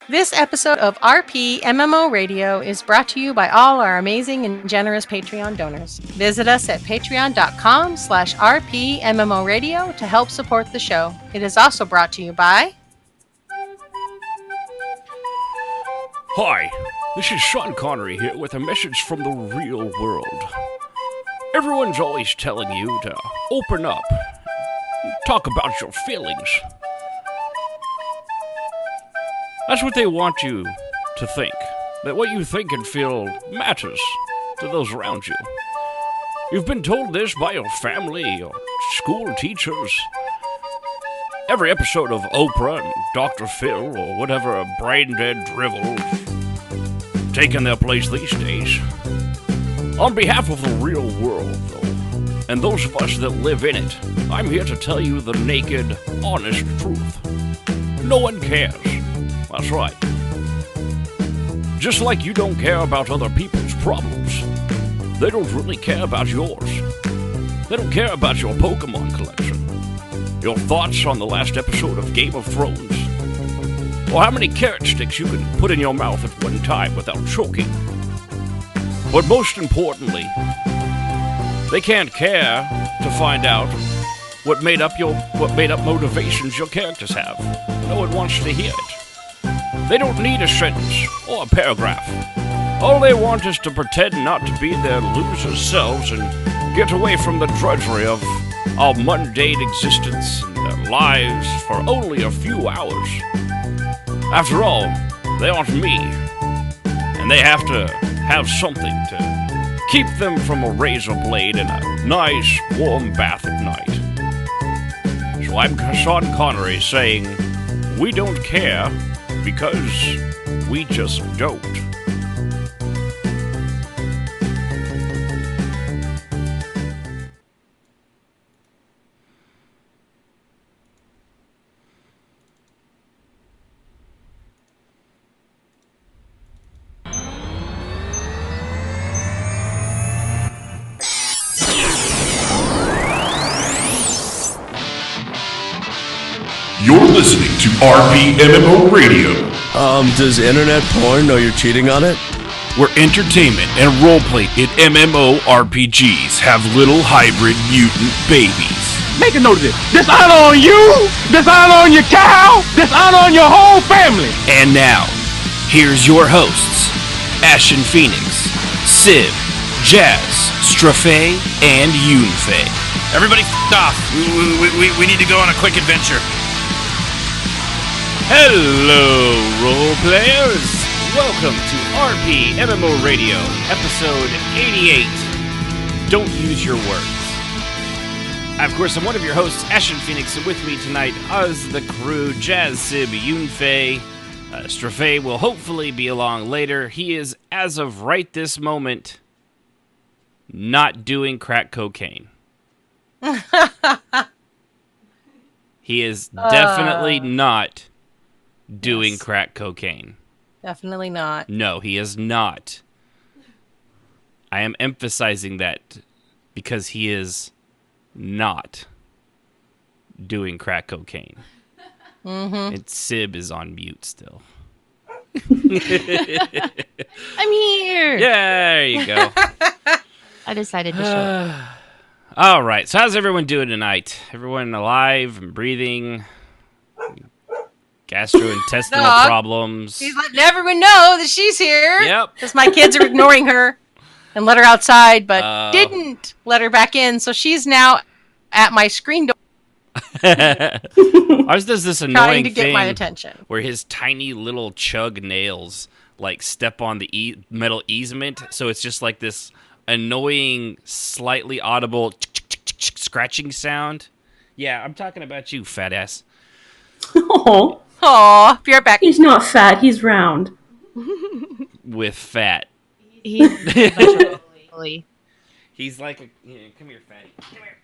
This episode of RPMMO Radio is brought to you by all our amazing and generous Patreon donors. Visit us at patreon.com/RPMMO Radio to help support the show. It is also brought to you by... Hi, this is Sean Connery here with a message from the real world. Everyone's always telling you to open up, talk about your feelings. That's what they want you to think, that what you think and feel matters to those around you. You've been told this by your family, your school teachers. Every episode of Oprah and Dr. Phil or whatever brain-dead drivel taking their place these days. On behalf of the real world, though, and those of us that live in it, I'm here to tell you the naked, honest truth. No one cares. That's right. Just like you don't care about other people's problems, they don't really care about yours. They don't care about your Pokemon collection, your thoughts on the last episode of Game of Thrones, or how many carrot sticks you can put in your mouth at one time without choking. But most importantly, they can't care to find out what made up motivations your characters have. No one wants to hear it. They don't need a sentence or a paragraph. All they want is to pretend not to be their loser selves and get away from the drudgery of our mundane existence and their lives for only a few hours. After all, they aren't me, and they have to have something to keep them from a razor blade and a nice warm bath at night. So I'm Sean Connery saying, we don't care because we just don't. You're listening to RPMMO Radio. Does internet porn know you're cheating on it? Where entertainment and roleplay in MMORPGs have little hybrid mutant babies. Make a note of this. Dishonor on you, dishonor on your cow, dishonor on your whole family. And now, here's your hosts, Ashen Phoenix, Civ, Jazz, Strafe, and Yunfei. Everybody off. We need to go on a quick adventure. Hello, role players! Welcome to RPMMO Radio, episode 88. Don't use your words. Of course, I'm one of your hosts, Ashen Phoenix, and with me tonight is the crew, Jazz, Sib, Yunfei. Strafe will hopefully be along later. He is, as of right this moment, not doing crack cocaine. He is definitely not doing crack cocaine. Definitely not. No, he is not. I am emphasizing that because he is not doing crack cocaine. Mm-hmm. And Sib is on mute still. I'm here! Yeah, there you go. I decided to show up. All right, so how's everyone doing tonight? Everyone alive and breathing? Gastrointestinal problems. She's letting everyone know that she's here. Yep. Because my kids are ignoring her and let her outside, but didn't let her back in. So she's now at my screen door. Ours does this annoying trying to get thing my attention. where his tiny little chug nails like step on the metal easement, so it's just like this annoying, slightly audible scratching sound. Yeah, I'm talking about you, fat ass. Oh. Aw, be right back. He's not fat, he's round. With fat. He's He's like a... Yeah, come here, fatty. Come here.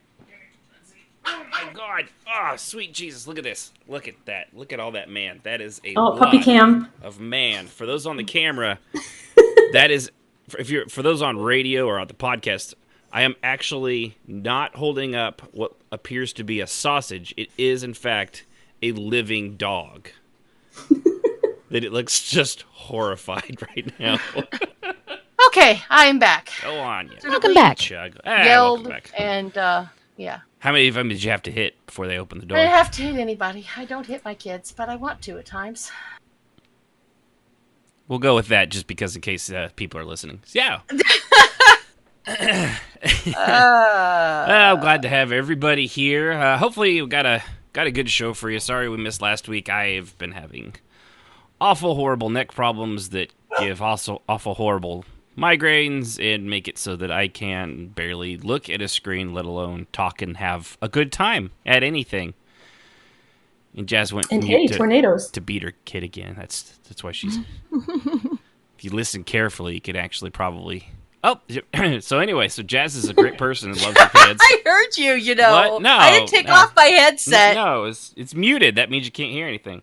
Let's see. Oh, my God. Oh, sweet Jesus. Look at this. Look at that. Look at all that man. That is a lot puppy cam. of man. For those on the camera, that is... For those on radio or on the podcast, I am actually not holding up what appears to be a sausage. It is, in fact, a living dog. that it looks just horrified right now. Okay, I'm back. Go on. Welcome back. Chug. Yelled welcome back. and yeah. How many of them did you have to hit before they opened the door? I didn't have to hit anybody. I don't hit my kids, but I want to at times. We'll go with that just because in case people are listening. Yeah. I'm glad to have everybody here. Hopefully we got a good show for you. Sorry we missed last week. I've been having awful, horrible neck problems that give also awful, horrible migraines and make it so that I can barely look at a screen, let alone talk and have a good time at anything. And Jazz went tornadoes to beat her kid again. That's why she's. If you listen carefully, you could actually probably. Oh, so anyway, so Jazz is a great person and loves her kids. I heard you. You know, What? No, I didn't take off my headset. No, it's muted. That means you can't hear anything.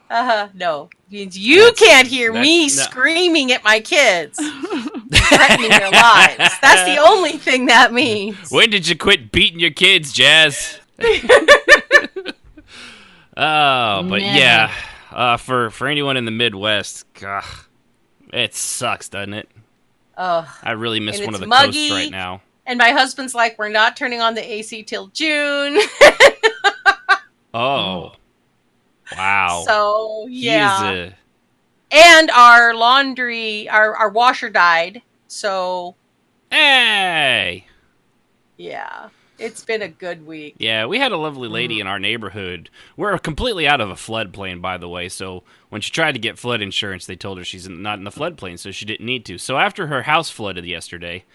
No, it means you can't hear me no. screaming at my kids, threatening their lives. That's the only thing that means. When did you quit beating your kids, Jazz? Oh, but yeah, for anyone in the Midwest, it sucks, doesn't it? I really miss one of the coasts right now. And my husband's like, we're not turning on the AC till June. Oh, wow. So yeah. He's And our laundry, our washer died. So hey. Yeah. It's been a good week. Yeah, we had a lovely lady in our neighborhood. We're completely out of a floodplain, by the way, so when she tried to get flood insurance, they told her she's not in the floodplain, so she didn't need to. So after her house flooded yesterday,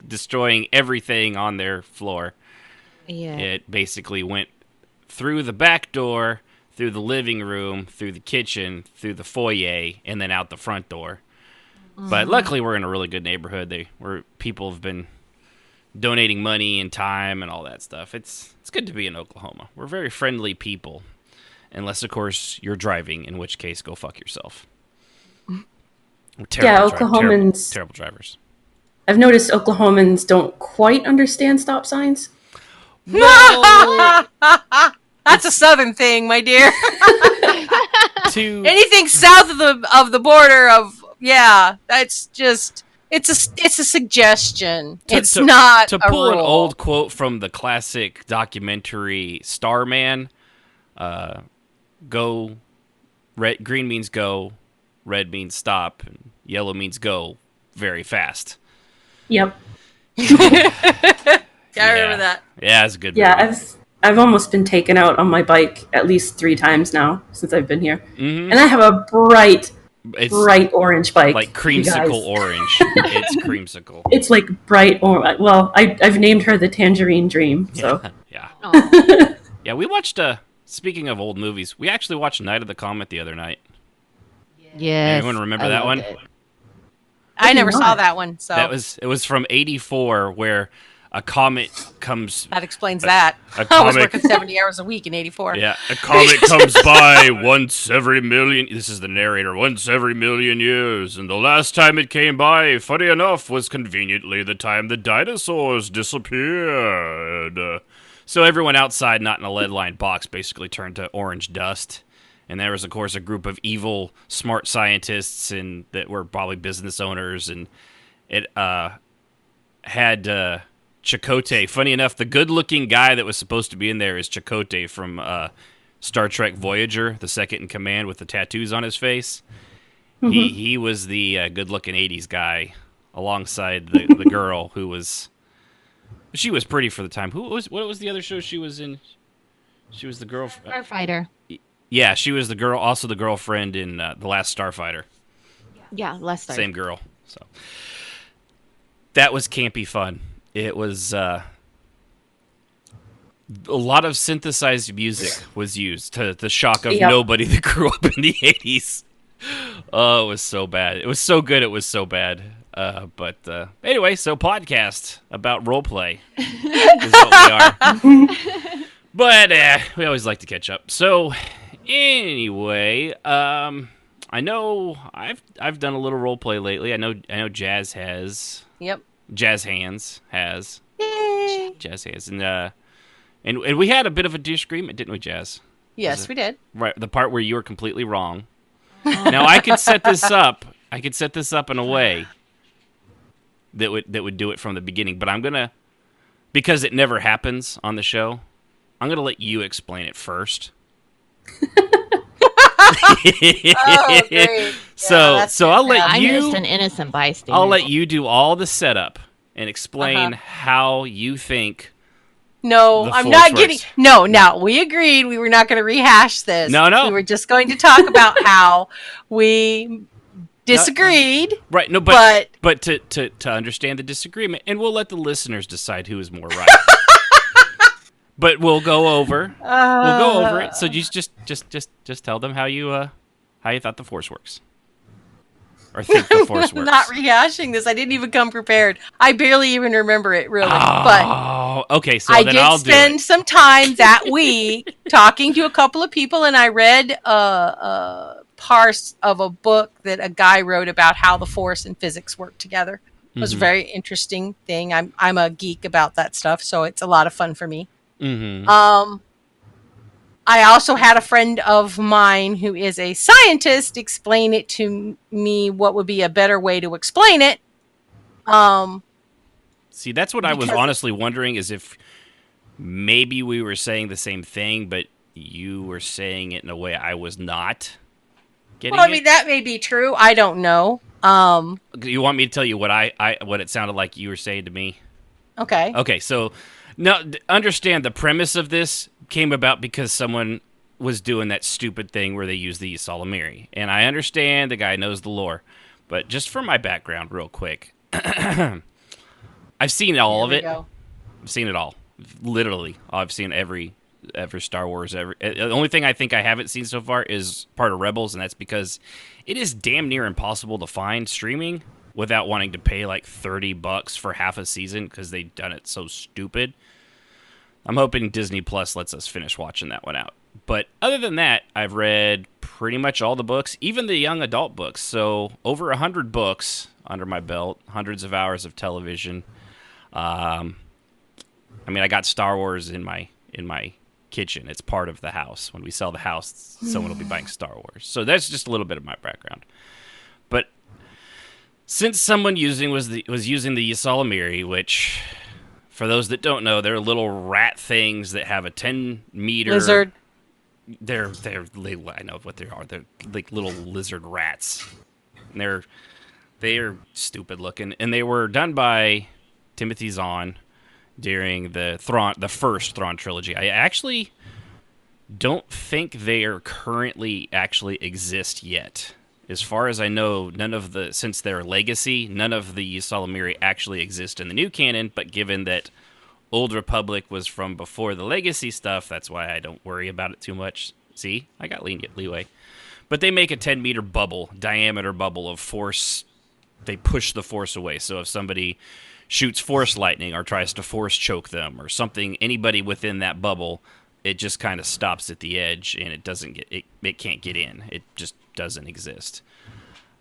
destroying everything on their floor, it basically went through the back door, through the living room, through the kitchen, through the foyer, and then out the front door. But luckily, we're in a really good neighborhood. People have been donating money and time and all that stuff. It's good to be in Oklahoma. We're very friendly people. Unless, of course, you're driving, in which case, go fuck yourself. Oklahomans... Terrible drivers. I've noticed Oklahomans don't quite understand stop signs. Well, that's a southern thing, my dear. Anything south of the border of... Yeah, that's just... It's a suggestion. It's not to a pull rule. an old quote from the classic documentary Starman. Green means go, red means stop, and yellow means go very fast. Yep. I remember that. Yeah, it's a good movie. Yeah, I've almost been taken out on my bike at least 3 times now since I've been here, and I have a bright orange bike, like creamsicle orange. It's creamsicle. It's like bright orange. Well, I've named her the Tangerine Dream. So yeah. Yeah, we watched. Speaking of old movies, we actually watched Night of the Comet the other night. Yes. Anyone remember that one? I never saw that one. So it was from '84, where a comet comes. That explains that. I was working 70 hours a week in '84. Yeah, a comet comes by once every million. This is the narrator. Once every million years, and the last time it came by, funny enough, was conveniently the time the dinosaurs disappeared. So everyone outside, not in a lead-lined box, basically turned to orange dust. And there was, of course, a group of evil, smart scientists and that were probably business owners. And it had Chakotay. Funny enough, the good-looking guy that was supposed to be in there is Chakotay from Star Trek Voyager, the second in command with the tattoos on his face. Mm-hmm. He was the good-looking 80s guy alongside the girl who was... She was pretty for the time. What was the other show she was in? She was the girl... Starfighter. Yeah, she was also the girlfriend in The Last Starfighter. Yeah, Last Starfighter. Same girl. So that was campy fun. It was a lot of synthesized music was used to the shock of nobody that grew up in the 80s. Oh, it was so bad. It was so good. It was so bad. But anyway, so podcast about roleplay is what we are. But we always like to catch up. So anyway, I know I've done a little roleplay lately. I know Jazz has. Yep. Jazz Hands has. Yay. Jazz Hands and we had a bit of a disagreement, didn't we, Jazz? Yes, we did. Right, the part where you were completely wrong. Now I could set this up. I could set this up in a way that would do it from the beginning, but I'm gonna, because it never happens on the show, I'm gonna let you explain it first. Oh, great. So I'll let you. I'm just an innocent bystander. I'll let you do all the setup and explain how you think. No, the I'm force not works. getting. No, we agreed we were not going to rehash this. No. We were just going to talk about how we disagreed. Right. No, but to understand the disagreement, and we'll let the listeners decide who is more right. But we'll go over. We'll go over it. So you just tell them how you thought the force works, or think the force works. Not rehashing this. I didn't even come prepared. I barely even remember it really. Oh, but okay. So I then did I'll do spend it. some time that week talking to a couple of people, and I read parts of a book that a guy wrote about how the force and physics work together. It was a very interesting thing. I'm a geek about that stuff, so it's a lot of fun for me. Mm-hmm. I also had a friend of mine who is a scientist explain it to me what would be a better way to explain it. See, that's what I was honestly wondering, is if maybe we were saying the same thing, but you were saying it in a way I was not getting. Well, I mean, that may be true. I don't know. You want me to tell you what what it sounded like you were saying to me? Okay. Okay, so now understand the premise of this came about because someone was doing that stupid thing where they use the Salamiri. And I understand the guy knows the lore, but just for my background real quick, I've seen all of it. I've seen it all. Literally. I've seen every Star Wars. The only thing I think I haven't seen so far is part of Rebels, and that's because it is damn near impossible to find streaming without wanting to pay like $30 for half a season because they've done it so stupid. I'm hoping Disney Plus lets us finish watching that one out. But other than that, I've read pretty much all the books, even the young adult books. So over 100 books under my belt, hundreds of hours of television. I mean, I got Star Wars in my kitchen. It's part of the house. When we sell the house, someone will be buying Star Wars. So that's just a little bit of my background. But since someone was using the Salamiri, which, for those that don't know, they're little rat things that have a 10-meter lizard. They're I know what they are. They're like little lizard rats. And they are stupid looking, and they were done by Timothy Zahn during the first Thrawn trilogy. I actually don't think they are currently actually exist yet. As far as I know, since their legacy, none of the Salamiri actually exist in the new canon, but given that Old Republic was from before the legacy stuff, that's why I don't worry about it too much. See? I got leeway. But they make a 10-meter diameter bubble of force. They push the force away. So if somebody shoots force lightning or tries to force choke them or something, anybody within that bubble, it just kind of stops at the edge and it can't get in. It just doesn't exist.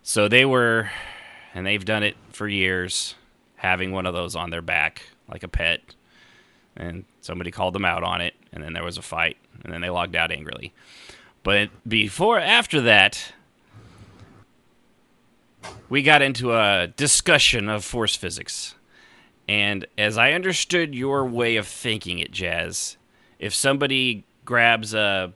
So they've done it for years, having one of those on their back like a pet, and somebody called them out on it, and then there was a fight, and then they logged out angrily. But after that, we got into a discussion of force physics. And as I understood your way of thinking it, Jazz, if somebody grabs a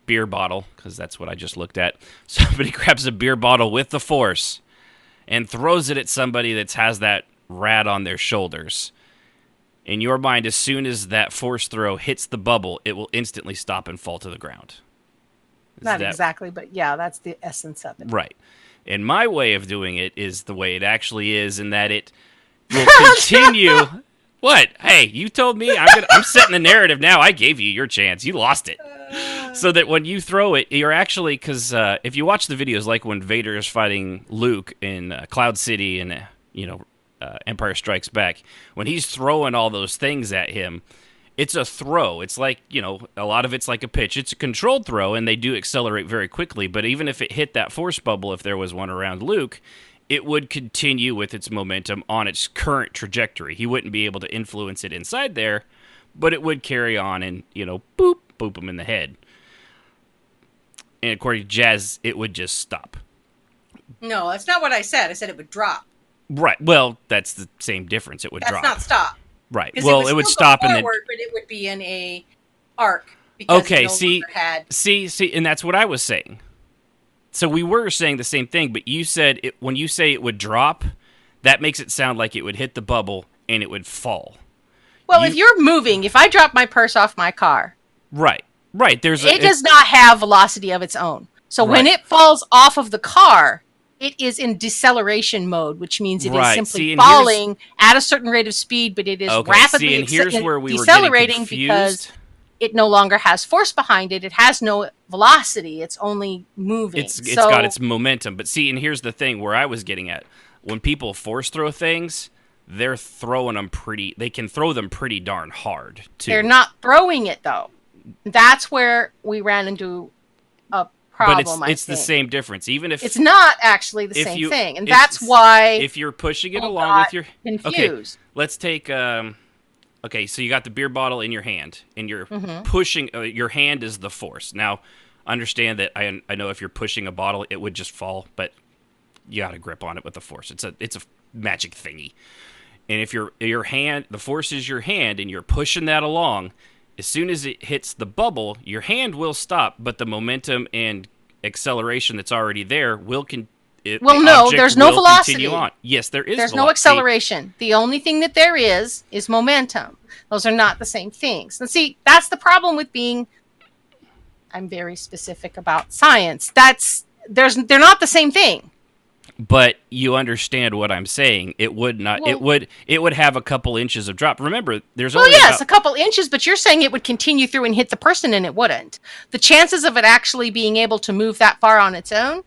beer bottle, because that's what I just looked at, somebody grabs a beer bottle with the force and throws it at somebody that has that rat on their shoulders, in your mind, as soon as that force throw hits the bubble, it will instantly stop and fall to the ground. Not exactly, but yeah, that's the essence of it. Right. And my way of doing it is the way it actually is, in that it will continue. What? Hey, you told me. I'm setting the narrative now. I gave you your chance. You lost it. So that when you throw it, you're actually, because if you watch the videos, like when Vader is fighting Luke in Cloud City and Empire Strikes Back, when he's throwing all those things at him, it's a throw. It's like, a lot of it's like a pitch. It's a controlled throw, and they do accelerate very quickly. But even if it hit that force bubble, if there was one around Luke, it would continue with its momentum on its current trajectory. He wouldn't be able to influence it inside there, but it would carry on and, boop, boop him in the head. And according to Jazz, it would just stop. No, that's not what I said. I said it would drop. Right. Well, that's the same difference. It would drop. That's not stop. Right. Well, it would stop forward, and then. But it would be in a arc. Okay. See, and that's what I was saying. So we were saying the same thing, but you said when you say it would drop, that makes it sound like it would hit the bubble and it would fall. Well, if you're moving, if I drop my purse off my car, right. It does not have velocity of its own. So when it falls off of the car, it is in deceleration mode, which means it is simply falling at a certain rate of speed, but it is rapidly decelerating because it no longer has force behind it. It has no velocity. It's only moving. It's got its momentum. But see, and here's the thing where I was getting at. When people force throw things, they're throwing them they can throw them pretty darn hard, too. They're not throwing it, though. That's where we ran into a problem, but it's the same difference, even if it's not actually the same thing, and that's why if you're pushing it along with your confused. Okay, let's take so you got the beer bottle in your hand, and you're pushing. Your hand is the force. Now, understand that I know if you're pushing a bottle, it would just fall, but you got a grip on it with the force. It's a magic thingy, and if your hand, the force is your hand, and you're pushing that along. As soon as it hits the bubble, your hand will stop, but the momentum and acceleration that's already there will there's no velocity. Yes, there is. There's no acceleration. The only thing that there is momentum. Those are not the same things. And see, that's the problem with being. I'm very specific about science. They're not the same thing. But you understand what I'm saying. It would not. Well, it would have a couple inches of drop. Remember, there's only a couple inches, but you're saying it would continue through and hit the person, and it wouldn't. The chances of it actually being able to move that far on its own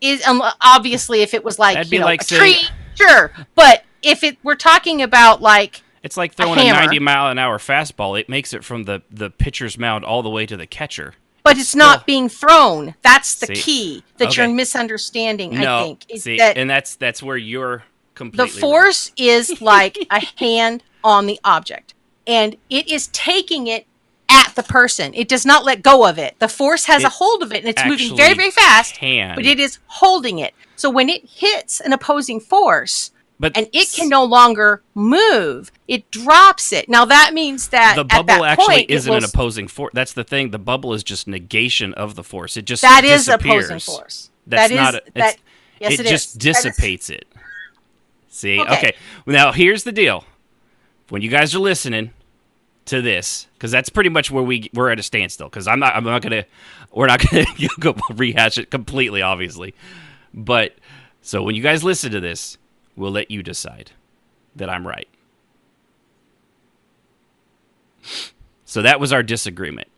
is obviously if it was like a tree, sure. But if we're talking about like it's like throwing a 90-mile-an-hour fastball. It makes it from the pitcher's mound all the way to the catcher. But it's not being thrown. That's the key that you're misunderstanding, I think. And that's where you're completely the force is like a hand on the object. And it is taking it at the person. It does not let go of it. The force has a hold of it, and it's moving very, very fast. But it is holding it. So when it hits an opposing force, and it can no longer move, it drops it. Now that means that the bubble isn't an opposing force. That's the thing. The bubble is just negation of the force. It just is opposing force. It just dissipates it. See, okay. Now here's the deal. When you guys are listening to this, because that's pretty much where we're at a standstill. Because we're not gonna go rehash it completely, obviously. But so when you guys listen to this. We'll let you decide that I'm right. So that was our disagreement.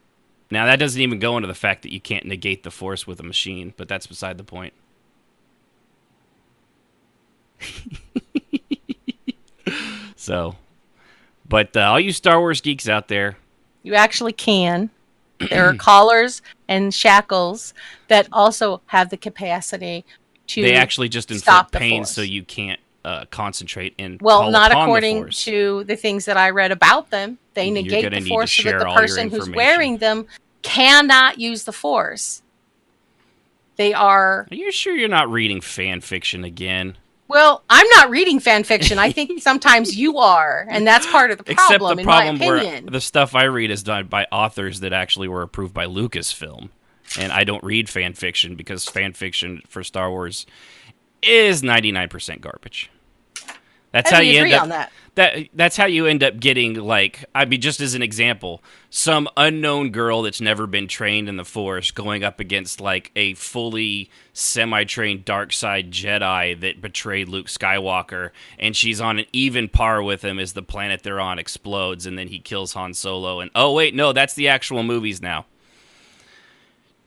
Now, that doesn't even go into the fact that you can't negate the force with a machine, but that's beside the point. So, but all you Star Wars geeks out there. You actually can. There are collars and shackles that also have the capacity to They actually just inflict pain so you can't concentrate and not according to the things that I read about them. They negate the force so that the person who's wearing them cannot use the force. Are you sure you're not reading fan fiction again? Well, I'm not reading fan fiction. I think sometimes you are, and that's part of the problem. Except the problem where the stuff I read is done by authors that actually were approved by Lucasfilm, and I don't read fan fiction because fan fiction for Star Wars is 99% garbage. That's how you end up. That's how you end up getting, like, just as an example, some unknown girl that's never been trained in the Force going up against like a fully semi-trained dark side Jedi that betrayed Luke Skywalker, and she's on an even par with him as the planet they're on explodes, and then he kills Han Solo. And oh wait, no, that's the actual movies now.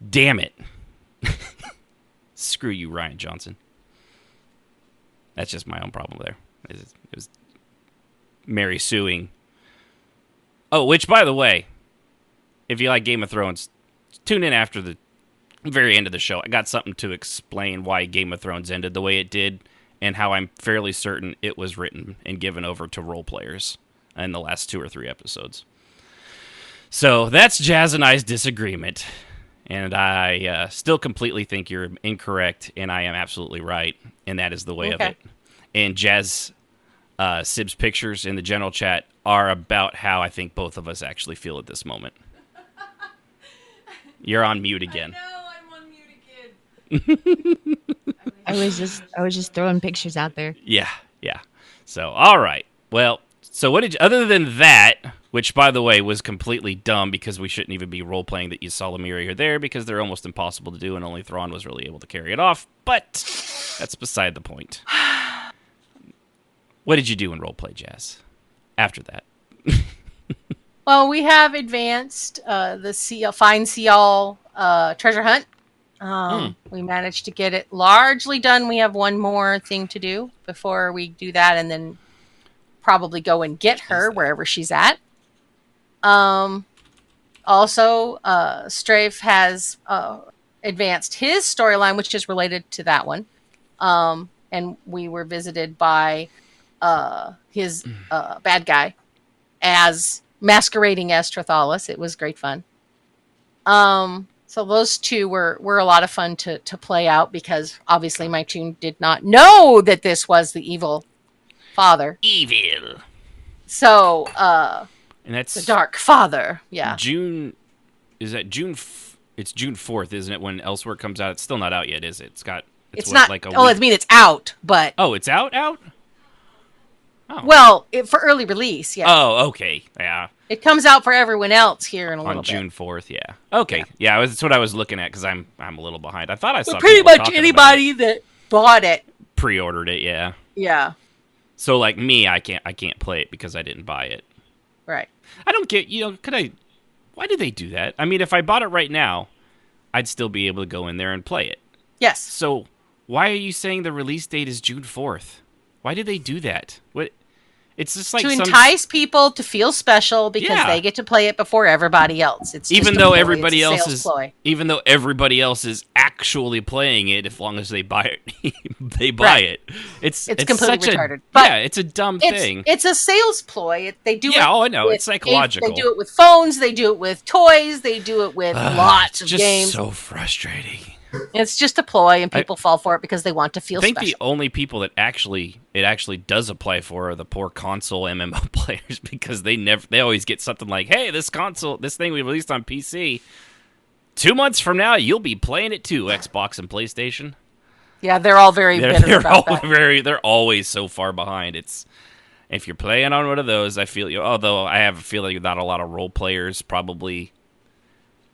Damn it! Screw you, Rian Johnson. That's just my own problem there. It was Mary suing. Oh, which, by the way, if you like Game of Thrones, tune in after the very end of the show. I got something to explain why Game of Thrones ended the way it did and how I'm fairly certain it was written and given over to role players in the last 2 or 3 episodes. So that's Jazz and I's disagreement. And I still completely think you're incorrect, and I am absolutely right, and that is the way of it. And Jazz, Sib's pictures in the general chat are about how I think both of us actually feel at this moment. You're on mute again. I know, I'm on mute again. I was just throwing pictures out there. Yeah. So, all right. Well, so what did you, other than that, which by the way was completely dumb because we shouldn't even be role playing that you saw Lemire here there because they're almost impossible to do and only Thrawn was really able to carry it off. But that's beside the point. What did you do in roleplay, Jazz? After that. Well, we have advanced the Fine Seal treasure hunt. We managed to get it largely done. We have one more thing to do before we do that, and then probably go and get her wherever she's at. Also, Strafe has advanced his storyline, which is related to that one. And we were visited by his bad guy as masquerading as Trithalis. It was great fun. So those two were a lot of fun to play out because obviously my team did not know that this was the evil father. Evil. So, and that's the Dark Father. Yeah. June. Is that June? It's June 4th, isn't it? When Elsewhere comes out, it's still not out yet, is it? It's not. Like a I mean it's out, but it's out. Oh. Well, for early release, yeah. Oh, okay, yeah. It comes out for everyone else here in a little bit. On June 4th, yeah. Okay, yeah, that's what I was looking at because I'm a little behind. I thought I saw pretty much anybody that bought it pre-ordered it, yeah. Yeah. So like me, I can't play it because I didn't buy it. Right. I don't get, why did they do that? I mean, if I bought it right now, I'd still be able to go in there and play it. Yes. So why are you saying the release date is June 4th? Why did they do that? What? It's just like to entice people to feel special because they get to play it before everybody else. It's even though everybody else is actually playing it, as long as they buy it, they buy it. It's completely retarded. It's a dumb thing. It's a sales ploy. They do it. Yeah, I know. It's psychological. They do it with phones. They do it with toys. They do it with lots of games. It's so frustrating. It's just a ploy, and people fall for it because they want to feel special. I think the only people that it actually does apply for are the poor console MMO players because they always get something like, hey, this thing we released on PC, 2 months from now, you'll be playing it too, Xbox and PlayStation. Yeah, they're all very bitter about that. They're always so far behind. If you're playing on one of those, I feel although I have a feeling not a lot of role players probably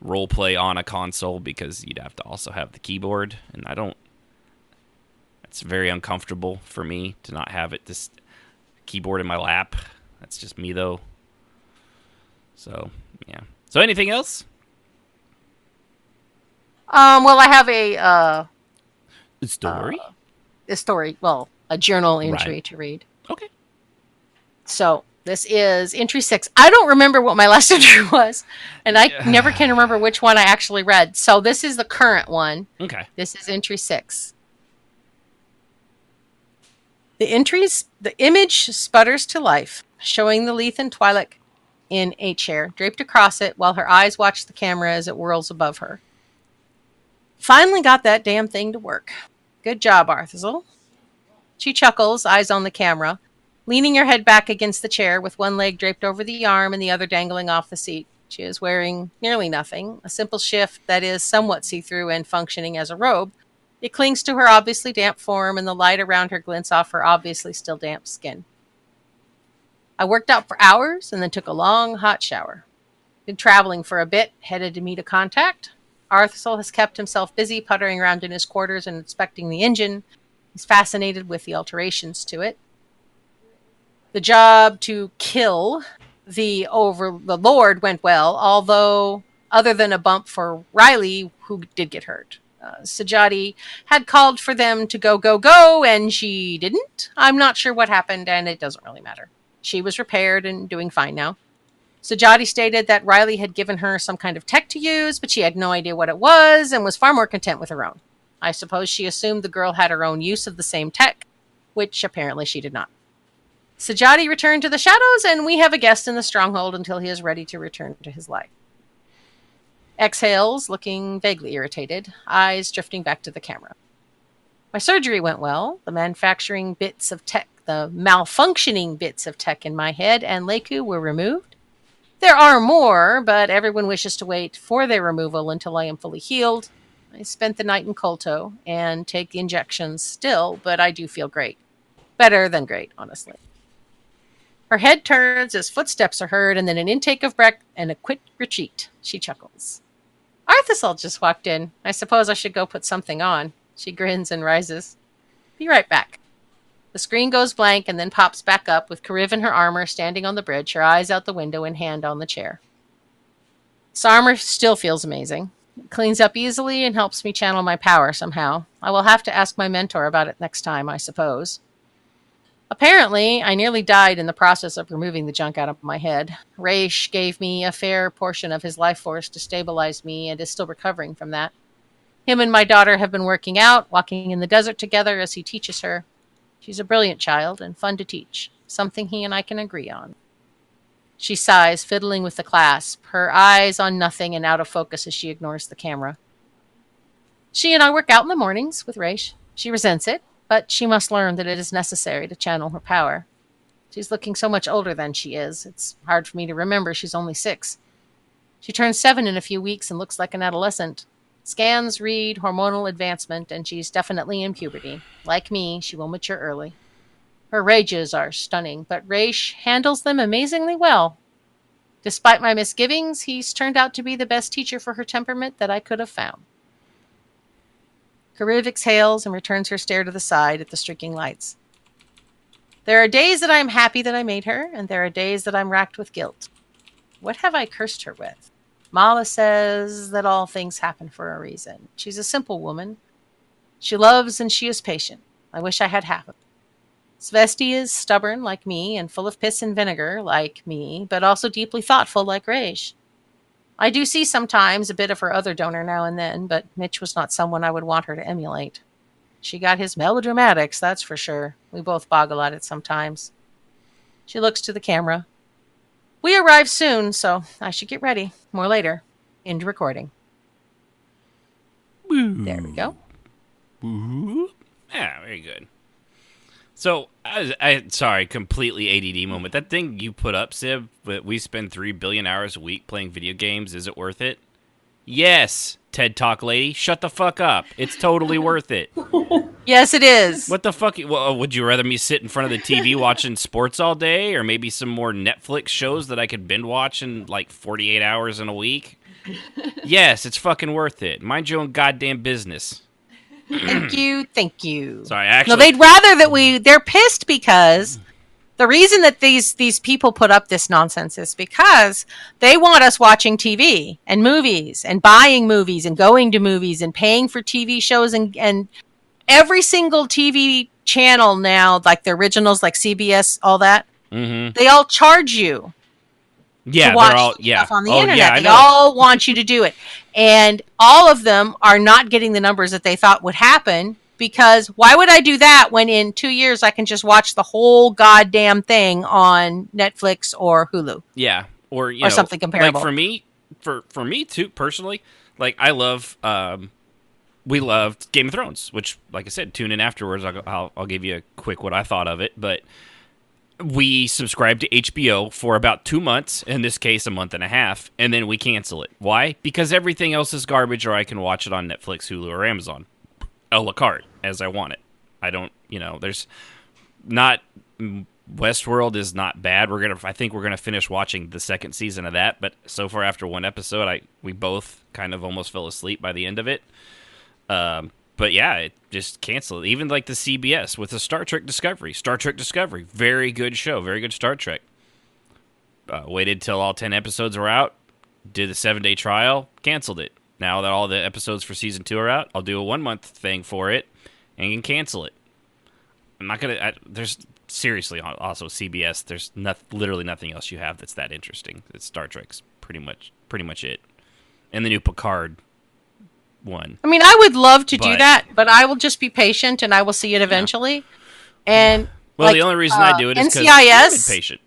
role play on a console because you'd have to also have the keyboard, and it's very uncomfortable for me to not have this keyboard in my lap. That's just me though. So yeah. So anything else? Well, I have a story. A journal entry to read. Okay. So this is entry 6. I don't remember what my last entry was, and I never can remember which one I actually read. So this is the current one. Okay. This is entry 6. The image sputters to life, showing the Lethan Twi'lek in a chair, draped across it, while her eyes watch the camera as it whirls above her. Finally got that damn thing to work. Good job, Arthazel. She chuckles, eyes on the camera, leaning her head back against the chair with one leg draped over the arm and the other dangling off the seat. She is wearing nearly nothing, a simple shift that is somewhat see-through and functioning as a robe. It clings to her obviously damp form, and the light around her glints off her obviously still damp skin. I worked out for hours and then took a long, hot shower. Been traveling for a bit, headed to meet a contact. Arthasol has kept himself busy puttering around in his quarters and inspecting the engine. He's fascinated with the alterations to it. The job to kill the Lord went well, although other than a bump for Riley, who did get hurt. Sajadi had called for them to go, and she didn't. I'm not sure what happened, and it doesn't really matter. She was repaired and doing fine now. Sajadi stated that Riley had given her some kind of tech to use, but she had no idea what it was and was far more content with her own. I suppose she assumed the girl had her own use of the same tech, which apparently she did not. Sajadi returned to the shadows, and we have a guest in the stronghold until he is ready to return to his life. Exhales, looking vaguely irritated, eyes drifting back to the camera. My surgery went well. The malfunctioning bits of tech in my head and Leiku were removed. There are more, but everyone wishes to wait for their removal until I am fully healed. I spent the night in Kolto and take the injections still, but I do feel great. Better than great, honestly. Her head turns as footsteps are heard, and then an intake of breath and a quick retreat. She chuckles. Arthasol just walked in. I suppose I should go put something on. She grins and rises. Be right back. The screen goes blank and then pops back up with Kariv in her armor standing on the bridge, her eyes out the window and hand on the chair. This armor still feels amazing. It cleans up easily and helps me channel my power somehow. I will have to ask my mentor about it next time, I suppose. Apparently, I nearly died in the process of removing the junk out of my head. Raish gave me a fair portion of his life force to stabilize me and is still recovering from that. Him and my daughter have been working out, walking in the desert together as he teaches her. She's a brilliant child and fun to teach, something he and I can agree on. She sighs, fiddling with the clasp, her eyes on nothing and out of focus as she ignores the camera. She and I work out in the mornings with Raish. She resents it, but she must learn that it is necessary to channel her power. She's looking so much older than she is. It's hard for me to remember she's only 6. She turns 7 in a few weeks and looks like an adolescent. Scans read hormonal advancement, and she's definitely in puberty. Like me, she will mature early. Her rages are stunning, but Raish handles them amazingly well. Despite my misgivings, he's turned out to be the best teacher for her temperament that I could have found. Kariv exhales and returns her stare to the side at the streaking lights. There are days that I am happy that I made her, and there are days that I'm racked with guilt. What have I cursed her with? Mala says that all things happen for a reason. She's a simple woman. She loves and she is patient. I wish I had half of it. Svesti is stubborn like me and full of piss and vinegar like me, but also deeply thoughtful like Raish. I do see sometimes a bit of her other donor now and then, but Mitch was not someone I would want her to emulate. She got his melodramatics, that's for sure. We both boggle at it sometimes. She looks to the camera. We arrive soon, so I should get ready. More later. End recording. Woo. There we go. Woo. Yeah, very good. So, I sorry, completely ADD moment. That thing you put up, Sib, that we spend 3 billion hours a week playing video games, is it worth it? Yes, TED Talk lady, shut the fuck up. It's totally worth it. Yes, it is. What the fuck? Well, would you rather me sit in front of the TV watching sports all day, or maybe some more Netflix shows that I could binge watch in like 48 hours in a week? Yes, it's fucking worth it. Mind your own goddamn business. Thank you, thank you. Sorry, actually. No, they'd rather that they're pissed because the reason that these people put up this nonsense is because they want us watching TV and movies and buying movies and going to movies and paying for TV shows and every single TV channel now, like the originals, like CBS, all that, they all charge you. Yeah, to watch they're all stuff on the internet. Yeah, they all want you to do it. And all of them are not getting the numbers that they thought would happen because why would I do that when in 2 years I can just watch the whole goddamn thing on Netflix or Hulu? Yeah, or something comparable. Like for me too personally, like I love we loved Game of Thrones, which like I said, tune in afterwards. I'll give you a quick what I thought of it, but we subscribe to HBO for about 2 months, in this case, a month and a half, and then we cancel it. Why? Because everything else is garbage, or I can watch it on Netflix, Hulu, or Amazon, a la carte, as I want it. I don't, there's not... Westworld is not bad. I think we're gonna finish watching the second season of that, but so far after one episode, we both kind of almost fell asleep by the end of it. But yeah, it just canceled. Even like the CBS with the Star Trek Discovery. Very good show. Very good Star Trek. Waited till all 10 episodes were out. Did a 7-day trial. Canceled it. Now that all the episodes for season 2 are out, I'll do a 1-month thing for it and can cancel it. I'm not going to... There's... Seriously, also CBS, there's literally nothing else you have that's that interesting. It's Star Trek's pretty much it. And the new Picard one. I mean, I would love to do that, but I will just be patient and I will see it eventually. Yeah. And Well, the only reason I do it is because I'm impatient.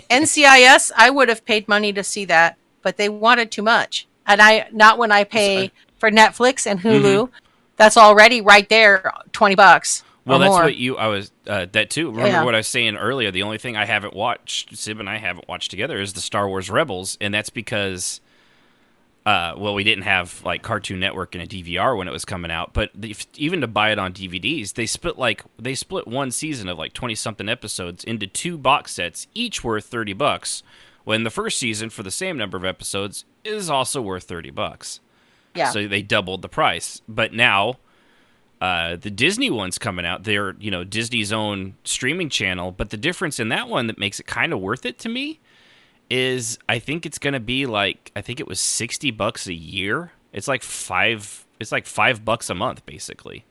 NCIS, I would have paid money to see that, but they wanted too much. And not when I pay for Netflix and Hulu. Mm-hmm. That's already right there, $20. Well, that's more. That too. Remember what I was saying earlier? The only thing I haven't watched, Sib and I haven't watched together, is the Star Wars Rebels, and that's because, we didn't have like Cartoon Network and a DVR when it was coming out. But even to buy it on DVDs, they split one season of like 20-something episodes into 2 box sets, each worth $30. When the first season for the same number of episodes is also worth $30. Yeah. So they doubled the price, but now. The Disney one's coming out. They're, Disney's own streaming channel. But the difference in that one that makes it kind of worth it to me is I think it's going to be like, I think it was $60 a year. It's like $5 a month, basically.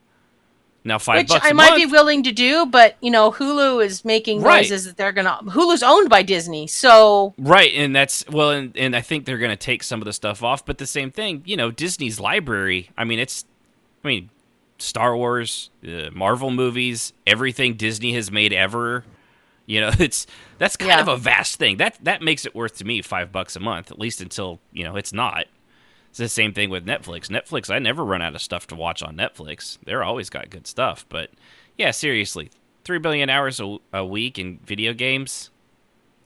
Now, $5 Which I might be willing to do, but, Hulu is making noises that they're going to... Hulu's owned by Disney, so... Right, and that's... Well, and I think they're going to take some of the stuff off, but the same thing, Disney's library, Star Wars, Marvel movies, everything Disney has made ever, that's kind of a vast thing. That makes it worth to me $5 a month, at least until it's not. It's the same thing with Netflix. Netflix, I never run out of stuff to watch on Netflix. They're always got good stuff, but yeah, seriously, 3 billion hours a week in video games.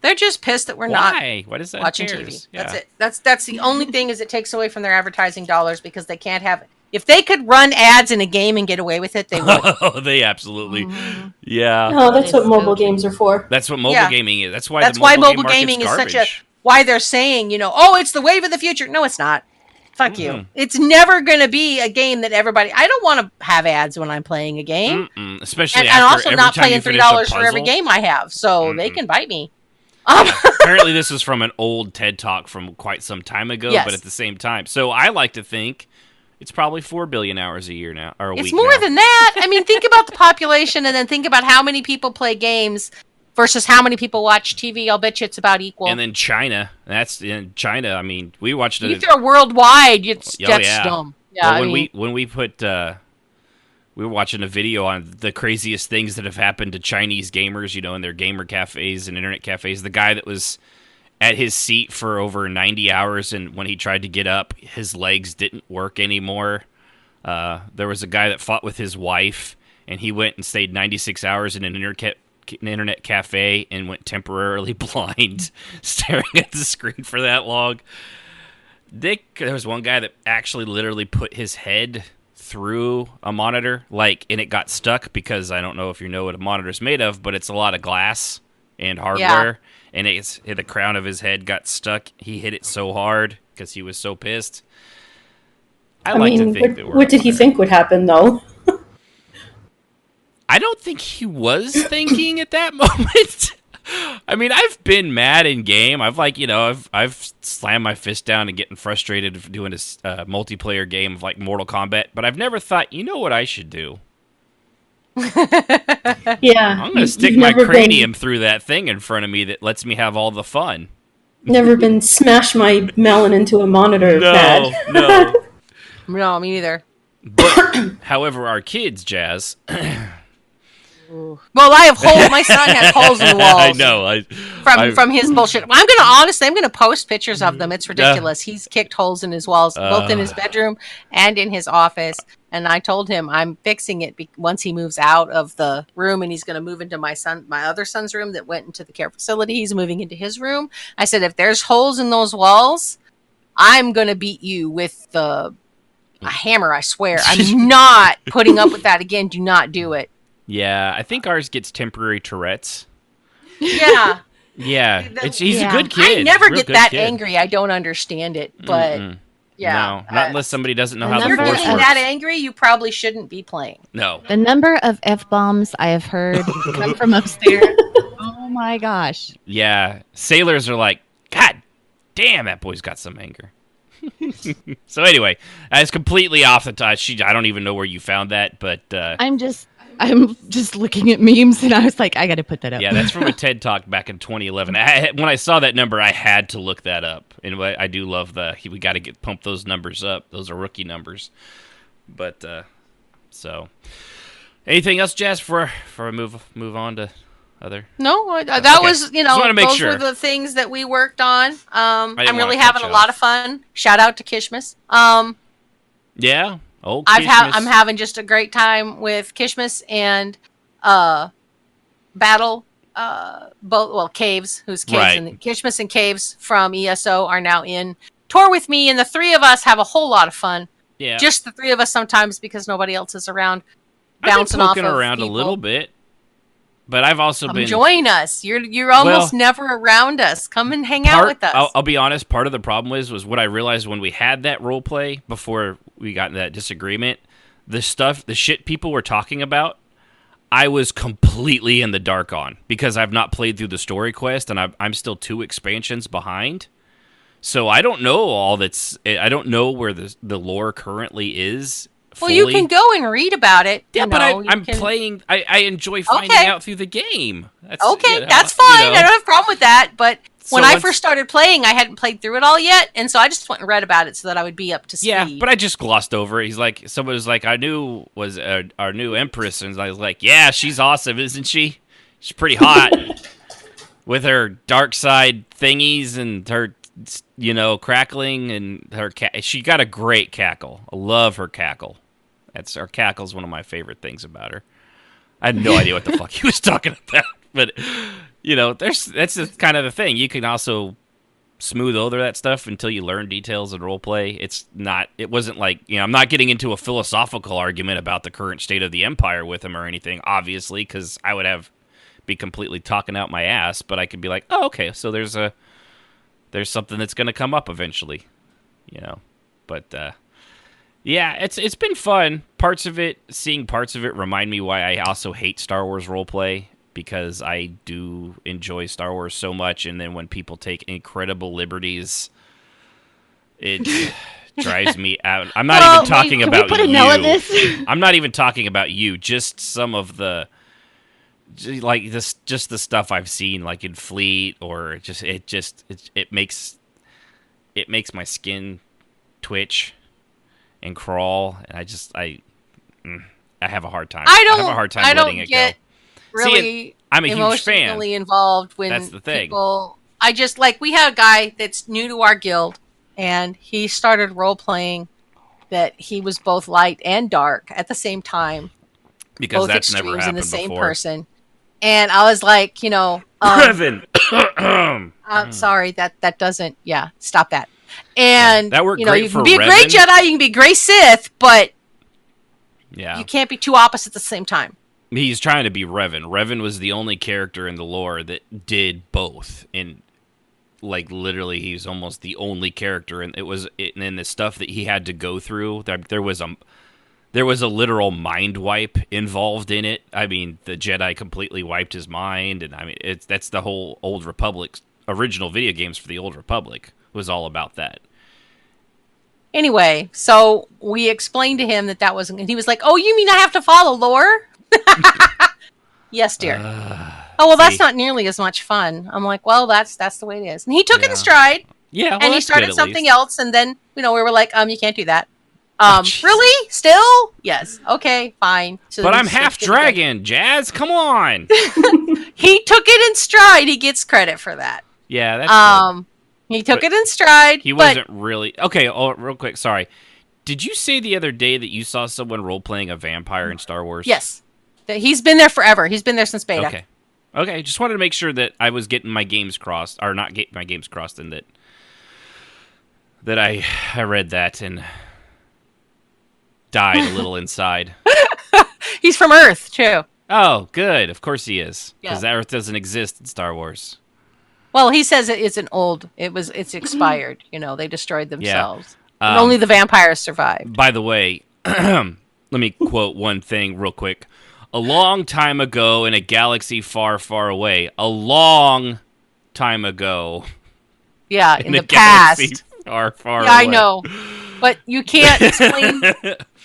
They're just pissed that we're not watching TV. Yeah. That's it. That's the only thing is it takes away from their advertising dollars because they can't have it. If they could run ads in a game and get away with it, they would. Oh, they absolutely. Mm-hmm. Yeah. No, that's what mobile games are for. That's what mobile gaming is. That's why mobile gaming is such a... Why they're saying, it's the wave of the future. No, it's not. Fuck you. It's never going to be a game that everybody... I don't want to have ads when I'm playing a game. Especially and also not paying $3 for every game I have. So they can bite me. Apparently this is from an old TED Talk from quite some time ago, but at the same time. So I like to think... It's probably 4 billion hours a year now, or a week. It's more than that. Think about the population, and then think about how many people play games versus how many people watch TV. I'll bet you it's about equal. And then China. That's in China. We watched it. If you're worldwide, that's dumb. Yeah. Well, when we put, we were watching a video on the craziest things that have happened to Chinese gamers, in their gamer cafes and internet cafes. The guy that was at his seat for over 90 hours, and when he tried to get up, his legs didn't work anymore. There was a guy that fought with his wife, and he went and stayed 96 hours in an internet cafe and went temporarily blind, staring at the screen for that long. There was one guy that actually literally put his head through a monitor, and it got stuck because I don't know if you know what a monitor is made of, but it's a lot of glass and hardware. Yeah. And the crown of his head got stuck. He hit it so hard because he was so pissed. I like to think that what did he think would happen, though? I don't think he was thinking at that moment. I've been mad in game. I've slammed my fist down and getting frustrated doing a multiplayer game of like Mortal Kombat. But I've never thought, what I should do? Yeah, I'm going to stick my cranium through that thing in front of me that lets me have all the fun. Never been smash my melon into a monitor. No. No, me neither. But, however, our kids, Jazz. Well, I have holes. My son has holes in the walls. I know. From his bullshit. I'm gonna post pictures of them. It's ridiculous. He's kicked holes in his walls, both in his bedroom and in his office. And I told him I'm fixing it once he moves out of the room, and he's going to move into my other son's room that went into the care facility. He's moving into his room. I said, if there's holes in those walls, I'm going to beat you with a hammer. I swear. I'm not putting up with that again. Do not do it. Yeah, I think ours gets temporary Tourette's. Yeah. Yeah, he's a good kid. I never get that angry. I don't understand it, but yeah. No, not unless somebody doesn't know how the force works. If you're getting that angry, you probably shouldn't be playing. No. The number of F-bombs I have heard come from upstairs. Oh my gosh. Yeah, sailors are like, God damn, that boy's got some anger. So anyway, it's completely off the touch. I don't even know where you found that, but I'm just looking at memes, and I was like, I got to put that up. Yeah, that's from a TED Talk back in 2011. When I saw that number, I had to look that up. And I do love we got to pump those numbers up. Those are rookie numbers. But so Anything else, Jazz? Before I move on to other. No, that was those sure. were the things that we worked on. I'm really cut having you a lot off. of fun. Shout out to Kishmas. Yeah, old I'm Kishmas. having just a great time with Kishmas and Battle. Caves, who's Caves Right. and Kishmas and Caves from ESO are now in tour with me, and the three of us have a whole lot of fun. Yeah, just the three of us sometimes because nobody else is around. Bouncing off of around people. A little bit, but I've also been. Join us. You're almost never around us. Come and hang out with us. I'll be honest. Part of the problem was what I realized when we had that role play before we got into that disagreement. The shit people were talking about, I was completely in the dark on because I've not played through the story quest and I'm still 2 expansions behind. So I don't know I don't know where the lore currently is. Fully. Well, you can go and read about it. Yeah, but I'm playing. I enjoy finding out through the game. That's fine. I don't have a problem with that. But when I first started playing, I hadn't played through it all yet, and so I just went and read about it so that I would be up to speed. Yeah, but I just glossed over it. Someone was like, I knew was our new Empress, and I was like, yeah, she's awesome, isn't she? She's pretty hot with her dark side thingies and her, crackling and her. She got a great cackle. I love her cackle. Her cackle's one of my favorite things about her. I had no idea what the fuck he was talking about, but that's just kind of the thing. You can also smooth over that stuff until you learn details in roleplay. It wasn't like, I'm not getting into a philosophical argument about the current state of the Empire with him or anything, obviously, because I would be completely talking out my ass. But I could be like, oh, okay, so there's something that's going to come up eventually, But yeah, it's been fun. Seeing parts of it remind me why I also hate Star Wars roleplay, because I do enjoy Star Wars so much, and then when people take incredible liberties, it drives me out. I'm not even talking about you. I'm not even talking about you. Just some of the, like this, just the stuff I've seen, like in Fleet, or it makes my skin twitch and crawl, and I have a hard time. I have a hard time letting it go. Really, I'm a huge fan. Emotionally involved when that's the thing. People, we had a guy that's new to our guild, and he started role playing that he was both light and dark at the same time, because both that's extremes never happened in the same before. Person. And I was like, Revan. I'm sorry, that doesn't. Yeah, stop that. And that worked great for you can be Revan. a great Jedi, you can be a great Sith, but yeah, you can't be two opposites at the same time. He's trying to be Revan. Revan was the only character in the lore that did both, and literally, he's almost the only character. And in the stuff that he had to go through, there was a literal mind wipe involved in it. I mean, the Jedi completely wiped his mind, and I mean, that's the whole Old Republic original video games for the Old Republic was all about that. Anyway, so we explained to him that wasn't, and he was like, "Oh, you mean I have to follow lore?" Yes, dear. That's not nearly as much fun. I'm like, well, that's the way it is. And he took it in stride. Yeah, and he started something else, and then we were like, you can't do that. Really? Still? Yes. Okay, fine. So but I'm half dragon, Jazz. Come on. He took it in stride. He gets credit for that. Yeah, that's good. He took it in stride. He wasn't really okay. Oh, real quick, sorry. Did you say the other day that you saw someone role playing a vampire in Star Wars? Yes. He's been there forever. He's been there since beta. Okay. Just wanted to make sure that I was getting my games crossed, or not getting my games crossed, and that I read that and died a little inside. He's from Earth too. Oh, good. Of course he is, because Yeah. Earth doesn't exist in Star Wars. Well, he says it's it's expired. They destroyed themselves. Yeah. And only the vampires survived. By the way, let me quote one thing real quick. A long time ago in a galaxy far, far away. A long time ago. Yeah, in the galaxy past. Far, far away. I know. But you can't explain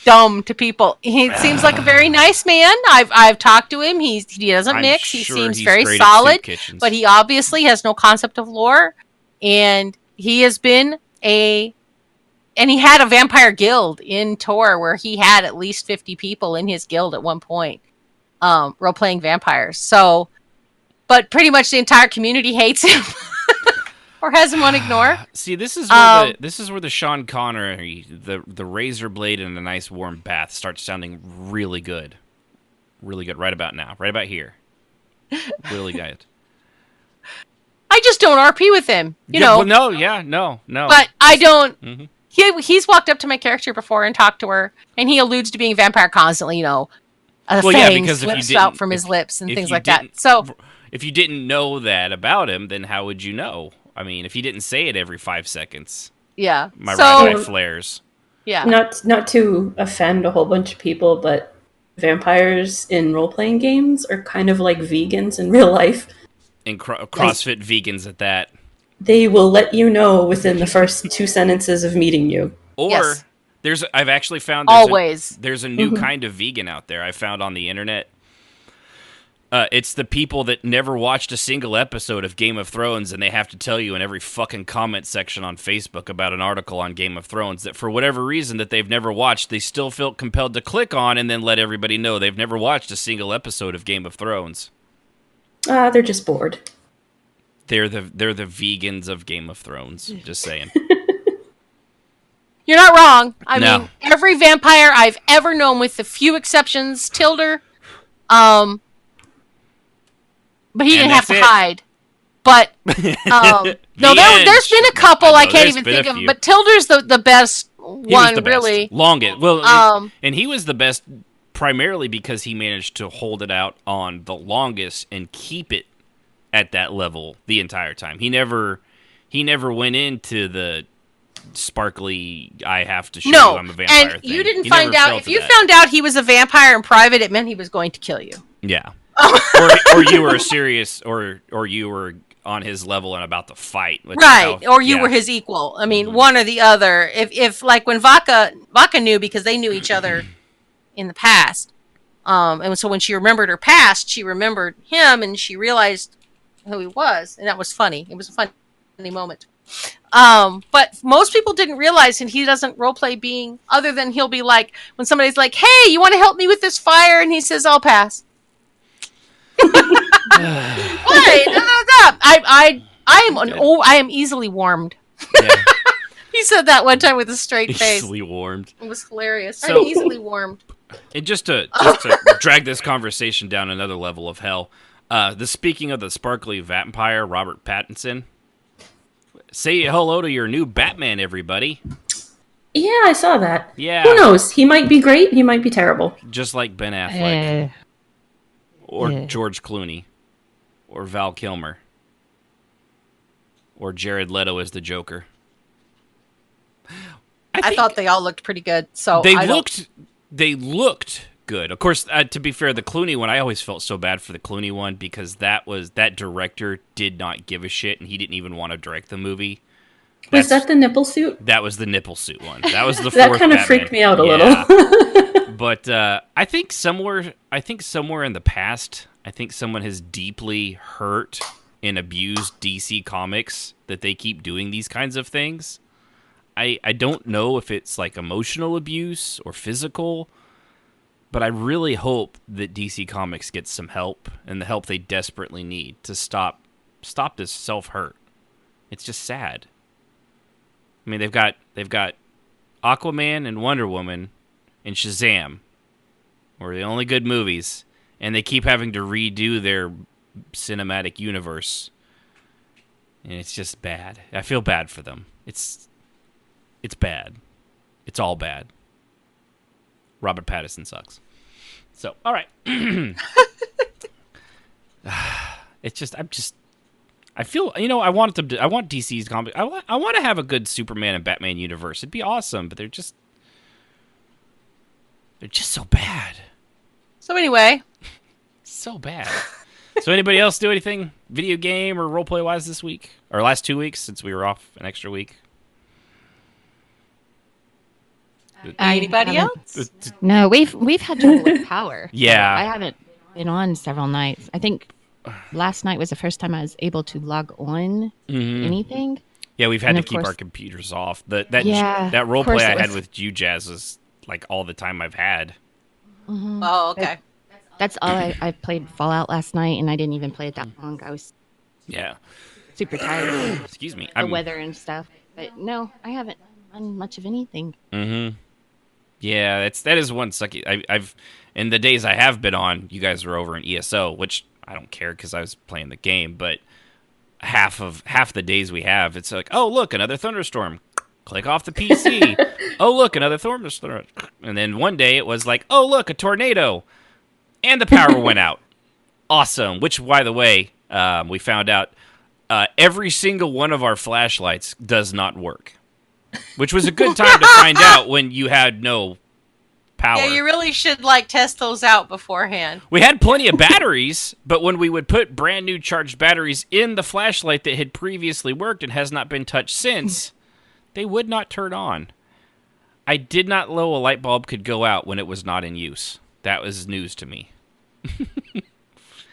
dumb to people. He seems like a very nice man. I've talked to him. He doesn't mix. He seems very solid. But he obviously has no concept of lore. And he has been and he had a vampire guild in Tor where he had at least 50 people in his guild at one point. role-playing vampires. So, but pretty much the entire community hates him or has him on ignore. See, this is where the Sean Connery, the razor blade and a nice warm bath starts sounding really good. Really good right about now. Right about here. Really good. I just don't RP with him, you know. Well, no. But I don't. Mm-hmm. He's walked up to my character before and talked to her, and he alludes to being a vampire constantly, you know. Fangs slips out from his lips and things like that. So, if you didn't know that about him, then how would you know? I mean, if he didn't say it every 5 seconds. Yeah. My right eye flares. Yeah. Not to offend a whole bunch of people, but vampires in role-playing games are kind of like vegans in real life. And CrossFit vegans at that. They will let you know within the first 2 sentences of meeting you. Or I've actually found there's a new kind of vegan out there I found on the internet. It's the people that never watched a single episode of Game of Thrones, and they have to tell you in every fucking comment section on Facebook about an article on Game of Thrones that for whatever reason that they've never watched, they still felt compelled to click on and then let everybody know they've never watched a single episode of Game of Thrones. They're just bored. They're the vegans of Game of Thrones. Just saying. You're not wrong. I mean, every vampire I've ever known, with a few exceptions, Tilder, but he didn't have to hide. But there's been a couple I can't even think of. But Tilder's the best one, really. Longest. Well, and he was the best primarily because he managed to hold it out on the longest and keep it at that level the entire time. He never went into the sparkly, I have to show you I'm a vampire and thing. You didn't find out. If you found out he was a vampire in private, it meant he was going to kill you. Yeah. or you were serious, or you were on his level and about to fight. Right, or you were his equal. I mean, one or the other. If like when Vaca knew, because they knew each other in the past, and so when she remembered her past, she remembered him, and she realized who he was, and that was funny. It was a funny moment. But most people didn't realize, and he doesn't roleplay being, other than he'll be like, when somebody's like, "Hey, you want to help me with this fire?" and he says, "I'll pass." Why? I am easily warmed. Yeah. He said that one time with a straight face. Easily warmed. It was hilarious. I'm easily warmed. And just to drag this conversation down another level of hell, speaking of the sparkly vampire, Robert Pattinson, say hello to your new Batman, everybody. Yeah, I saw that. Yeah. Who knows? He might be great. He might be terrible. Just like Ben Affleck. Or George Clooney. Or Val Kilmer. Or Jared Leto as the Joker. I thought they all looked pretty good. So they looked good. Of course, to be fair, the Clooney one, I always felt so bad for the Clooney one because that director did not give a shit and he didn't even want to direct the movie. Was that the nipple suit? That was the nipple suit one. That was the that kind of freaked me out a little. But I think somewhere in the past, I think someone has deeply hurt and abused DC Comics that they keep doing these kinds of things. I don't know if it's like emotional abuse or physical, but I really hope that DC Comics gets some help and the help they desperately need to stop this self-hurt. It's just sad. I mean, they've got Aquaman and Wonder Woman and Shazam, were the only good movies, and they keep having to redo their cinematic universe, and it's just bad. I feel bad for them. It's bad. It's all bad. Robert Pattinson sucks. So, all right. I feel, I want DC's comic. I want to have a good Superman and Batman universe. It'd be awesome, but they're just so bad. So anyway, so bad. So anybody else do anything video game or roleplay wise this week or last 2 weeks since we were off an extra week? Anybody else? No, we've had trouble with power. Yeah, so I haven't been on several nights. I think last night was the first time I was able to log on anything. Yeah, we've had to keep our computers off. That roleplay I had with you, Jazz, was like all the time I've had. Mm-hmm. Oh, okay. That's all I played Fallout last night, and I didn't even play it that long. I was super tired of Excuse me. the weather and stuff. But no, I haven't done much of anything. Mm-hmm. Yeah, that is one sucky. I've in the days I have been on, you guys were over in ESO, which I don't care because I was playing the game. But half the days we have, it's like, oh look, another thunderstorm. Click off the PC. Oh look, another thunderstorm. And then one day it was like, oh look, a tornado, and the power went out. Awesome. Which, by the way, we found out every single one of our flashlights does not work. Which was a good time to find out when you had no power. Yeah, you really should test those out beforehand. We had plenty of batteries, but when we would put brand new charged batteries in the flashlight that had previously worked and has not been touched since, they would not turn on. I did not know a light bulb could go out when it was not in use. That was news to me.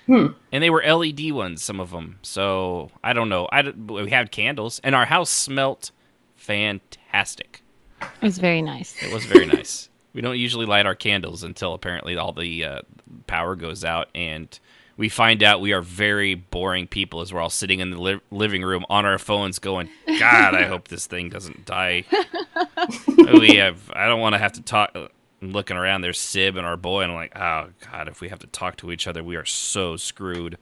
And they were LED ones, some of them. So, I don't know. We had candles, and our house smelt fantastic. It was very nice. It was very nice. We don't usually light our candles until apparently all the power goes out, and we find out we are very boring people as we're all sitting in the living room on our phones going, God, I hope this thing doesn't die. I don't want to have to talk. I'm looking around, there's Sib and our boy, and I'm like, oh, God, if we have to talk to each other, we are so screwed.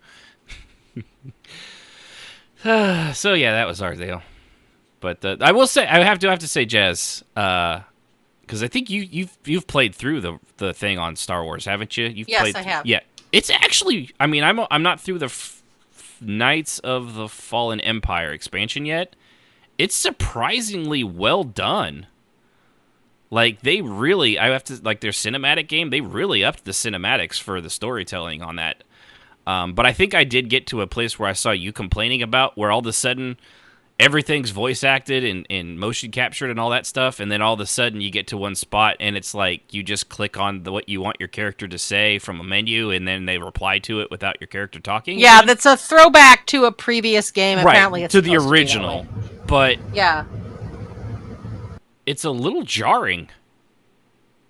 So, yeah, that was our deal. But I will say, I have to say, Jazz, because I think you've played through the thing on Star Wars, haven't you? Yes, I have. Yeah, it's actually. I mean, I'm not through the Knights of the Fallen Empire expansion yet. It's surprisingly well done. Like they really, I have to their cinematic game. They really upped the cinematics for the storytelling on that. But I think I did get to a place where I saw you complaining about where all of a sudden everything's voice acted and motion captured and all that stuff, and then all of a sudden you get to one spot and it's like you just click on what you want your character to say from a menu, and then they reply to it without your character talking. Yeah, that's a throwback to a previous game. Right, Apparently, it's to the original. But yeah, it's a little jarring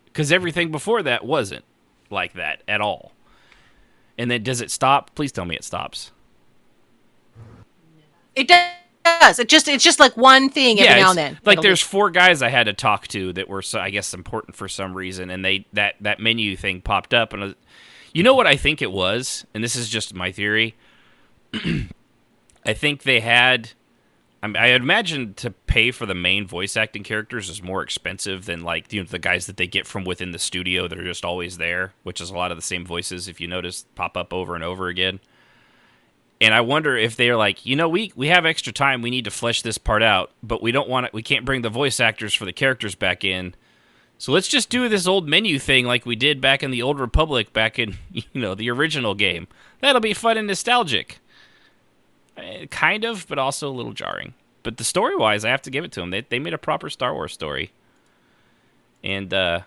because everything before that wasn't like that at all. And then does it stop? Please tell me it stops. It does. It's just like one thing every now and then. Like there's 4 guys I had to talk to that were, I guess, important for some reason, and that menu thing popped up, and you know what I think it was, and this is just my theory. I think they had. I imagine to pay for the main voice acting characters is more expensive than the guys that they get from within the studio that are just always there, which is a lot of the same voices, if you notice, pop up over and over again. And I wonder if they're like, we have extra time, we need to flesh this part out, but we can't bring the voice actors for the characters back in. So let's just do this old menu thing like we did back in the Old Republic, back in, the original game. That'll be fun and nostalgic. Kind of, but also a little jarring. But the story-wise, I have to give it to them. They made a proper Star Wars story. And I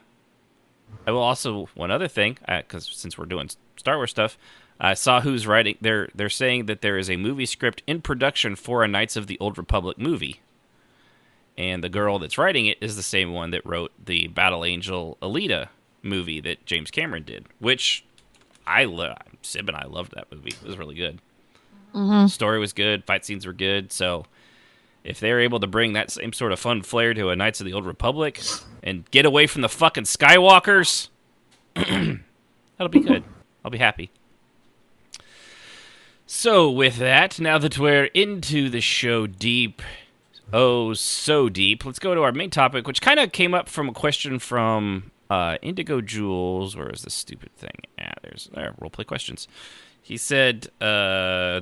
will also, one other thing, because since we're doing Star Wars stuff, I saw who's writing. They're saying that there is a movie script in production for a Knights of the Old Republic movie. And the girl that's writing it is the same one that wrote the Battle Angel Alita movie that James Cameron did, which Sib and I loved that movie. It was really good. Mm-hmm. The story was good. Fight scenes were good. So if they're able to bring that same sort of fun flair to a Knights of the Old Republic and get away from the fucking Skywalkers, that'll be good. I'll be happy. So with that, now that we're into the show deep, oh so deep, let's go to our main topic, which kind of came up from a question from Indigo Jules. Where is this stupid thing? There's roleplay questions. He said, Really?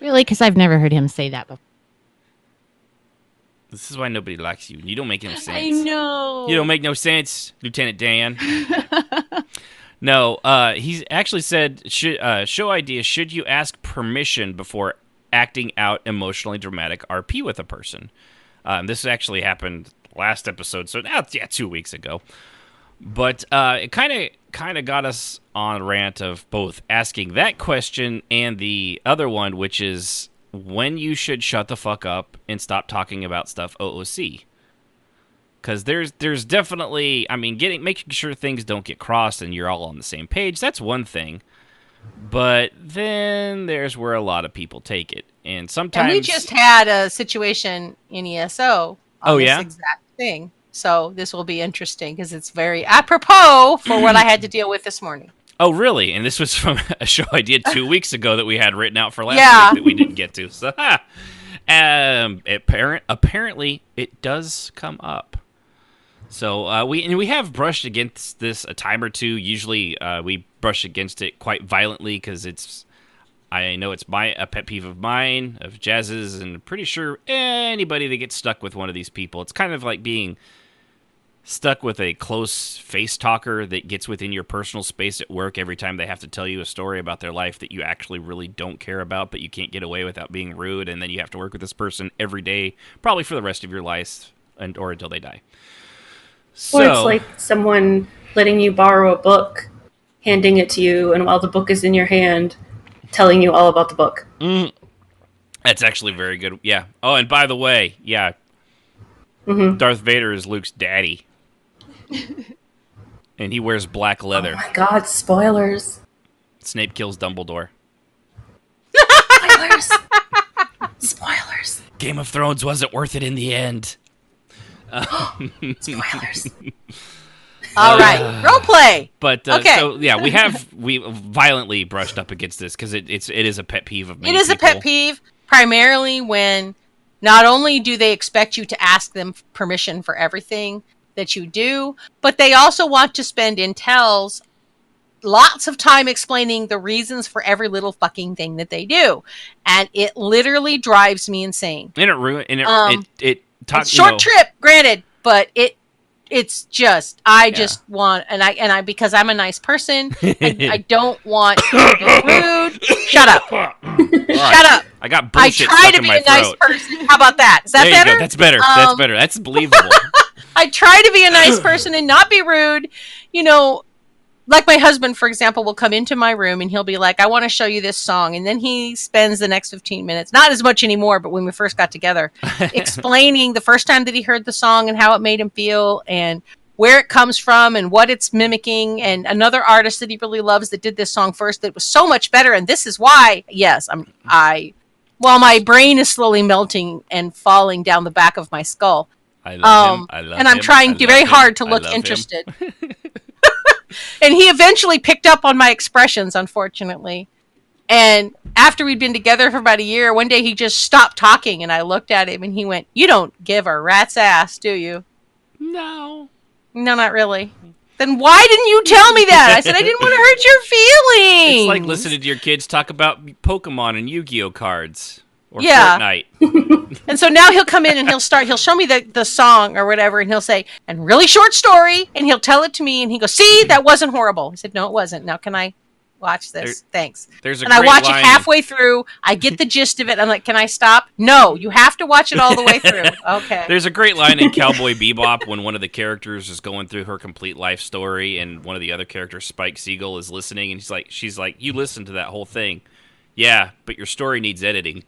Because I've never heard him say that before. This is why nobody likes you. You don't make no sense. I know. You don't make no sense, Lieutenant Dan. No, he's actually said, show idea, should you ask permission before acting out emotionally dramatic RP with a person? This actually happened last episode, so now, 2 weeks ago. But it kind of got us on a rant of both asking that question and the other one, which is when you should shut the fuck up and stop talking about stuff OOC. Because there's definitely, I mean, making sure things don't get crossed and you're all on the same page, that's one thing. But then there's where a lot of people take it. And sometimes... And we just had a situation in ESO on this exact thing. So this will be interesting because it's very apropos for what I had to deal with this morning. Oh, really? And this was from a show I did 2 weeks ago that we had written out for last week that we didn't get to. So, apparently, it does come up. So we have brushed against this a time or two. Usually, we brush against it quite violently because I know it's a pet peeve of mine, of Jazz's, and I'm pretty sure anybody that gets stuck with one of these people, it's kind of like being stuck with a close face talker that gets within your personal space at work every time they have to tell you a story about their life that you actually really don't care about, but you can't get away without being rude, and then you have to work with this person every day, probably for the rest of your life, or until they die. So, or it's like someone letting you borrow a book, handing it to you, and while the book is in your hand, telling you all about the book. That's actually very good. Yeah. Oh, and by the way, Darth Vader is Luke's daddy. And he wears black leather. Oh my god, spoilers. Snape kills Dumbledore. Spoilers. Game of Thrones wasn't worth it in the end. Spoilers. All right, roleplay. But okay. So yeah, we violently brushed up against this because it is a pet peeve of many It is people. a pet peeve, primarily when not only do they expect you to ask them permission for everything that you do, but they also want to spend intels lots of time explaining the reasons for every little fucking thing that they do, and it literally drives me insane. And it talks short trip, granted, but it's just I just want and I because I'm a nice person, I don't want to be rude. Shut up. Shut up. I got bullshit I try stuck to in be my a nice throat. person. How about that? Is that there better? You go. That's better. That's better. That's believable. I try to be a nice person and not be rude. You know, like my husband, for example, will come into my room and he'll be like, I want to show you this song. And then he spends the next 15 minutes, not as much anymore, but when we first got together, explaining the first time that he heard the song and how it made him feel and where it comes from and what it's mimicking. And another artist that he really loves that did this song first that was so much better. And this is why, yes, while my brain is slowly melting and falling down the back of my skull. I love him. I love and I'm him. trying very hard to look interested. And he eventually picked up on my expressions, unfortunately. And after we'd been together for about a year, one day he just stopped talking and I looked at him and he went, "You don't give a rat's ass, do you?" No, not really. Then why didn't you tell me that? I said, I didn't want to hurt your feelings. It's like listening to your kids talk about Pokemon and Yu-Gi-Oh cards. Or Fortnite. And so now he'll come in and he'll show me the song or whatever, and he'll say, and really short story, and he'll tell it to me, and he goes, "See, that wasn't horrible." I said, "No, it wasn't. Now can I watch this?" Thanks. And I watch it halfway through. I get the gist of it. I'm like, "Can I stop?" No, you have to watch it all the way through. Okay. There's a great line in Cowboy Bebop when one of the characters is going through her complete life story, and one of the other characters, Spike Siegel, is listening, and she's like, "You listened to that whole thing." "Yeah, but your story needs editing."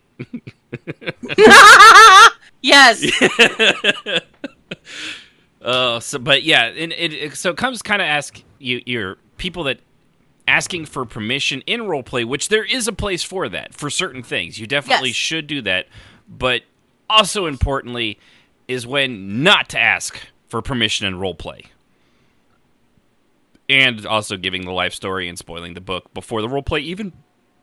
Yes. But yeah, and so it comes kind of ask your people that asking for permission in roleplay, which there is a place for that for certain things. You definitely should do that, but also importantly is when not to ask for permission in roleplay. And also giving the life story and spoiling the book before the roleplay even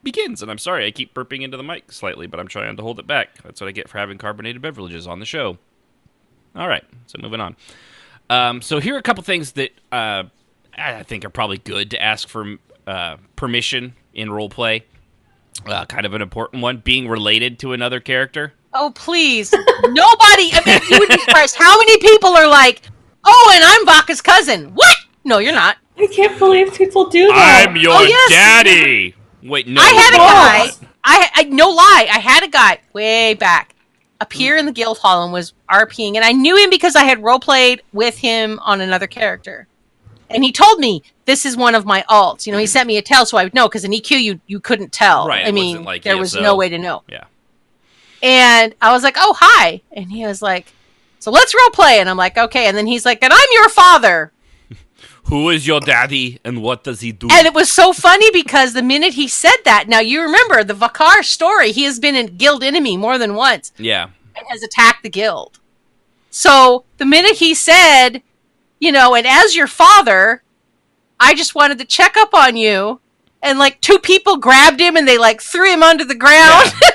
begins. And I'm sorry, I keep burping into the mic slightly, but I'm trying to hold it back. That's what I get for having carbonated beverages on the show. All right, so moving on. So here are a couple things that I think are probably good to ask for permission in roleplay. Kind of an important one, being related to another character. Oh, please. Nobody, I mean, you would be surprised how many people are like, "Oh, and I'm Vaca's cousin." What? No, you're not. I can't believe people do that. I'm your daddy. Wait, no. I had a guy. I no lie. I had a guy way back appear in the guild hall and was RPing, and I knew him because I had role played with him on another character. And he told me, "This is one of my alts." You know, he sent me a tell so I would know, because in EQ you couldn't tell. Right. I mean, there was ESO. no way to know. Yeah. And I was like, "Oh, hi," and he was like, So let's role play. And I'm like, okay. And then he's like, and I'm your father. Who is your daddy and what does he do? And it was so funny because the minute he said that, now you remember the Vakar story, he has been a guild enemy more than once. Yeah. And has attacked the guild. So the minute he said, and as your father, I just wanted to check up on you. And like 2 people grabbed him and they like threw him under the ground. Yeah.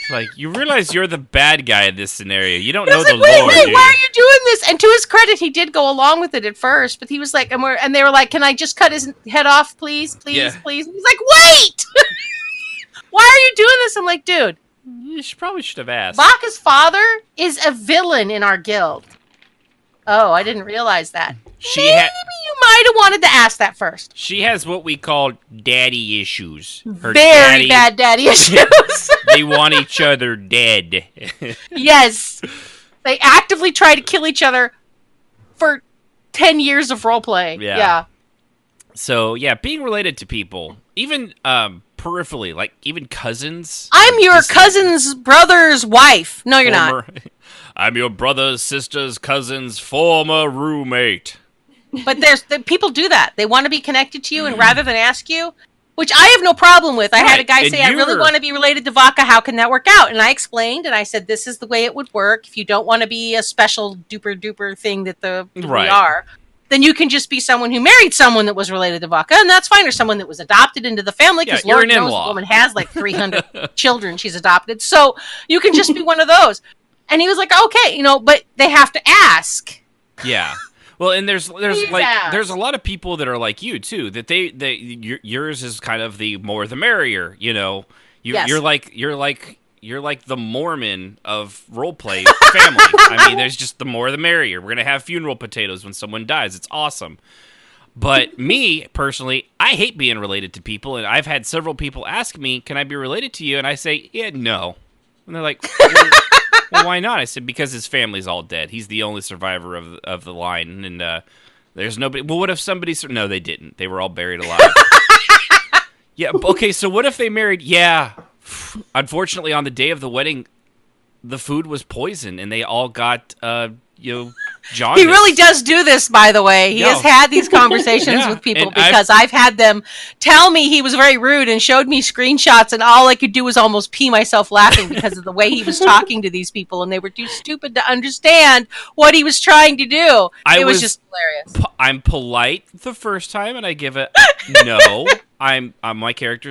It's like, you realize you're the bad guy in this scenario. You don't know the lore. Wait, why are you doing this? And to his credit, he did go along with it at first, but he was like, and they were like, can I just cut his head off, please, please, please? And he's like, wait! Why are you doing this? I'm like, dude. You probably should have asked. Vaka's father is a villain in our guild. Oh, I didn't realize that. Maybe you might have wanted to ask that first. She has what we call daddy issues. Very bad daddy issues. They want each other dead. Yes. They actively try to kill each other for 10 years of roleplay. Yeah. So, being related to people, even peripherally, like even cousins. I'm your cousin's brother's wife. No, you're not. I'm your brother's sister's cousin's former roommate. But people do that. They want to be connected to you, and rather than ask you, which I have no problem with. I had a guy say, I really want to be related to Vaka. How can that work out? And I explained, and I said, this is the way it would work. If you don't want to be a special duper thing that we are, then you can just be someone who married someone that was related to Vaka, and that's fine. Or someone that was adopted into the family, because Lord knows the woman has like 300 children she's adopted. So you can just be one of those. And he was like, okay, but they have to ask. Yeah. Well, and there's there's a lot of people that are like you too. That yours is kind of the more the merrier. You're like the Mormon of roleplay family. I mean, there's just the more the merrier. We're gonna have funeral potatoes when someone dies. It's awesome. But me personally, I hate being related to people, and I've had several people ask me, "Can I be related to you?" And I say, "Yeah, no." And they're like, well, why not? I said, because his family's all dead. He's the only survivor of the line, and there's nobody. Well, what if somebody? No, they didn't. They were all buried alive. Yeah. Okay. So what if they married? Yeah. Unfortunately, on the day of the wedding, the food was poisoned, and they all got jaundice. He really does do this, by the way. He has had these conversations with people, because I've had them tell me he was very rude and showed me screenshots, and all I could do was almost pee myself laughing because of the way he was talking to these people, and they were too stupid to understand what he was trying to do. It was just hilarious. I'm polite the first time, and I give it no. My character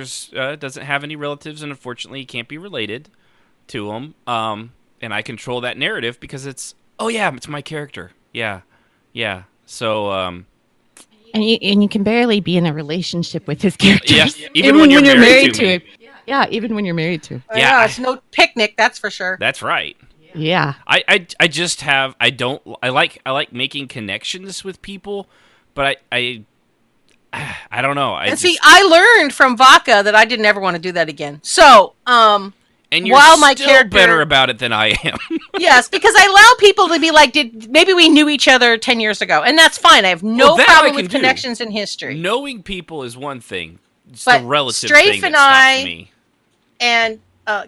doesn't have any relatives, and unfortunately, he can't be related to them. And I control that narrative because it's my character. Yeah. So, and you can barely be in a relationship with his character. Yes, even when you're married to him. Yeah, even when you're married to him. Yeah, it's no picnic, that's for sure. That's right. Yeah. I like making connections with people, but I don't know. I learned from Vaka that I didn't ever want to do that again. So, and you're still better about it than I am. Yes, because I allow people to be like, maybe we knew each other 10 years ago, and that's fine. I have no problem with connections in history. Knowing people is one thing. It's but the relative Strafe thing and that stops me. And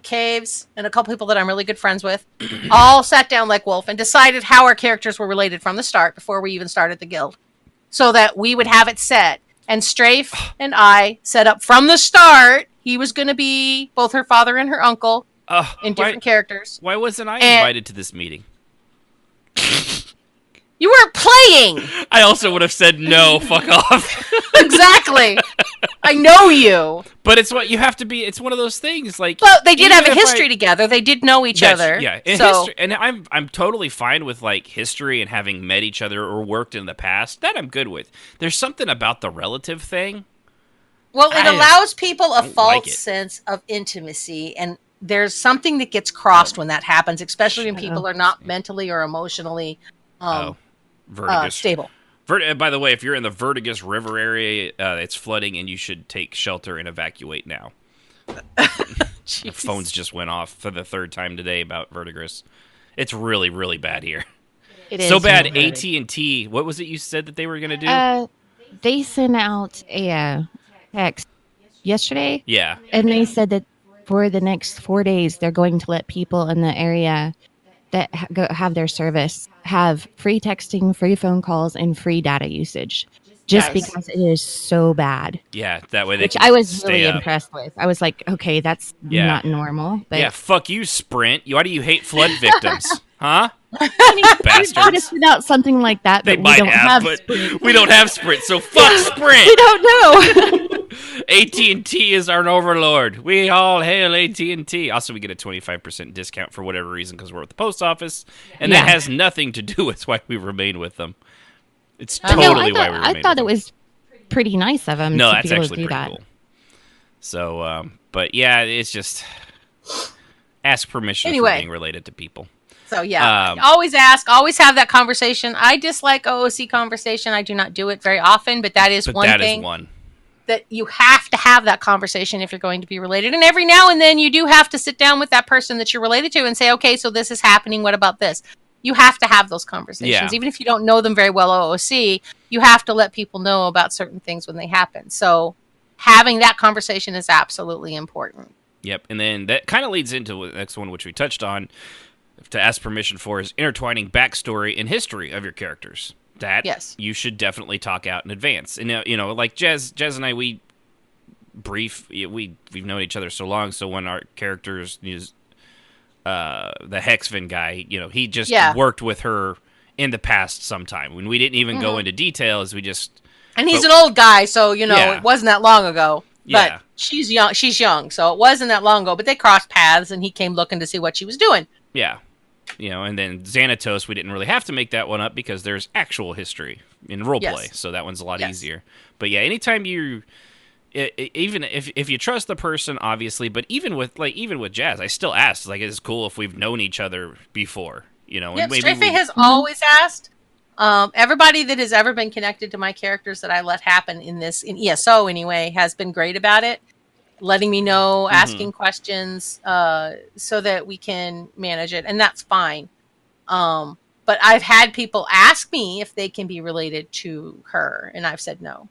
Caves and a couple people that I'm really good friends with all sat down like Wolf and decided how our characters were related from the start before we even started the guild, so that we would have it set. And Strafe and I set up from the start. He was going to be both her father and her uncle in different characters. Why wasn't I invited to this meeting? You weren't playing. I also would have said no. Fuck off. Exactly. I know you. But it's what you have to be. It's one of those things. Like, well, they did have a history together. They did know each other. Yeah, history, and I'm totally fine with like history and having met each other or worked in the past. That I'm good with. There's something about the relative thing. Well, it allows people a false sense of intimacy, and there's something that gets crossed when that happens, especially when people are not mentally or emotionally stable. By the way, if you're in the Vertigus River area, it's flooding, and you should take shelter and evacuate now. The phones just went off for the third time today about Vertigus. It's really, really bad here. It is so bad. AT&T. What was it you said that they were going to do? They sent out a text yesterday. Yeah. And they said that for the next 4 days, they're going to let people in the area that have their service have free texting, free phone calls, and free data usage, just because it is so bad. Yeah, that way they Which can I was stay really up. impressed with. I was like, okay, that's not normal. But yeah, fuck you, Sprint. Why do you hate flood victims? Huh? Bastards. Just without something like that, They but might we don't have but Sprint. we don't have Sprint, so fuck Sprint. We don't know. AT&T is our overlord. We all hail AT&T. Also, we get a 25% discount for whatever reason because we're at the post office, and that has nothing to do with why we remain with them. It's totally why we remain. I thought it was pretty nice of them. No, to that's be able actually to do pretty that. cool. So, but yeah, it's just ask permission for being related to people. So always ask, always have that conversation. I dislike OOC conversation. I do not do it very often, but that is one thing that you have to have that conversation if you're going to be related. And every now and then you do have to sit down with that person that you're related to and say, okay, so this is happening. What about this? You have to have those conversations. Even if you don't know them very well, OOC, you have to let people know about certain things when they happen. So having that conversation is absolutely important. Yep. And then that kind of leads into the next one, which we touched on, to ask permission for, is intertwining backstory and history of your characters. That you should definitely talk out in advance. And like Jazz and I, we've known each other so long. So when our characters use the Hexvin guy, he just worked with her in the past sometime when we didn't even go into details. And he's an old guy, so it wasn't that long ago. But she's young, so it wasn't that long ago. But they crossed paths, and he came looking to see what she was doing. Yeah. And then Xanatos, we didn't really have to make that one up because there's actual history in roleplay, so that one's a lot easier. But yeah, anytime even if you trust the person, obviously, but even with Jazz, I still ask, like, it's cool if we've known each other before, Yep, Strafe has always asked. Everybody that has ever been connected to my characters that I let happen in ESO anyway, has been great about it. Letting me know, asking questions, so that we can manage it, and that's fine. But I've had people ask me if they can be related to her, and I've said no.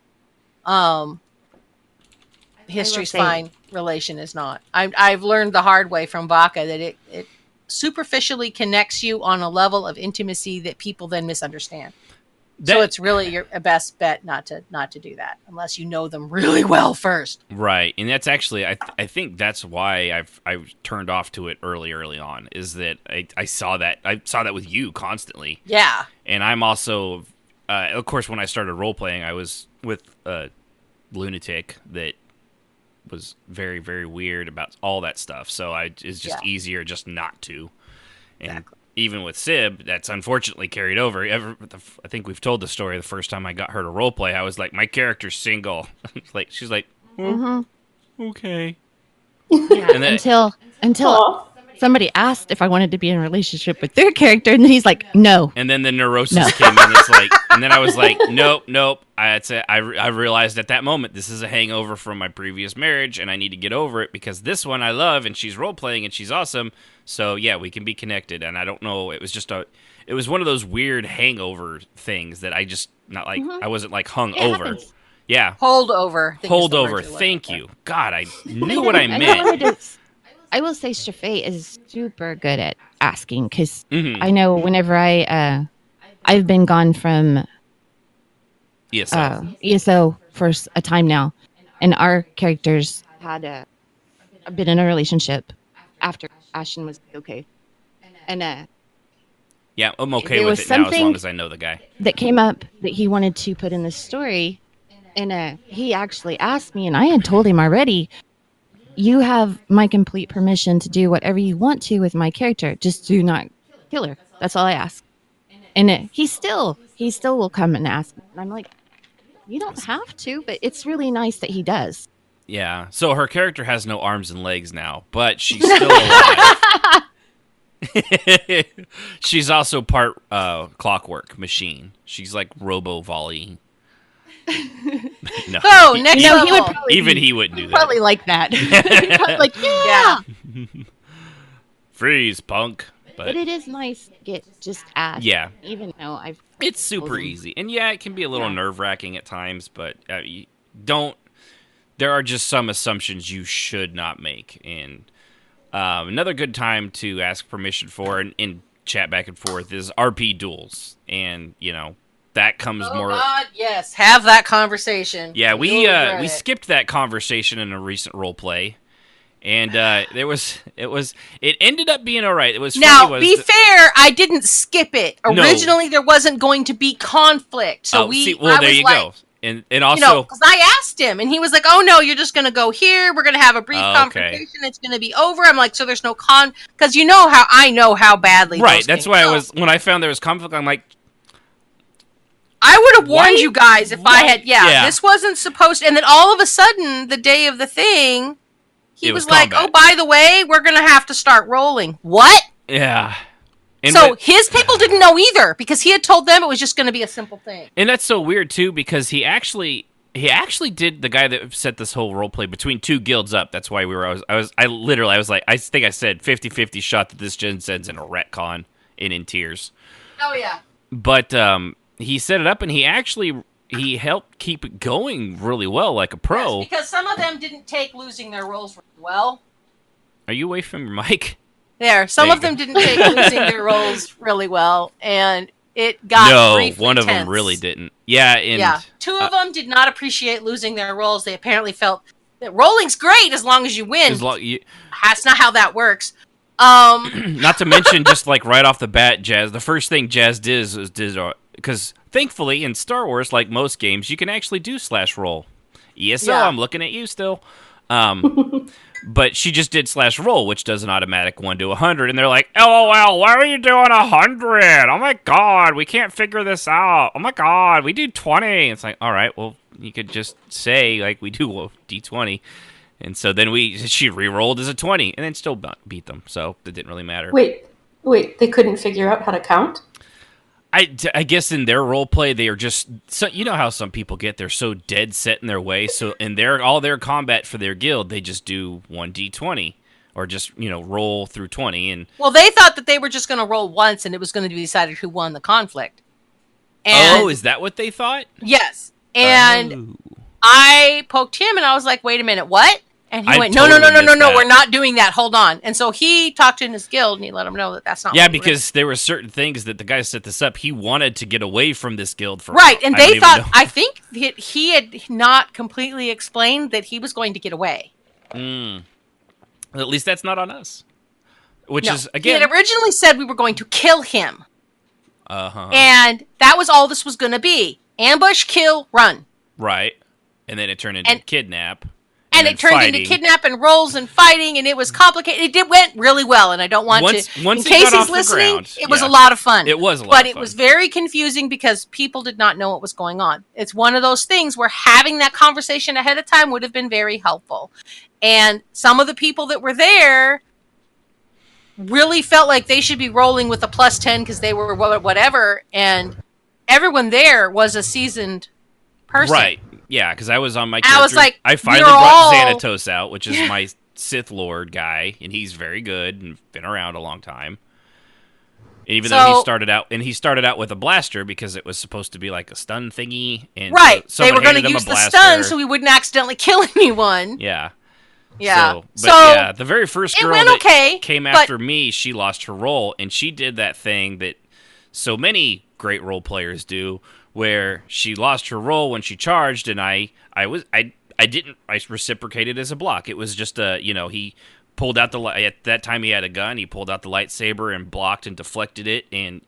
History's fine, relation is not. I've learned the hard way from Vaca that it superficially connects you on a level of intimacy that people then misunderstand. So it's really your best bet not to do that unless you know them really well first. Right, and that's actually I think that's why I've turned off to it early on, is that I saw that with you constantly. Yeah, and I'm also of course when I started role playing, I was with a lunatic that was very, very weird about all that stuff. So it's just easier just not to. And even with Sib, that's unfortunately carried over. I think we've told the story the first time I got her to roleplay. I was like, my character's single. She's like, okay. Yeah, and then, until somebody asked if I wanted to be in a relationship with their character, and then he's like, no. And then the neurosis came in. It's like, and then I was like, nope. I realized at that moment, this is a hangover from my previous marriage, and I need to get over it because this one I love, and she's role playing, and she's awesome. So yeah, we can be connected. And I don't know, it was one of those weird hangover things that I just I wasn't like hung over. Happens. Yeah, holdover. Thank you. God, I knew what I meant. I will say Shafay is super good at asking because I know whenever I've been gone from ESO for a time now, and our characters had been in a relationship after Ashton was okay, and yeah, I'm okay with it now as long as I know the guy. That came up that he wanted to put in the story, and he actually asked me, and I had told him already. You have my complete permission to do whatever you want to with my character. Just do not kill her. That's all I ask. And he still will come and ask me. And I'm like, you don't have to, but it's really nice that he does. Yeah. So her character has no arms and legs now, but she's still alive. She's also part clockwork machine. She's like Robo-Volley. No. Next level. He wouldn't do that. Probably like that. Probably like, yeah. Freeze, punk. But it is nice to get just asked. Yeah. Even though it's super easy. And yeah, it can be a little nerve-wracking at times, but there are just some assumptions you should not make. And another good time to ask permission for, and chat back and forth is RP duels, and that comes more. Oh God, yes, have that conversation. Yeah, we skipped that conversation in a recent role play, and it ended up being all right. It was now funny, be fair. I didn't skip it. Originally, there wasn't going to be conflict, so there you go. And also, because I asked him, and he was like, "Oh no, you're just going to go here. We're going to have a brief confrontation. It's going to be over." I'm like, "So there's no because you know how badly." Right. That's why when I found there was conflict, I'm like, I would have warned you guys if I had. Yeah, this wasn't supposed to. And then all of a sudden, the day of the thing, he was like, "Oh, by the way, we're going to have to start rolling." What? Yeah. So his people didn't know either because he had told them it was just going to be a simple thing. And that's so weird too because he actually did, the guy that set this whole role play between two guilds up. That's why I was like, I think I said 50-50 shot that this gen sends in a retcon and in tears. Oh yeah. But he set it up and he helped keep it going really well like a pro. Yes, because some of them didn't take losing their roles well. Are you away from your mic? Some of them didn't take losing their roles really well, and it got briefly one of tense. them really didn't. Yeah, two of them did not appreciate losing their roles. They apparently felt that rolling's great as long as you win. That's not how that works. Not to mention, just like right off the bat, Jazz. The first thing Jazz did because thankfully in Star Wars, like most games, you can actually do /roll. ESO, I'm looking at you still. But she just did /roll, which does an automatic 1 to 100, and they're like, "LOL, why are you doing 100? Oh my god, we can't figure this out. Oh my god, we do 20." It's like, all right, well, you could just say like we do a D20, and so then she re-rolled as a 20, and then still beat them, so it didn't really matter. Wait, they couldn't figure out how to count? I guess in their role play, they are just so you know how some people get, they're so dead set in their way. So in all their combat for their guild, they just do 1d20 or just roll through 20. And they thought that they were just going to roll once, and it was going to be decided who won the conflict. And is that what they thought? Yes, and I poked him, and I was like, "Wait a minute, what?" And he went, no, we're not doing that. Hold on. And so he talked to his guild, and he let them know that that's not what because there were certain things that the guy set this up. He wanted to get away from this guild for right, and they thought, I think he had not completely explained that he was going to get away. At least that's not on us. Which is, again... He had originally said we were going to kill him. Uh-huh. And that was all this was going to be. Ambush, kill, run. Right. And then it turned into kidnap. And it turned into kidnap and rolls and fighting, and it was complicated. It went really well, and I don't want to... Once in case he's listening, it was a lot of fun. It was a lot of fun. But it was very confusing because people did not know what was going on. It's one of those things where having that conversation ahead of time would have been very helpful. And some of the people that were there really felt like they should be rolling with a +10 because they were whatever, and everyone there was a seasoned person. Right. Yeah, because I was on my character. I was like, I finally brought Xanatos out, which is my Sith Lord guy, and he's very good and been around a long time. And even though he started out with a blaster because it was supposed to be like a stun thingy, and right, they were going to use the stun so we wouldn't accidentally kill anyone. Yeah. Yeah. So the very first girl that came after me, she lost her role, and she did that thing that so many great role players do, where she lost her role when she charged, and I reciprocated as a block. It was just he pulled out at that time he had a gun, he pulled out the lightsaber and blocked and deflected it, and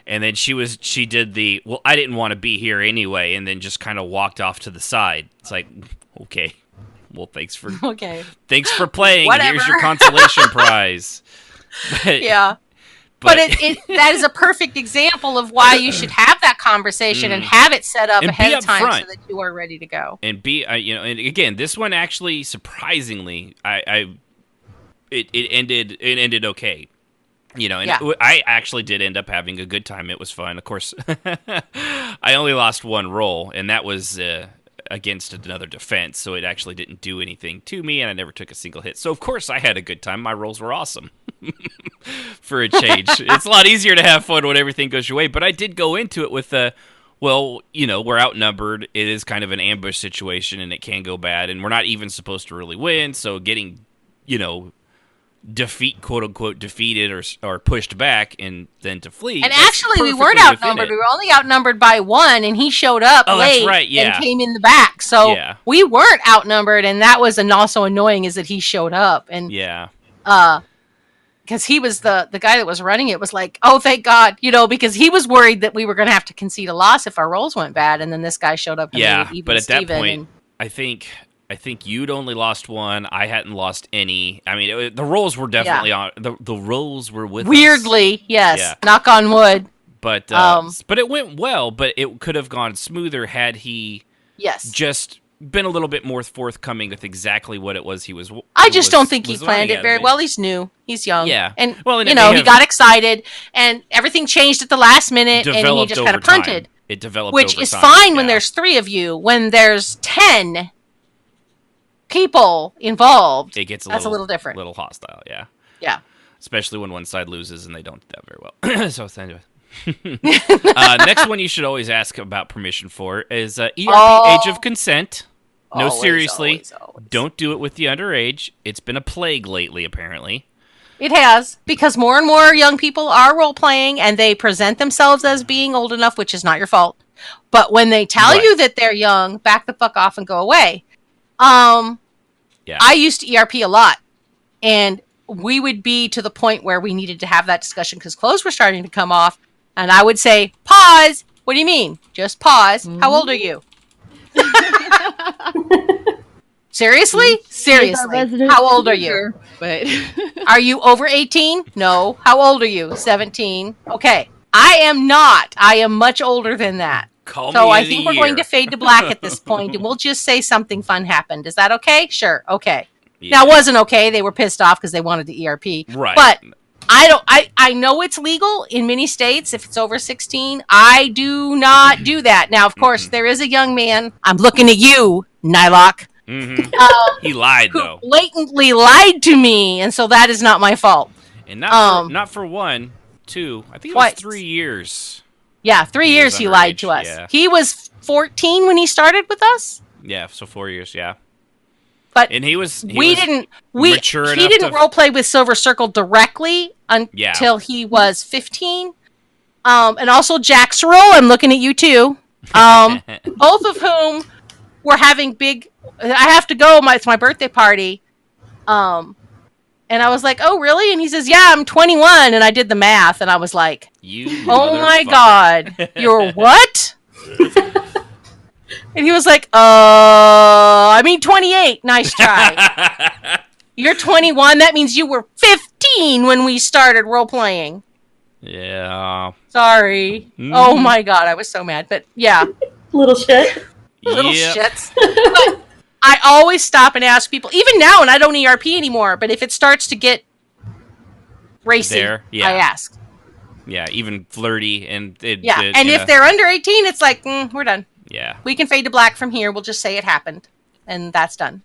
and then she did the, well, I didn't want to be here anyway, and then just kind of walked off to the side. It's like, okay, well, thanks for playing. Whatever. Here's your consolation prize. Yeah. But that is a perfect example of why you should have that conversation and have it set up ahead of time so that you are ready to go. And and again, this one actually, surprisingly, it ended okay. I actually did end up having a good time. It was fun. Of course, I only lost one roll, and that was against another defense, so it actually didn't do anything to me, and I never took a single hit. So, of course, I had a good time. My rolls were awesome. For a change. It's a lot easier to have fun when everything goes your way, but I did go into it with we're outnumbered. It is kind of an ambush situation, and it can go bad, and we're not even supposed to really win, so getting, quote unquote defeated or pushed back and then to flee. And actually, we weren't outnumbered. We were only outnumbered by 1, and he showed up late and came in the back. So we weren't outnumbered, and that was also annoying is that he showed up. And because he was the guy that was running it was like, oh, thank God, because he was worried that we were going to have to concede a loss if our rolls went bad. And then this guy showed up. And but at that point, I think you'd only lost 1. I hadn't lost any. I mean, the rolls were definitely on. The rolls were with weirdly, us. Yes. Yeah. Knock on wood. But it went well. But it could have gone smoother had he just been a little bit more forthcoming with exactly what it was he was. I just don't think he planned it very well. He's new. He's young. Yeah. And he got excited, and everything changed at the last minute, and he just kind of punted. It developed, which is fine when there's 3 of you. When there's 10. People involved, it gets a little different, a little hostile, yeah, especially when one side loses and they don't do that very well. So anyway, next one you should always ask about permission for is ERP age of consent. No, seriously, always. Don't do it with the underage. It's been a plague lately, apparently. It has, because more and more young people are role playing and they present themselves as being old enough, which is not your fault. But when they tell you that they're young, back the fuck off and go away. I used to ERP a lot, and we would be to the point where we needed to have that discussion because clothes were starting to come off, and I would say, pause. What do you mean? Just pause. Mm-hmm. How old are you? Seriously? How old are you? But are you over 18? No. How old are you? 17. Okay. I am not. I am much older than that. So I think we're going to fade to black at this point, and we'll just say something fun happened. Is that okay? Sure. Okay. Yeah. Now, it wasn't okay. They were pissed off because they wanted the ERP. Right. But I know it's legal in many states if it's over 16. I do not do that. Now, of course, there is a young man. I'm looking at you, Nylock. Mm-hmm. He lied, though. Blatantly lied to me, and so that is not my fault. And not for 1, 2. I think it was 3 years. Yeah, 3 years he lied to us. Yeah. He was 14 when he started with us. Yeah, so 4 years, yeah. But and he didn't role play with Silver Circle directly until he was 15. And also Jack Sorrell, I'm looking at you too. Both of whom were having big. I have to go. It's my birthday party. And I was like, oh, really? And he says, yeah, I'm 21. And I did the math. And I was like, oh, my God. You're what? And he was like, 28. Nice try. You're 21. That means you were 15 when we started role-playing. Yeah. Sorry. Oh, my God. I was so mad. But, yeah. Little shit. Little shits. But I always stop and ask people, even now, and I don't ERP anymore, but if it starts to get racy, I ask. Yeah, even flirty. And if they're under 18, it's like, we're done. Yeah. We can fade to black from here. We'll just say it happened. And that's done.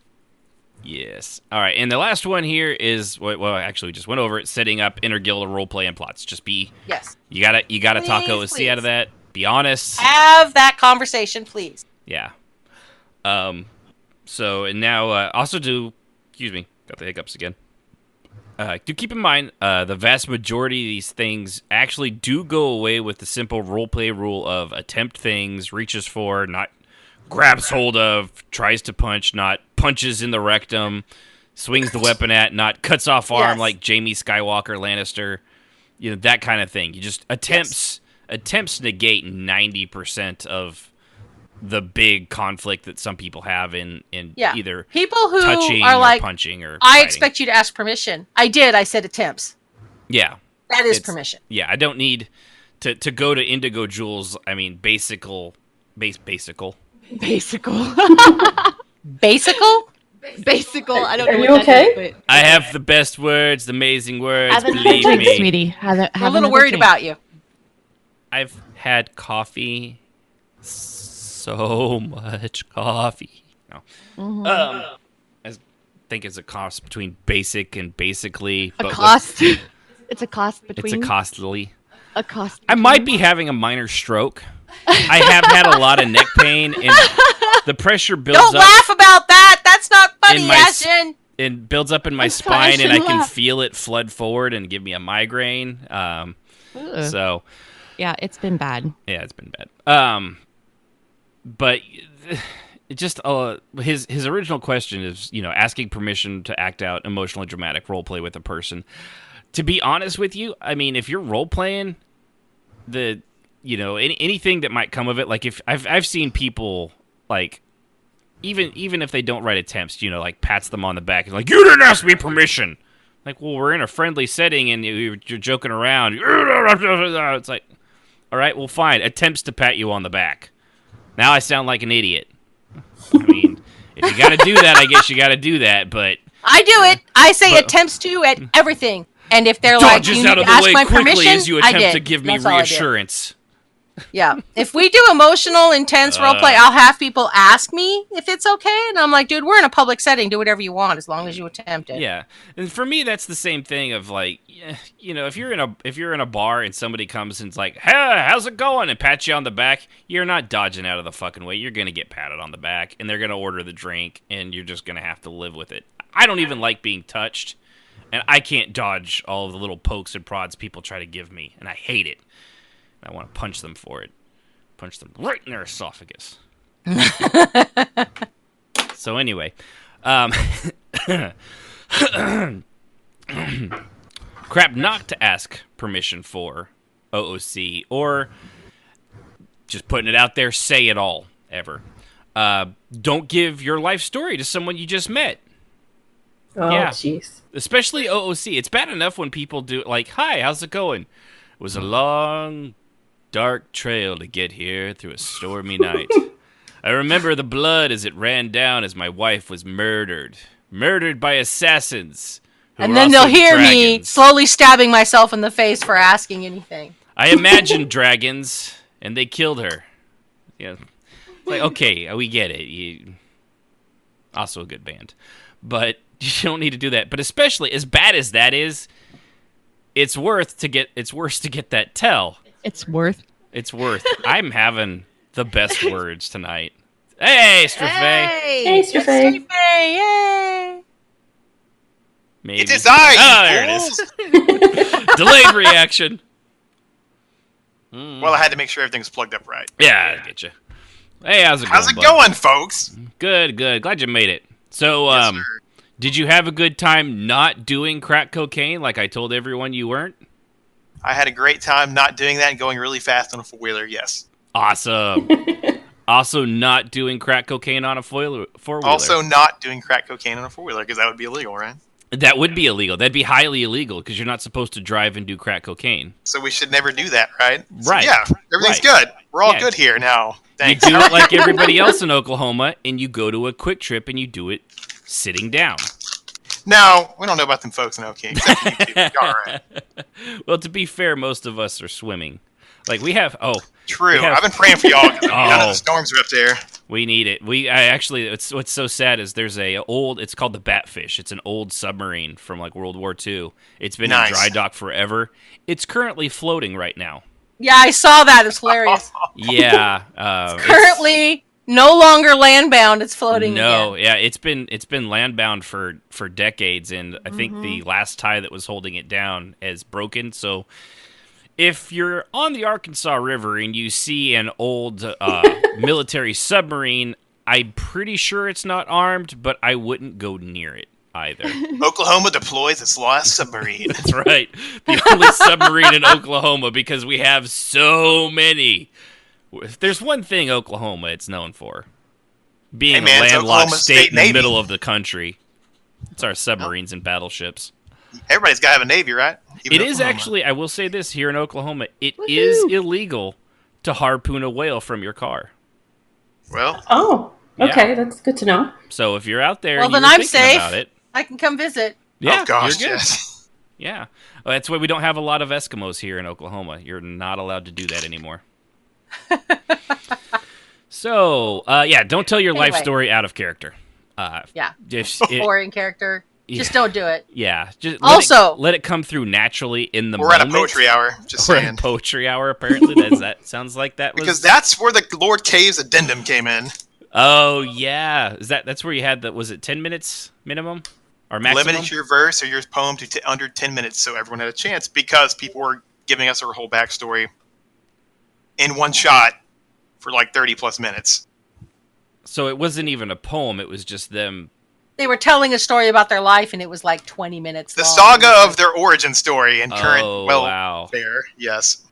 Yes. All right. And the last one here is, well, actually, we just went over it, setting up inter-guild roleplay and plots. Just be... Yes. You gotta talk OSC out of that. Be honest. Have that conversation, please. Yeah. So, and now, also excuse me, got the hiccups again. Do keep in mind, the vast majority of these things actually do go away with the simple roleplay rule of attempt things, reaches for, not grabs hold of, tries to punch, not punches in the rectum, swings the weapon at, not cuts off arm like Jaime Skywalker Lannister, that kind of thing. You just attempts negate 90% of the big conflict that some people have in either people who touching are or like, punching or I fighting. expect you to ask permission. I did. I said attempts. Yeah. That is permission. Yeah, I don't need to go to Indigo Jewels. I mean, basical. Basical. Basical? I don't know. Are you okay? I have the best words, the amazing words. Believe drink, me, sweetie. I'm a little worried about you. I've had coffee. So much coffee. No. Mm-hmm. I think it's a cost between basic and basically. It's a cost between. It's a costly. A cost. I might be having a minor stroke. I have had a lot of neck pain, and the pressure builds up. Don't laugh about that. That's not funny, Ashton. it builds up in my spine, and I can feel it flood forward and give me a migraine. So, yeah, it's been bad. Yeah, it's been bad. But it just his original question is, asking permission to act out emotionally dramatic role play with a person. To be honest with you, I mean, if you're role playing, anything that might come of it, like if I've seen people like. Even if they don't write attempts, like pats them on the back and like, you didn't ask me permission. Like, well, we're in a friendly setting and you're joking around. It's like, all right, well, fine. Attempts to pat you on the back. Now I sound like an idiot. I mean, if you got to do that, I guess you got to do that. But I do it. I say attempts to at everything. And if they're like, you need to ask my permission, as you attempt to give me reassurance. Yeah. If we do emotional, intense roleplay, I'll have people ask me if it's okay. And I'm like, dude, we're in a public setting. Do whatever you want as long as you attempt it. Yeah. And for me, that's the same thing of like, if you're in a bar and somebody comes and it's like, hey, how's it going? And pats you on the back, you're not dodging out of the fucking way. You're going to get patted on the back and they're going to order the drink and you're just going to have to live with it. I don't even like being touched. And I can't dodge all of the little pokes and prods people try to give me. And I hate it. I want to punch them for it. Punch them right in their esophagus. So anyway, crap not to ask permission for OOC or just putting it out there, say it all, ever. Don't give your life story to someone you just met. Oh, jeez. Especially OOC. It's bad enough when people do like, hi, how's it going? It was a long... dark trail to get here through a stormy night. I remember the blood as it ran down as my wife was murdered by assassins. And then they'll hear me slowly stabbing myself in the face for asking anything. I imagined dragons, and they killed her. Like, okay, we get it. Also a good band. But you don't need to do that. But especially, as bad as that is, it's worse to get that tell. It's worth. I'm having the best words tonight. Hey, Strafay. Hey, Strafay. Yay. Maybe. It is I. There it is. Delayed reaction. Well, I had to make sure everything was plugged up right. Yeah, I get you. Hey, how's it going, folks? Good. Glad you made it. So, yes, did you have a good time not doing crack cocaine like I told everyone you weren't? I had a great time not doing that and going really fast on a four-wheeler, yes. Awesome. Also not doing crack cocaine on a four-wheeler. Also not doing crack cocaine on a four-wheeler, because that would be illegal, right? That would be illegal. That'd be highly illegal, because you're not supposed to drive and do crack cocaine. So we should never do that, right? Right. So yeah, everything's good. We're all good here now. Thanks. You do it like everybody else in Oklahoma, and you go to a Quick Trip, and you do it sitting down. No, we don't know about them folks in OK. Except you two. All right. Well, to be fair, most of us are swimming. Like we have. True. I've been praying for y'all because the storms are up there. We need it. What's so sad is there's it's called the Batfish. It's an old submarine from like World War II. It's been in dry dock forever. It's currently floating right now. Yeah, I saw that. It's hilarious. Yeah. It's currently no longer land-bound. It's floating again. Yeah, it's been land-bound for decades, and I think the last tie that was holding it down is broken. So if you're on the Arkansas River and you see an old military submarine, I'm pretty sure it's not armed, but I wouldn't go near it either. Oklahoma deploys its last submarine. That's right. The only submarine in Oklahoma, because we have so many. If there's one thing Oklahoma it's known for, being a landlocked state in the middle of the country. It's our submarines and battleships. Everybody's got to have a navy, right? It is actually, I will say this, here in Oklahoma, it is illegal to harpoon a whale from your car. Well. Oh, okay. That's good to know. So if you're out there and you're I'm thinking safe. About it. I can come visit. Yeah, oh, gosh, you're good. Yes. Yeah. Well, that's why we don't have a lot of Eskimos here in Oklahoma. You're not allowed to do that anymore. So, don't tell your life story out of character. Or in character. Just don't do it. Yeah. Just let it come through naturally in the moment. We're at a poetry hour. We're at a poetry hour, apparently. That sounds like that was... Because that's where the Lord Cave's addendum came in. Oh, yeah. That's where you had was it 10 minutes minimum? Our maximum? limited your verse or your poem to under 10 minutes so everyone had a chance, because people were giving us our whole backstory in one shot for like 30 plus minutes. So it wasn't even a poem, it was just them. They were telling a story about their life, and it was like 20 minutes The long. saga of their origin story and current wow. welfare. Yes.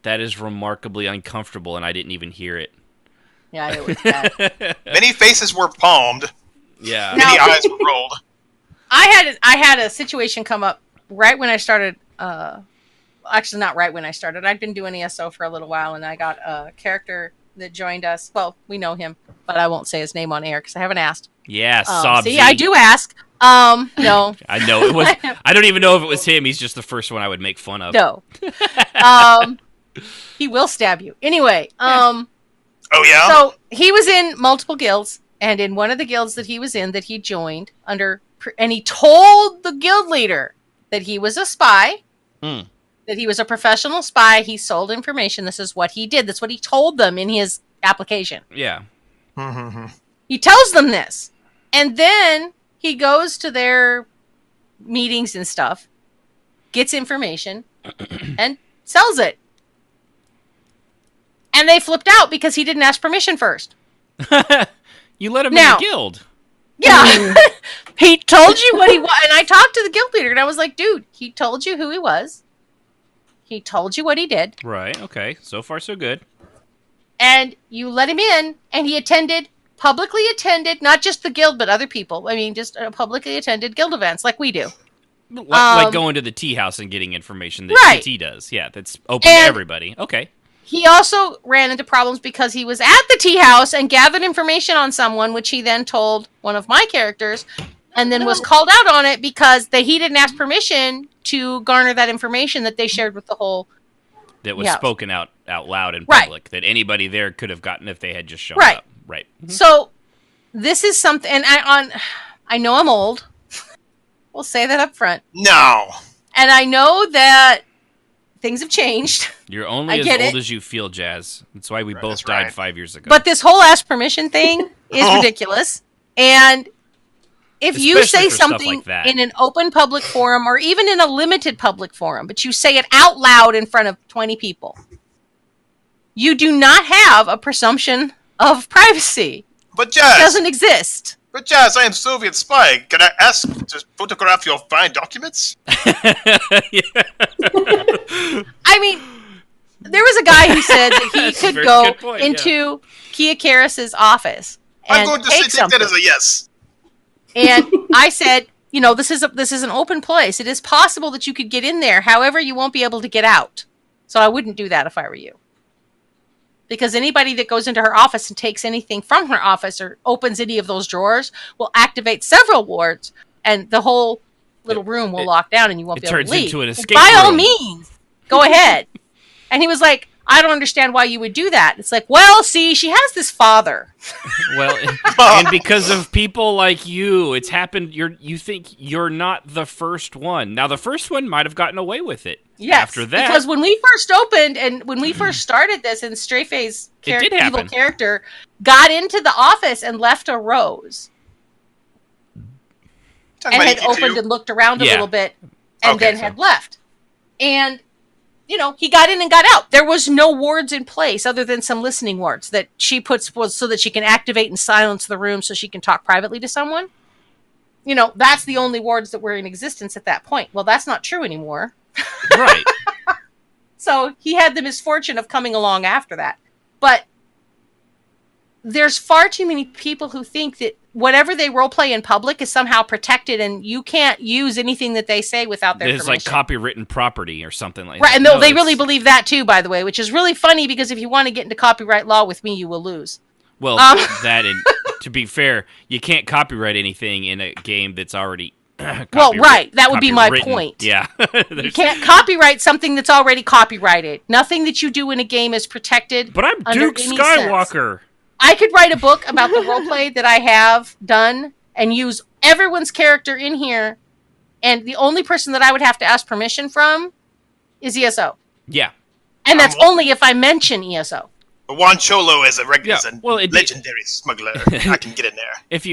That is remarkably uncomfortable, and I didn't even hear it. Yeah, it was bad. Many faces were palmed. Yeah. Many eyes were rolled. I had a situation come up right when I started. Actually, not right when I started. I'd been doing ESO for a little while, and I got a character that joined us. Well, we know him, but I won't say his name on air because I haven't asked. Yeah, see, I do ask. No. I know it was. I don't even know if it was him. He's just the first one I would make fun of. No. He will stab you. Anyway. Oh yeah. So he was in multiple guilds, and in one of the guilds that he was in, that he joined under, and he told the guild leader that he was a spy. That he was a professional spy. He sold information. This is what he did. That's what he told them in his application. Yeah. He tells them this. And then he goes to their meetings and stuff, gets information, and sells it. And they flipped out because he didn't ask permission first. You let him in the guild. Yeah. He told you what he was. And I talked to the guild leader, and I was like, dude, he told you who he was. He told you what he did. Right, okay. So far, so good. And you let him in, and he publicly attended, not just the guild, but other people. I mean, just publicly attended guild events like we do. Like going to the tea house and getting information that TT does. Yeah, that's open to everybody. Okay. He also ran into problems because he was at the tea house and gathered information on someone, which he then told one of my characters, and then was called out on it because he didn't ask permission to garner that information that they shared with the whole. That was spoken out loud in public. That anybody there could have gotten if they had just shown up. Right. So this is something, and I know I'm old. We'll say that up front. No. And I know that things have changed. You're only as old as you feel, Jazz. That's why we both died 5 years ago. But this whole ask permission thing is ridiculous. And if you say something in an open public forum or even in a limited public forum, but you say it out loud in front of 20 people, you do not have a presumption of privacy. But Jazz, it doesn't exist. But Jazz, I am Soviet spy. Can I ask to photograph your fine documents? I mean, there was a guy who said that he could go into Kia Karas's office and I'm going to take that as a yes. And I said, this is an open place. It is possible that you could get in there. However, you won't be able to get out. So I wouldn't do that if I were you. Because anybody that goes into her office and takes anything from her office or opens any of those drawers will activate several wards, and the whole little room will lock down and you won't be able to leave. It turns into an escape room. By all room. means, go ahead. And he was like, I don't understand why you would do that. It's like, well, see, she has this father. Well, and because of people like you, it's happened. You think you're not the first one. Now, the first one might have gotten away with it. Yes, after that, because when we first opened and when we first started this, and Strafe's evil character got into the office and left a rose, and had opened and looked around a little bit, and then had left, and he got in and got out. There was no wards in place other than some listening wards that she puts so that she can activate and silence the room so she can talk privately to someone. That's the only wards that were in existence at that point. Well, that's not true anymore. Right. So he had the misfortune of coming along after that. But there's far too many people who think that whatever they roleplay in public is somehow protected and you can't use anything that they say without their permission. It's like copywritten property or something like that. Right, and no, they really believe that too, by the way, which is really funny because if you want to get into copyright law with me, you will lose. Well, that and to be fair, you can't copyright anything in a game that's already well, right. That would be my point. Yeah. You can't copyright something that's already copyrighted. Nothing that you do in a game is protected. But I'm Duke Skywalker. Sense. I could write a book about the roleplay that I have done and use everyone's character in here, and the only person that I would have to ask permission from is ESO. Yeah. And that's only if I mention ESO. Juan Cholo is a legendary smuggler. I can get in there. If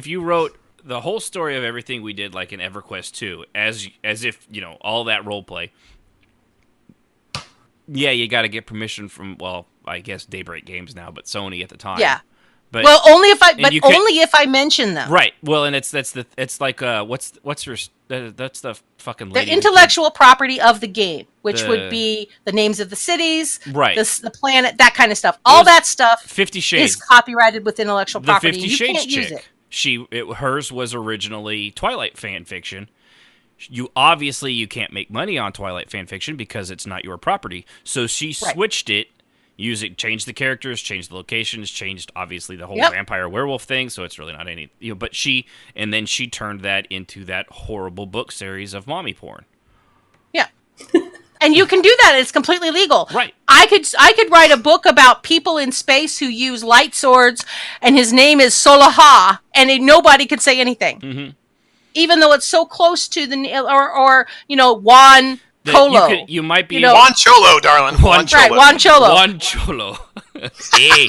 you wrote the whole story of everything we did, like in EverQuest 2, as if all that role play. Yeah, you got to get permission from, well, I guess Daybreak Games now, but Sony at the time. Yeah. But well, only if I mention them. Right. Well, and it's like what's her that's the fucking lady. The intellectual property of the game, which would be the names of the cities, right? The planet, that kind of stuff. All that stuff 50 Shades is copyrighted with intellectual property. The 50 Shades chick. Hers was originally Twilight fan fiction. You can't make money on Twilight fan fiction because it's not your property. So she switched it. Changed the characters, changed the locations, changed obviously the whole vampire werewolf thing. So it's really not any, but she turned that into that horrible book series of mommy porn. Yeah, and you can do that. It's completely legal. Right. I could write a book about people in space who use light swords, and his name is Solaha, and nobody could say anything, even though it's so close to the Juan. Cholo. You might be Juan Cholo, darling. Juan Cholo. Right, Juan Cholo. Juan Cholo. Hey,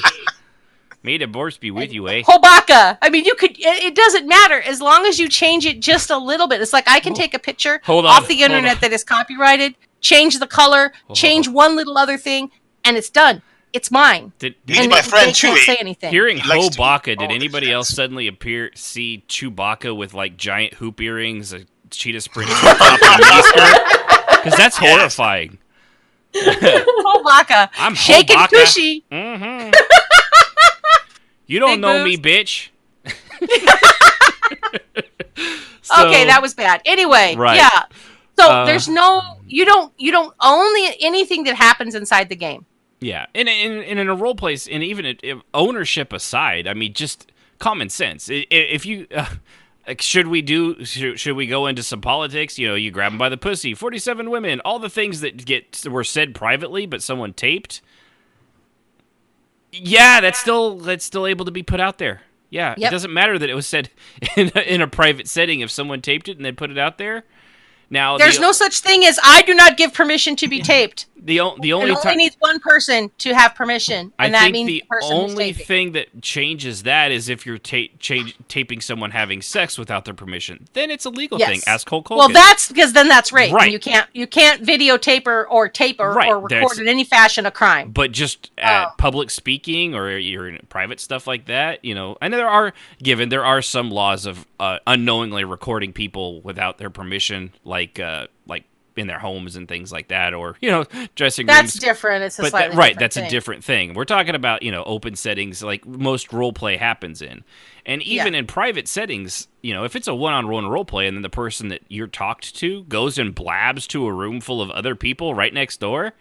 may the force be with you, eh? Hobaka. I mean, you could. It doesn't matter as long as you change it just a little bit. It's like I can take a picture off the internet that is copyrighted, change the color, change one little other thing, and it's done. It's mine. Meet my friend Chewie. Can't say anything. Hearing Hobaka, did anybody else suddenly see Chewbacca with like giant hoop earrings, a cheetah sprint on top of a miniskirt? Because that's horrifying. Hobaka. I'm shaking Hobaka. Cushy. Mm-hmm. You don't know me, bitch. Okay, that was bad. Anyway, yeah. So there's you don't own anything that happens inside the game. Yeah, and in a role play, and even if ownership aside, I mean, just common sense. If you should we go into some politics? You grab them by the pussy, 47 women, all the things that were said privately, but someone taped. Yeah, that's still able to be put out there. Yeah, It doesn't matter that it was said in a private setting if someone taped it and they put it out there. Now, there's no such thing as I do not give permission to be taped. The only it only needs one person to have permission, and that means the person who's taping. The only thing that changes that is if you're taping someone having sex without their permission. Then it's a legal thing. Ask Hulk Hogan. Well, that's because then that's rape. Right. And you can't videotape or tape or record in any fashion a crime. But just at public speaking or you're in private stuff like that, and there are some laws of unknowingly recording people without their permission, like in their homes and things like that, or dressing rooms. That's different. It's a slightly different that's thing. A different thing. We're talking about open settings like most role play happens in, and even in private settings, if it's a one-on-one role play and then the person that you're talked to goes and blabs to a room full of other people right next door.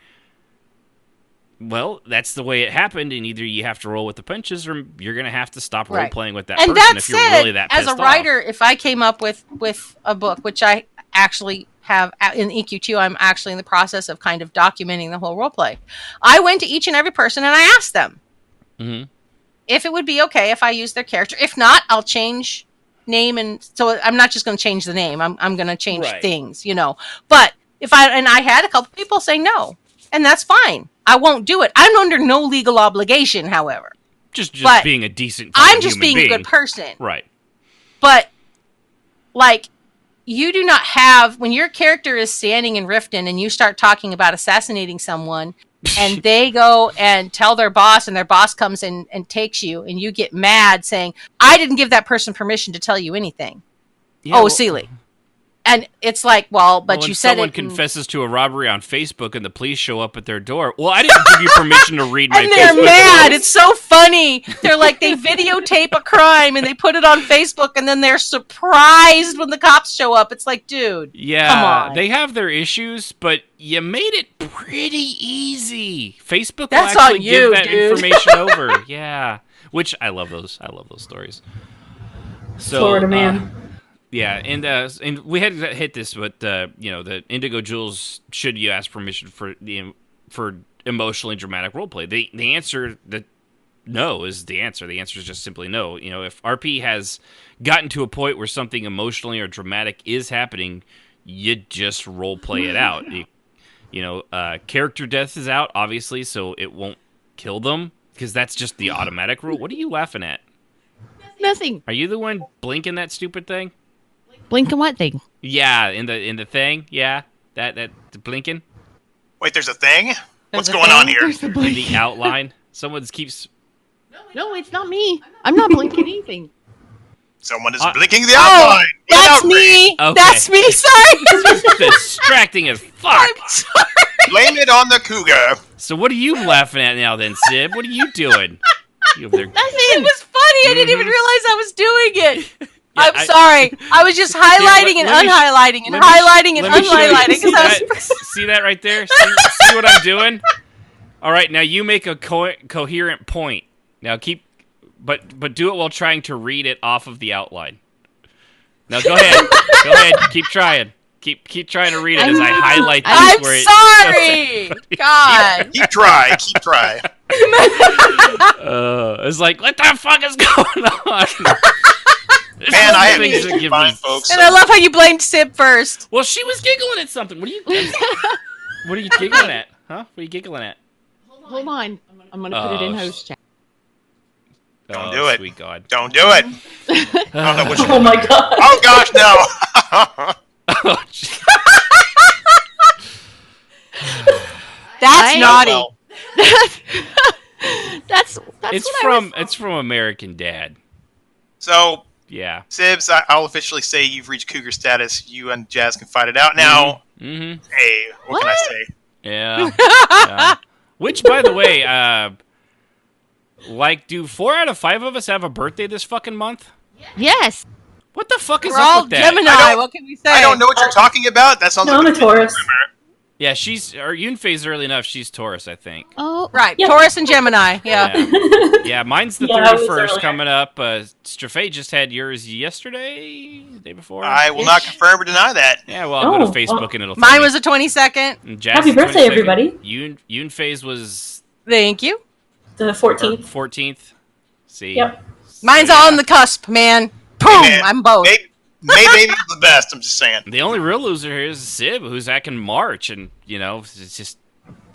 Well, that's the way it happened, and either you have to roll with the punches, or you're going to have to stop role playing with that person if you're really that pissed off. As a writer, if I came up with a book, which I actually have in EQ2, I'm actually in the process of kind of documenting the whole role play. I went to each and every person and I asked them if it would be okay if I use their character. If not, I'll change name, and so I'm not just going to change the name. I'm going to change things, But I had a couple people say no, and that's fine. I won't do it. I'm under no legal obligation, however. Just being a decent I'm just being a good person. Right. But, you do not have, when your character is standing in Riften and you start talking about assassinating someone, and they go and tell their boss, and their boss comes in and takes you, and you get mad saying, I didn't give that person permission to tell you anything. Yeah, Seeley. And it's like, but you said someone confesses to a robbery on Facebook and the police show up at their door. Well, I didn't give you permission to read my Facebook. And they're mad. It's so funny. They're like, they videotape a crime and they put it on Facebook, and then they're surprised when the cops show up. It's like, dude, come on. They have their issues, but you made it pretty easy. Facebook That's will actually on you, give that information over. Yeah. Which I love those. I love those stories. So, Florida man. Yeah, and we had to hit this, but the Indigo Jewels, should you ask permission for emotionally dramatic roleplay? The answer no is the answer. The answer is just simply no. If RP has gotten to a point where something emotionally or dramatic is happening, you just roleplay it out. Character death is out, obviously, so it won't kill them, because that's just the automatic rule. What are you laughing at? Nothing. Are you the one blinking that stupid thing? Blinking what thing? Yeah, in the thing. Yeah, that blinking Wait, there's a thing? What's a going on here? There's the in blinking. the outline. Someone keeps. No, it's not me. I'm not blinking anything. Someone is blinking the Oh, outline. that's me. Okay. That's me. Sorry. Distracting as fuck. I'm sorry. Blame it on the cougar. So what are you laughing at now, then, Sib? What are you doing? You over there? It was funny. I didn't even realize I was doing it. Yeah, I'm sorry. I was just highlighting and unhighlighting and highlighting and unhighlighting. See that right there? See what I'm doing? All right, now you make a coherent point. Now but do it while trying to read it off of the outline. Now go ahead. Go ahead. Keep trying. Keep trying to read it as I highlight this. I'm where sorry. God. Keep try. It's like, what the fuck is going on? Man, I have things that give me. folks. And I love how you blamed Sib first. Well, she was giggling at something. What are you giggling at? Huh? What are you giggling at? Hold on. I'm going to put it in host chat. Don't do it. Sweet God. Don't do it. I don't know which Oh my god. Oh gosh, no. Oh, gee. That's naughty. Well, That's It's from American Dad. so, Yeah. Sibs, I'll officially say you've reached cougar status. You and Jazz can fight it out now. Mm-hmm. Hey, what can I say? Yeah. Yeah. Which, by the way, do 4 out of 5 of us have a birthday this fucking month? Yes. What the fuck is We're up all with that? Gemini. What can we say? I don't know what you're talking about. That sounds No, like I'm a Taurus. Yeah, Yunfei's early enough. She's Taurus, I think. Oh, Right. Yeah. Taurus and Gemini. Yeah. Yeah, mine's the Yeah, I was 31st earlier. coming up. Strafe just had yours yesterday, the day before. I will not confirm or deny that. Yeah, well, I'll go Oh, to Facebook and it'll tell Mine me. was the 22nd. And Jazz Happy is the birthday, 22nd. everybody. Yunfei's was Thank you. The 14th. 14th. See? Yep. Mine's on the cusp, man. Boom. Man, I'm both. Maybe the best. I'm just saying. The only real loser here is Sib, who's back in March, and, it's just,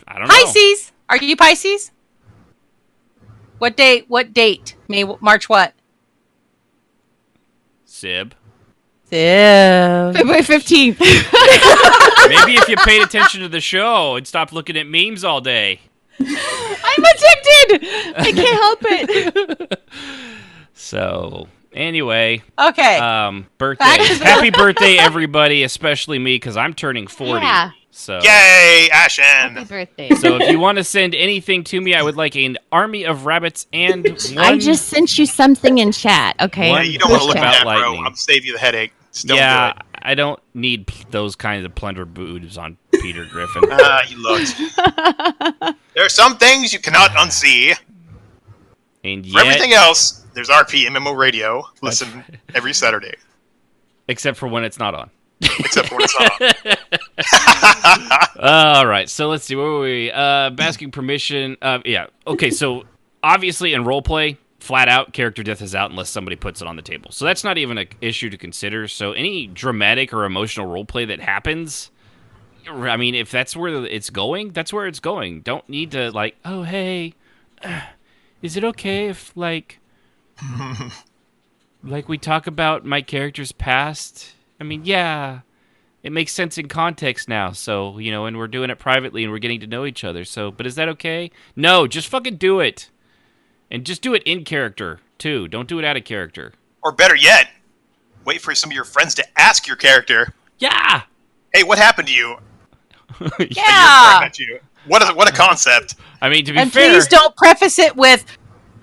I don't know. Pisces. Are you Pisces? What date? March what? Sib. February 15th. Maybe if you paid attention to the show and stopped looking at memes all day. I'm addicted. I can't help it. So, anyway. Okay. Birthday. Back to the- Happy birthday, everybody, especially me, because I'm turning 40. Yeah. So, Yay, Ashen. Happy birthday. so if you want to send anything to me, I would like an army of rabbits and one... I just sent you something in chat, okay? One You don't want to look about at that, bro. lightning. I'll save you the headache. Just don't yeah, do it. I don't need those kinds of plunder boobs on Peter Griffin. You looked. There are some things you cannot unsee. And For everything yet, else, there's RPMMO Radio. Listen every Saturday. except for when it's not on. Except for when it's not on. All right, so let's see. Where were we? Asking permission. Yeah. Okay, so obviously in roleplay, flat out, character death is out unless somebody puts it on the table. So that's not even an issue to consider. So any dramatic or emotional roleplay that happens, I mean, if that's where it's going, that's where it's going. Don't need to, like, oh, hey, is it okay if, like we talk about my character's past? I mean, yeah, it makes sense in context now. So, and we're doing it privately and we're getting to know each other. So, but is that okay? No, just fucking do it. And just do it in character, too. Don't do it out of character. Or better yet, wait for some of your friends to ask your character, Yeah! hey, what happened to you? Yeah. At you. What a concept. I mean, to be And fair... please don't preface it with,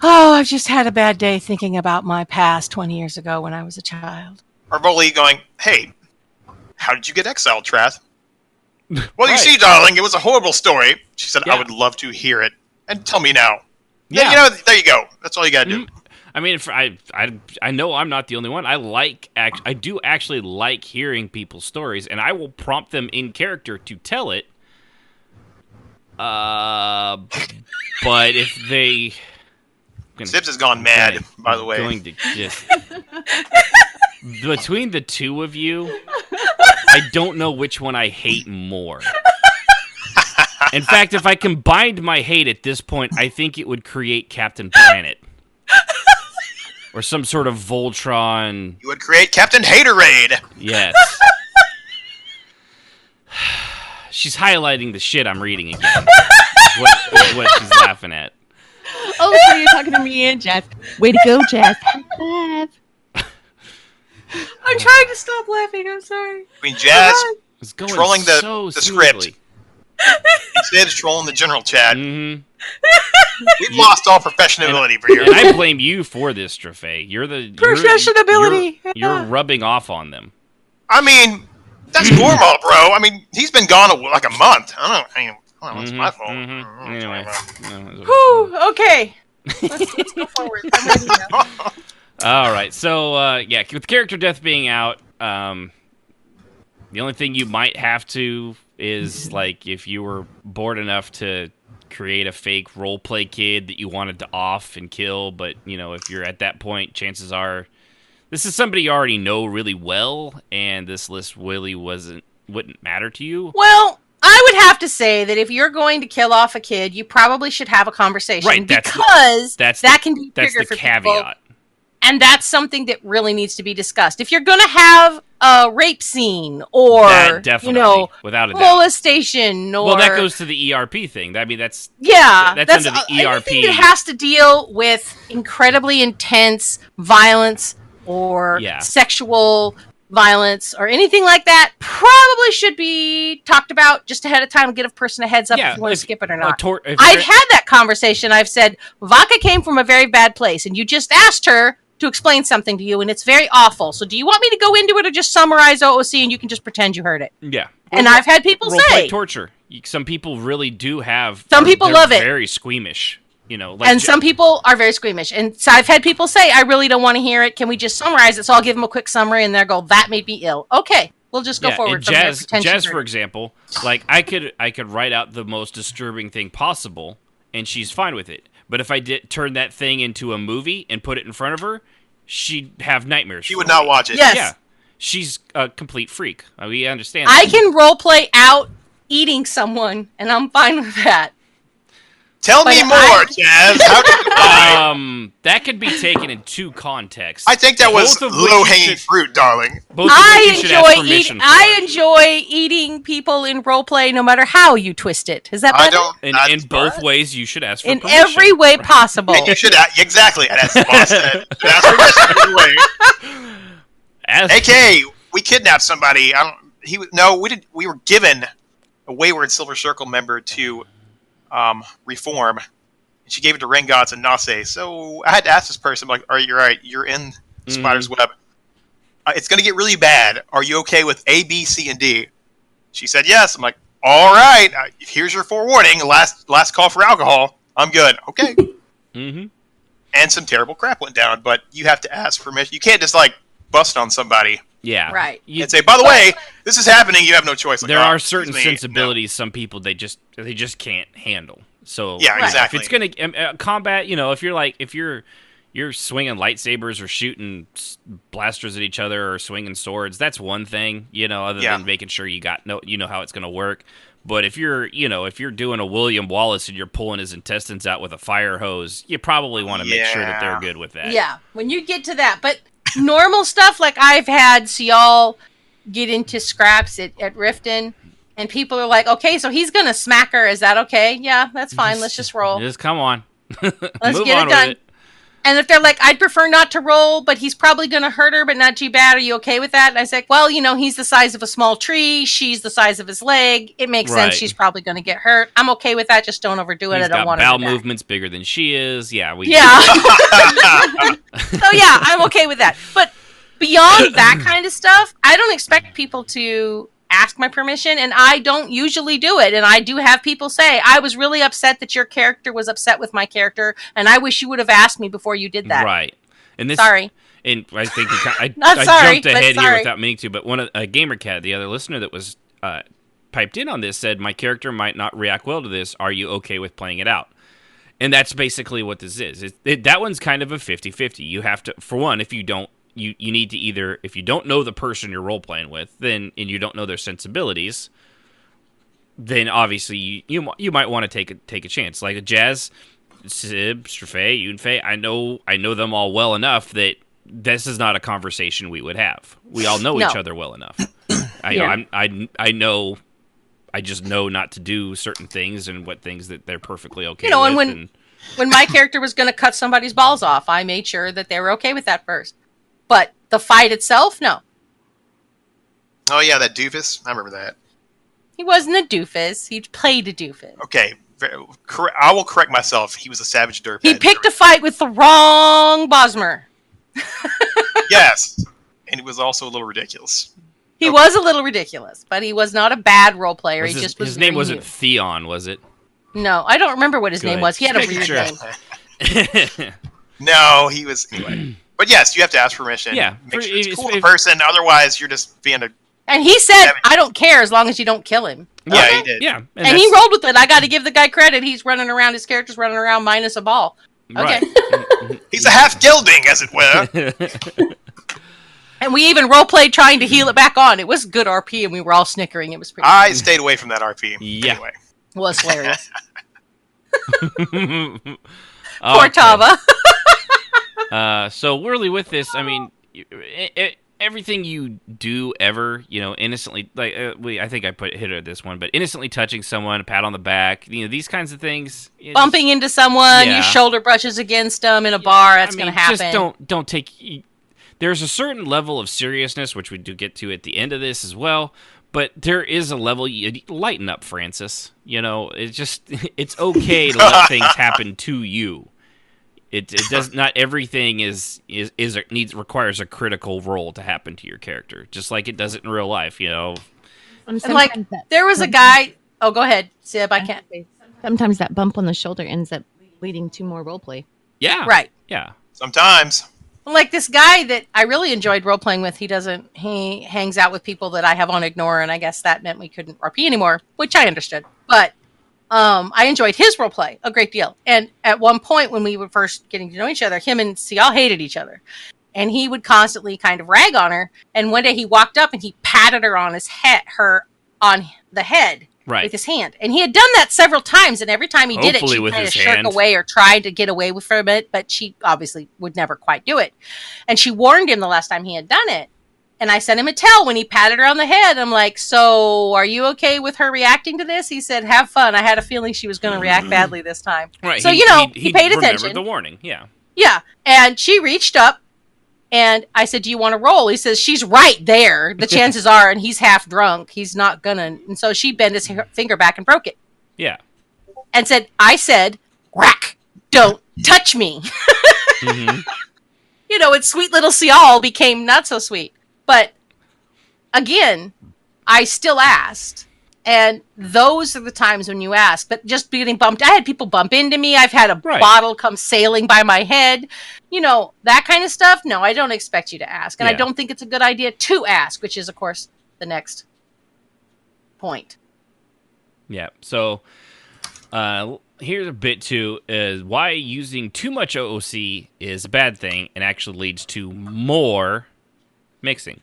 oh, I've just had a bad day thinking about my past 20 years ago when I was a child. Or Rolly going, hey, how did you get exiled, Trath? Well, you Right. see, darling, it was a horrible story. She said, Yeah. I would love to hear it. And tell me now. Yeah. There you go. That's all you gotta do. I mean, I know I'm not the only one. I do actually like hearing people's stories, and I will prompt them in character to tell it. But if they... Sips has gone mad, by the way. Going to just... Between the two of you, I don't know which one I hate more. In fact, if I combined my hate at this point, I think it would create Captain Planet. Or some sort of Voltron. You would create Captain Haterade. Yes. She's highlighting the shit I'm reading again. is what she's laughing at. Oh, so you're talking to me and Jess. Way to go, Jess. High five. I'm trying to stop laughing. I'm sorry. I mean, Jazz It's going trolling so the script. smoothly. Instead of trolling the general chat. Mm-hmm. We've lost all professionability for you. And I blame you for this, Strophe. You're the Professionability. You're rubbing off on them. I mean, that's normal, bro. I mean, he's been gone like a month. I don't know. It's my fault. Anyway. Whew, okay. Let's go forward. I'm ready now. All right. So, with character death being out, the only thing you might have to is, like, if you were bored enough to create a fake roleplay kid that you wanted to off and kill, but, if you're at that point, chances are this is somebody you already know really well, and this list really wouldn't matter to you. Well, I would have to say that if you're going to kill off a kid, you probably should have a conversation, right? Because that can be trigger for caveat. People, and that's something that really needs to be discussed. If you're going to have a rape scene or that definitely, without a doubt, molestation, or that goes to the ERP thing. I mean, that's under the ERP. Anything that has to deal with incredibly intense violence or sexual violence or anything like that probably should be talked about just ahead of time. Give a person a heads up if you want to skip it or not. I've had that conversation. I've said, Vaka came from a very bad place, and you just asked her to explain something to you, and it's very awful. So do you want me to go into it or just summarize OOC and you can just pretend you heard it? Yeah. And I've had people say torture. Some people really do have. Some people love it. Very squeamish. And some people are very squeamish. And so I've had people say, I really don't want to hear it. Can we just summarize it? So I'll give them a quick summary, and they'll go, that made me ill. Okay, we'll just go forward from there. Jazz, for example, like I could write out the most disturbing thing possible, and she's fine with it. But if I did turn that thing into a movie and put it in front of her, she'd have nightmares. She would not watch it. Yes. Yeah. She's a complete freak. We understand that. I can roleplay out eating someone, and I'm fine with that. Tell me more, Jazz. How did you that could be taken in two contexts. I think that was low-hanging fruit, darling. I enjoy eating people in roleplay, no matter how you twist it. Is that better? In both ways, you should ask for in permission. every way possible. And you should exactly. That's the boss said. Ask for permission every way. AK, we kidnapped somebody. We were given a wayward Silver Circle member to reform. And she gave it to Rengots and Nase. So I had to ask this person, like, are you right? You're in the spider's web. It's going to get really bad. Are you okay with A, B, C, and D? She said yes. I'm like, all right. Here's your forewarning. Last call for alcohol. I'm good. Okay. Mm-hmm. And some terrible crap went down, but you have to ask permission. You can't just, like, bust on somebody. Yeah. Right. And say, by the way, this is happening. You have no choice. Like, there are certain sensibilities some people they just can't handle. So yeah, exactly. If it's gonna combat, if you're swinging lightsabers or shooting blasters at each other or swinging swords, that's one thing. Other than making sure you know how it's gonna work. But if you're doing a William Wallace and you're pulling his intestines out with a fire hose, you probably want to make sure that they're good with that. Yeah, when you get to that, but. Normal stuff like I've had y'all get into scraps at Riften, and people are like, okay, so he's gonna smack her. Is that okay? Yeah, that's fine. Let's just roll. Just come on. Let's get it done. And if they're like, I'd prefer not to roll, but he's probably gonna hurt her, but not too bad. Are you okay with that? And I say, well, he's the size of a small tree. She's the size of his leg. It makes sense. She's probably gonna get hurt. I'm okay with that. Just don't overdo it. I don't want her to die. Bowel movements bigger than she is. Yeah. So I'm okay with that. But beyond that kind of stuff, I don't expect people to ask my permission, and I don't usually do it. And I do have people say, I was really upset that your character was upset with my character, and I wish you would have asked me before you did that. Right. And sorry. And I think I sorry, jumped ahead here without meaning to, but GamerCat, the other listener that was piped in on this, said, my character might not react well to this. Are you okay with playing it out? And that's basically what this is. That one's kind of a 50-50. You have to, for one, if you don't, you need to either, if you don't know the person you're role-playing with, and you don't know their sensibilities, then obviously you might want to take a chance. Like a Jazz, Sib, Strafei, Yunfei, I know them all well enough that this is not a conversation we would have. We all know each other well enough. I know. I just know not to do certain things and what things that they're perfectly okay with. And when my character was going to cut somebody's balls off, I made sure that they were okay with that first. But the fight itself, no. Oh yeah, that doofus. I remember that. He wasn't a doofus. He played a doofus. Okay, I will correct myself. He was a savage dirtbag. He picked a fight with the wrong Bosmer. Yes, and he was also a little ridiculous. He was a little ridiculous, but he was not a bad role player. He just was. His name wasn't Theon, was it? No, I don't remember what his name was. He had a weird name. No, he was. Anyway. But yes, you have to ask permission. Yeah, make sure it's cool in person. Otherwise, you're just being a. And he said, "I don't care as long as you don't kill him." Yeah, he did. Yeah, and he rolled with it. I got to give the guy credit. He's running around. His character's running around minus a ball. Okay. Right. He's a half gelding, as it were. And we even role played trying to heal it back on. It was good RP, and we were all snickering. It was pretty. I stayed away from that RP. Yeah. Anyway. It was hilarious. Poor Tava. So really, with this, I mean, everything you do ever, innocently, like I think I hit her this one, but innocently touching someone, a pat on the back, these kinds of things, bumping into someone, your shoulder brushes against them in a bar, that's going to happen. Just don't take. There's a certain level of seriousness, which we do get to at the end of this as well, but there is a level, you lighten up, Francis. It's okay to let things happen to you. It does not everything requires a critical role to happen to your character, just like it does it in real life, And like there was a guy. Oh, go ahead, Sib. I can't. Sometimes that bump on the shoulder ends up leading to more roleplay. Yeah. Right. Yeah. Sometimes. Like this guy that I really enjoyed role playing with. He hangs out with people that I have on ignore, and I guess that meant we couldn't RP anymore, which I understood. But I enjoyed his role play a great deal. And at one point when we were first getting to know each other, him and Cial hated each other. And he would constantly kind of rag on her. And one day he walked up and he patted her on on the head with his hand. And he had done that several times. And every time he did it, she kind of shirked away or tried to get away from it. But she obviously would never quite do it. And she warned him the last time he had done it. And I sent him a tell when he patted her on the head. I'm like, so are you okay with her reacting to this? He said, have fun. I had a feeling she was going to react badly this time. Right. So, he paid attention. The warning. Yeah. Yeah. And she reached up and I said, do you want to roll? He says, she's right there. The chances are, and he's half drunk. He's not going to. And so she bent his finger back and broke it. Yeah. And I said, whack, don't touch me. Mm-hmm. And sweet little Cial became not so sweet. But again, I still asked. And those are the times when you ask. But just getting bumped, I had people bump into me. I've had a bottle come sailing by my head. That kind of stuff. No, I don't expect you to ask. And I don't think it's a good idea to ask, which is, of course, the next point. Yeah. So here's a bit, too, is why using too much OOC is a bad thing and actually leads to more mixing,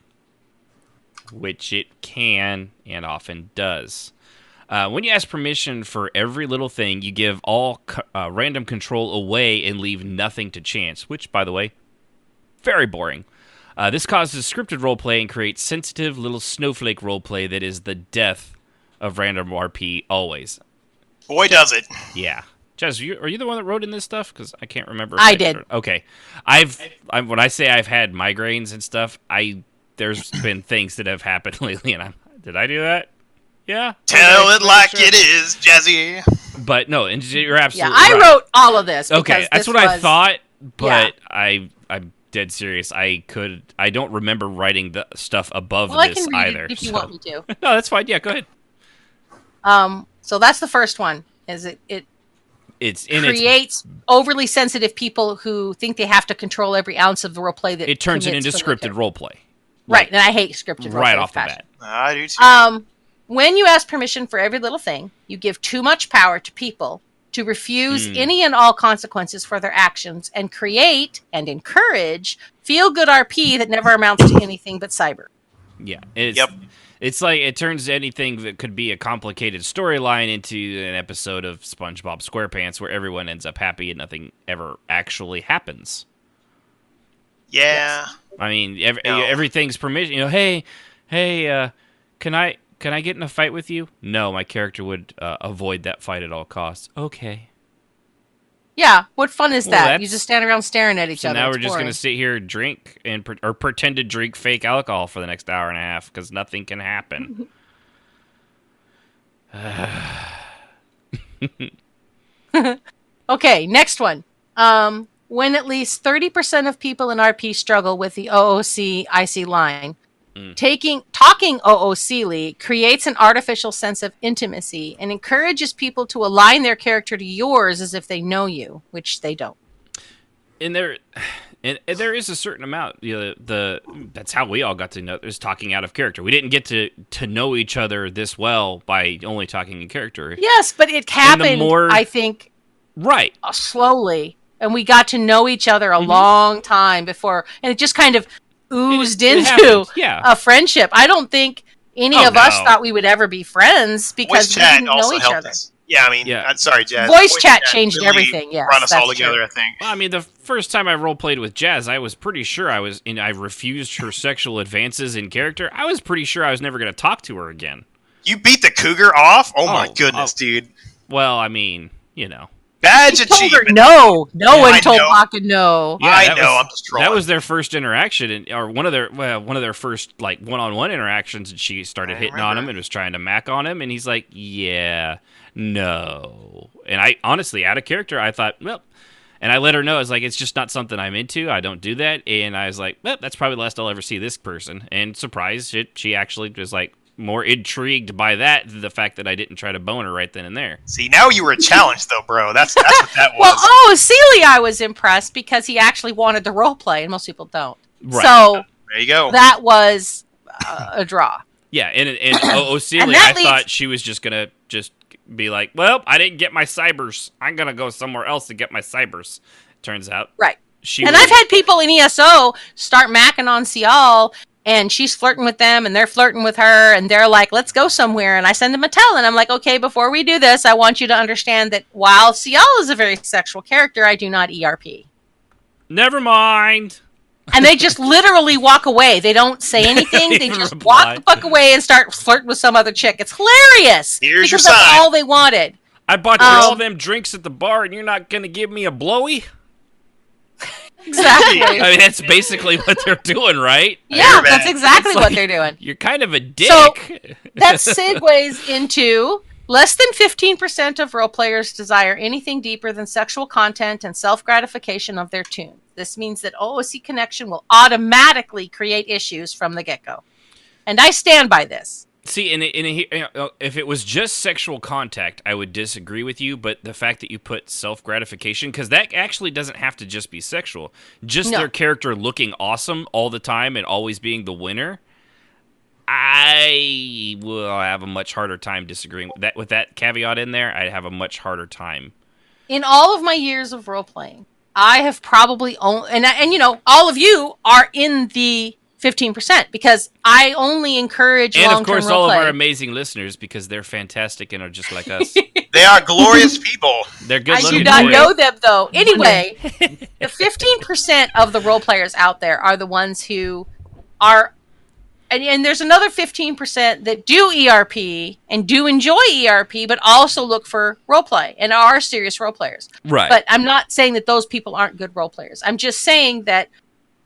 which it can and often does. When you ask permission for every little thing, you give all random control away and leave nothing to chance, which, by the way, very boring. This causes scripted roleplay and creates sensitive little snowflake roleplay that is the death of random RP always. Boy, does it. Yeah. Jess, are you the one that wrote in this stuff? Because I can't remember. I did. Okay. When I say I've had migraines and stuff, there's been things that have happened lately, and did I do that? Yeah. Tell it like it is, Jazzy. But no, and you're absolutely right. I wrote all of this. Okay, that's what I thought, but I'm dead serious. I don't remember writing the stuff above this I can read either. It if you want me to. No, that's fine. Yeah, go ahead. So that's the first one. It creates overly sensitive people who think they have to control every ounce of the role play that it turns it into scripted role play. Right, and I hate scripted role play. Right off the bat. I do too. When you ask permission for every little thing, you give too much power to people to refuse any and all consequences for their actions and create and encourage feel-good RP that never amounts to anything but cyber. Yeah. It's like it turns anything that could be a complicated storyline into an episode of SpongeBob SquarePants where everyone ends up happy and nothing ever actually happens. Yeah. I mean, everything's permission. Hey, can I get in a fight with you? No, my character would avoid that fight at all costs. Okay. Yeah, what fun is that? You just stand around staring at each other. Now we're just going to sit here and drink or pretend to drink fake alcohol for the next hour and a half because nothing can happen. Okay, next one. When at least 30% of people in RP struggle with the OOC IC line, talking OOC-ly creates an artificial sense of intimacy and encourages people to align their character to yours as if they know you, which they don't. And there is a certain amount. That's how we all got to know. Is talking out of character. We didn't get to know each other this well by only talking in character. Yes, but it happened. I think slowly, and we got to know each other a long time before, and it just kind of oozed into a friendship. I don't think any of us thought we would ever be friends because we didn't know each other. Yeah, I mean, I'm sorry, Jazz. Voice chat changed everything. Yes, brought us all together, I think. Well, I mean, the first time I roleplayed with Jazz, I was pretty sure I refused her sexual advances in character. I was pretty sure I was never going to talk to her again. You beat the cougar off? Oh my goodness, dude. Well, I mean, Badge achievement. No one told Baka no. Yeah, I know. I'm just trolling. That was their first interaction, or one of their first like one-on-one interactions, and she started hitting on him and was trying to mac on him, and he's like, "Yeah, no." And I honestly, out of character, I thought, well, and I let her know, I was like, it's just not something I'm into. I don't do that, and I was like, well, that's probably the last I'll ever see this person. And surprised, she actually was like more intrigued by that than the fact that I didn't try to bone her right then and there. See, now you were a challenge, though, bro. That's what that was. Well, Sealy, I was impressed because he actually wanted the role play, and most people don't. Right. So there you go. That was a draw. Yeah, and Sealy, I thought she was just gonna be like, well, I didn't get my cybers. I'm gonna go somewhere else to get my cybers. Turns out, right. I've had people in ESO start macking on Cial. And she's flirting with them, and they're flirting with her, and they're like, let's go somewhere. And I send them a tell, and I'm like, okay, before we do this, I want you to understand that while Cial is a very sexual character, I do not ERP. Never mind. And they just literally walk away. They don't say anything. They just walk the fuck away and start flirting with some other chick. It's hilarious. Here's your sign. That's all they wanted. I bought you all them drinks at the bar, and you're not going to give me a blowy? Exactly. I mean, that's basically what they're doing, right? Yeah, that's exactly what they're doing. You're kind of a dick. So that segues into less than 15% of role players desire anything deeper than sexual content and self-gratification of their tune. This means that OOC connection will automatically create issues from the get-go. And I stand by this. See, if it was just sexual contact, I would disagree with you, but the fact that you put self-gratification, because that actually doesn't have to just be sexual, just their character looking awesome all the time and always being the winner, I will have a much harder time disagreeing with that caveat in there. I'd have a much harder time. In all of my years of role-playing, I have probably only, and all of you are in the 15% because I only encourage long-term and of course all of our amazing listeners because they're fantastic and are just like us. They are glorious people. They're good. I do not know them though. Anyway, the 15% of the role players out there are the ones who are, and there's another 15% that do ERP and do enjoy ERP, but also look for role play and are serious role players. Right. But I'm not saying that those people aren't good role players. I'm just saying that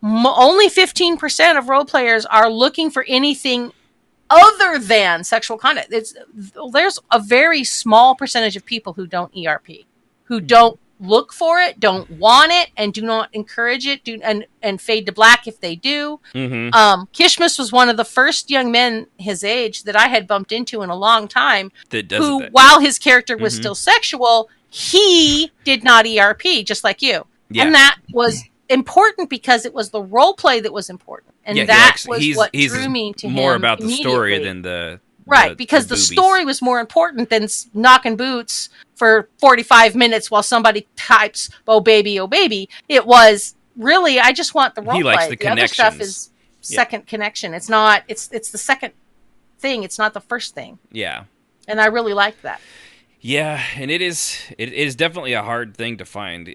only 15% of role players are looking for anything other than sexual content. There's a very small percentage of people who don't ERP, who don't look for it, don't want it, and do not encourage it, and fade to black if they do. Mm-hmm. Kishmas was one of the first young men his age that I had bumped into in a long time, who, while his character was still sexual, he did not ERP, just like you. Yeah. And that was important because it was the role play that was important, and was what drew me to him. More about the story than because the story was more important than knocking boots for 45 minutes while somebody types "oh baby, oh baby." It was really, I just want the role play. Likes the other stuff is second connection. It's not. It's the second thing. It's not the first thing. Yeah. And I really like that. Yeah, and it is definitely a hard thing to find,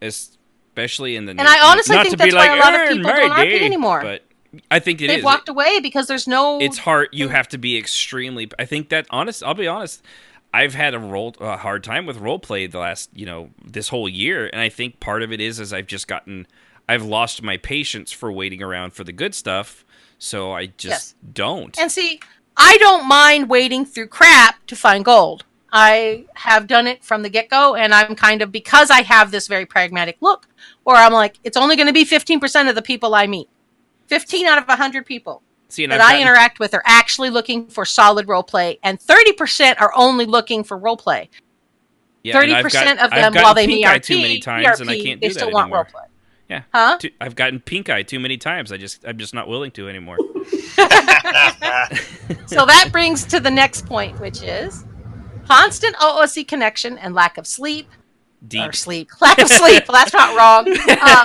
especially in the. And I honestly think that's why a lot of people don't RP anymore. But I think they've walked away because there's no. It's hard. You have to be extremely. I think that I'll be honest. I've had a hard time with roleplay the last, this whole year, and I think part of it is I've lost my patience for waiting around for the good stuff, so I just don't. And see, I don't mind wading through crap to find gold. I have done it from the get-go, and I'm kind of, because I have this very pragmatic look, where I'm like, it's only going to be 15% of the people I meet. 15 out of 100 people that I interact with are actually looking for solid roleplay, and 30% are only looking for roleplay. Yeah, 30% of them, while they meet RP, too many times, and I can't do they that still anymore. want roleplay. Yeah. Huh? I've gotten pink eye too many times. I'm just not willing to anymore. So that brings to the next point, which is constant OOC connection and lack of sleep. Lack of sleep. Well, that's not wrong.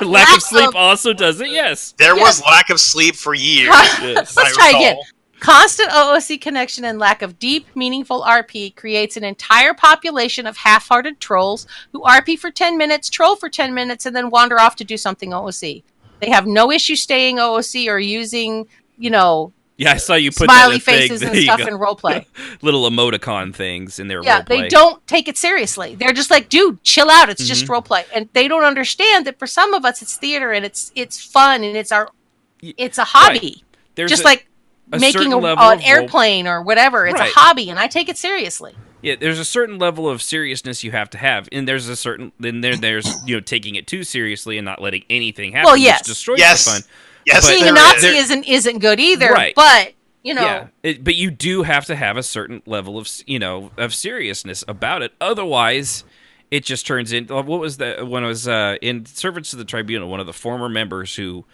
Lack of sleep also does it, yes. There was lack of sleep for years. Let's try again. Constant OOC connection and lack of deep, meaningful RP creates an entire population of half-hearted trolls who RP for 10 minutes, troll for 10 minutes, and then wander off to do something OOC. They have no issue staying OOC or using, Yeah, I saw you put smiley faces and stuff in roleplay. Little emoticon things in their roleplay. Yeah, they don't take it seriously. They're just like, dude, chill out. It's just roleplay. And they don't understand that for some of us, it's theater and it's fun and it's a hobby. Right. Just like making an airplane or whatever. It's a hobby, and I take it seriously. Yeah, there's a certain level of seriousness you have to have, and there's taking it too seriously and not letting anything happen. Well, yes, which destroys the fun. Yes, being a Nazi isn't good either. Right. But but you do have to have a certain level of of seriousness about it. Otherwise, it just turns into what was that when I was in Servants of the Tribunal. One of the former members who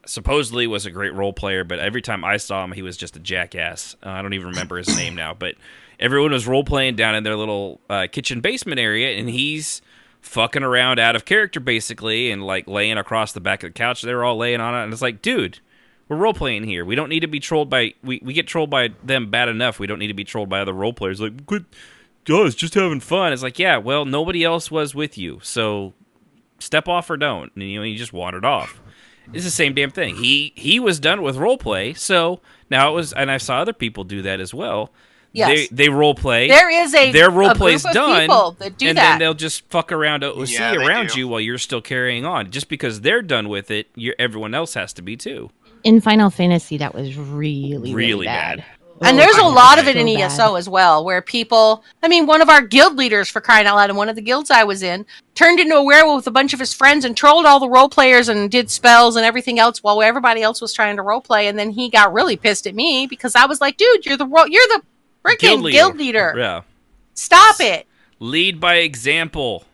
supposedly was a great role player, but every time I saw him, he was just a jackass. I don't even remember his name now, but everyone was role playing down in their little kitchen basement area, and he's fucking around out of character basically, and like laying across the back of the couch. They were all laying on it, and it's like, dude, we're role playing here. We don't need to be trolled by. We get trolled by them bad enough. We don't need to be trolled by other role players. Like, quit, guys, just having fun. It's like, yeah, well, nobody else was with you, so step off or don't. And you just wandered off. It's the same damn thing. He was done with role play, so now it was, and I saw other people do that as well. Yes. They role play. There is their role play's done, people that do and that. then they'll just fuck around OOC around you while you're still carrying on. Just because they're done with it, everyone else has to be too. In Final Fantasy, that was really bad. And there's a lot of it in ESO as well, where people, one of our guild leaders, for crying out loud, in one of the guilds I was in, turned into a werewolf with a bunch of his friends and trolled all the role players and did spells and everything else while everybody else was trying to role play. And then he got really pissed at me because I was like, dude, you're the freaking guild leader. Yeah. Stop it. Lead by example.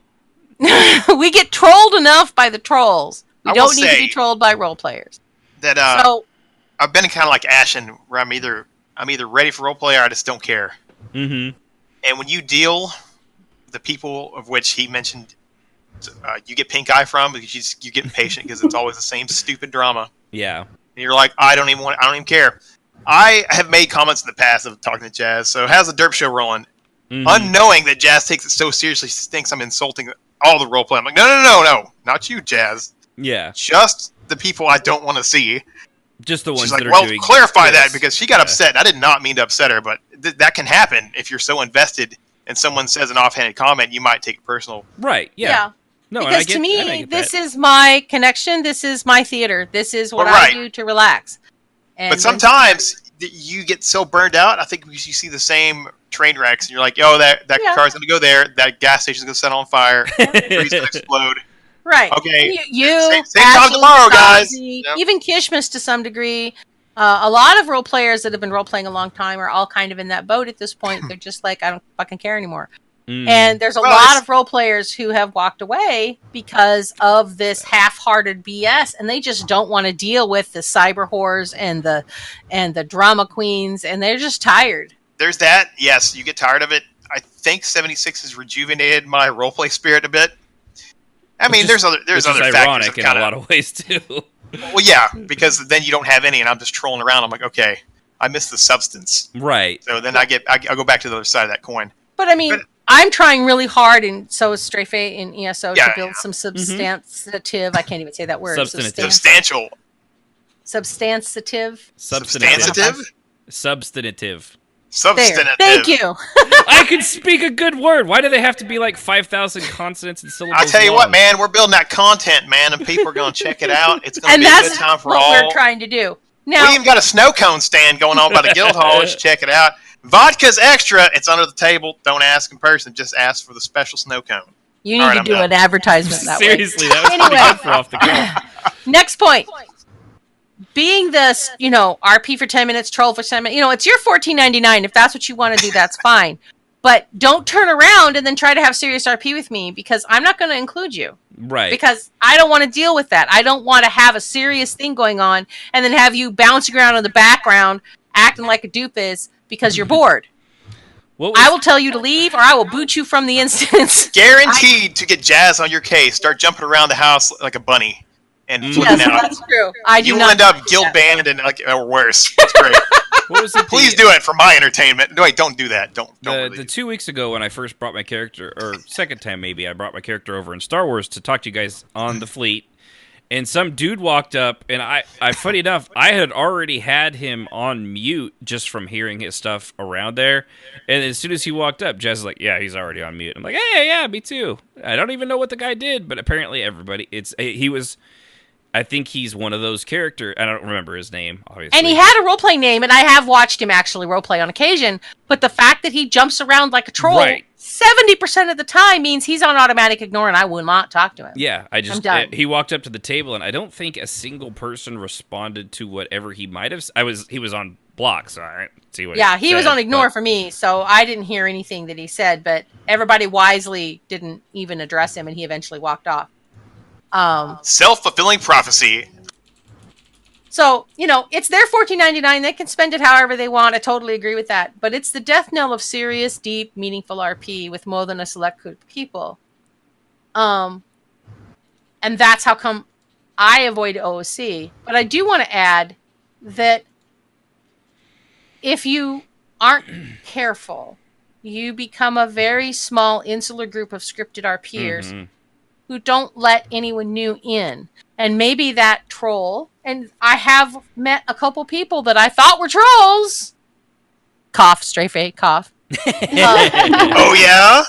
We get trolled enough by the trolls. We don't need to be trolled by role players. That I've been kind of like Ashen, where I'm either ready for roleplay or I just don't care. Mm-hmm. And when you deal with the people of which he mentioned, you get pink eye from because you get impatient because it's always the same stupid drama. Yeah. And you're like, I don't even care. I have made comments in the past of talking to Jazz. So how's the derp show rolling? Mm-hmm. Unknowing that Jazz takes it so seriously, she thinks I'm insulting all the roleplay. I'm like, no, not you, Jazz. Yeah. Just the people I don't want to see. Just the ones She's like, that are well, doing clarify that because she got upset. I did not mean to upset her, but that can happen if you're so invested and someone says an offhanded comment, you might take it personal. Right, yeah. No, because to me, this is my connection. This is my theater. This is what I do to relax. But sometimes you get so burned out, I think you see the same train wrecks, and you're like, oh, that car's going to go there, that gas station's going to set on fire, tree's going to explode. Right. Okay. You same time tomorrow, guys. Even Kishmas to some degree. A lot of role players that have been role playing a long time are all kind of in that boat at this point. They're just like, I don't fucking care anymore. And there's a lot of role players who have walked away because of this half-hearted BS, and they just don't want to deal with the cyber whores and the drama queens, and they're just tired. There's that. Yes, you get tired of it. I think 76 has rejuvenated my roleplay spirit a bit. I mean, there's other factors. Ironic in a lot of ways too. Well, yeah, because then you don't have any, and I'm just trolling around. I'm like, okay, I miss the substance. Right. So then I go back to the other side of that coin. But I mean, I'm trying really hard, and so is Strafe in ESO, to build some Mm-hmm. substantive. I can't even say that word. Substantive. Substantive. Substantive. Substantive. Substantive. Thank you. I can speak a good word. Why do they have to be like 5,000 consonants and syllables? I tell you what, man, we're building that content, man, and people are going to check it out. It's going to be a good time for all. And that's what we're trying to do. Now, we even got a snow cone stand going on by the guild hall. You should check it out. Vodka's extra. It's under the table. Don't ask in person. Just ask for the special snow cone. You need to do an advertisement that Seriously, way. that was pretty good for off the cuff. Next point. Being this, RP for 10 minutes, troll for 10 minutes, it's your $14.99. If that's what you want to do, that's fine. But don't turn around and then try to have serious RP with me, because I'm not going to include you. Right. Because I don't want to deal with that. I don't want to have a serious thing going on and then have you bouncing around in the background acting like a doofus because you're bored. I will tell you to leave, or I will boot you from the instance. Guaranteed to get Jazz on your case. Start jumping around the house like a bunny and flipping out. That's true. You will end up guild banned and or worse. That's great. What was it? Please do it for my entertainment. No, wait, don't do that. Don't the 2 weeks ago when I first brought my character, or second time maybe, I brought my character over in Star Wars to talk to you guys on the fleet, and some dude walked up, and I funny enough, I had already had him on mute just from hearing his stuff around there, and as soon as he walked up, Jess was like, yeah, he's already on mute. I'm like, hey, yeah, me too. I don't even know what the guy did, but apparently everybody, I think he's one of those characters. I don't remember his name, obviously. And he had a roleplay name, and I have watched him actually roleplay on occasion. But the fact that he jumps around like a troll 70% of the time means he's on automatic ignore, and I will not talk to him. Yeah, he walked up to the table, and I don't think a single person responded to whatever he might have. He was on block, so I didn't see what. Yeah, he was on ignore for me, so I didn't hear anything that he said. But everybody wisely didn't even address him, and he eventually walked off. Self-fulfilling prophecy. So, it's their $14.99. They can spend it however they want. I totally agree with that. But it's the death knell of serious, deep, meaningful RP with more than a select group of people. And that's how come I avoid OOC. But I do want to add that if you aren't careful, you become a very small insular group of scripted RPers who don't let anyone new in. And maybe that troll, and I have met a couple people that I thought were trolls. Cough, strafe, cough. Oh, yeah?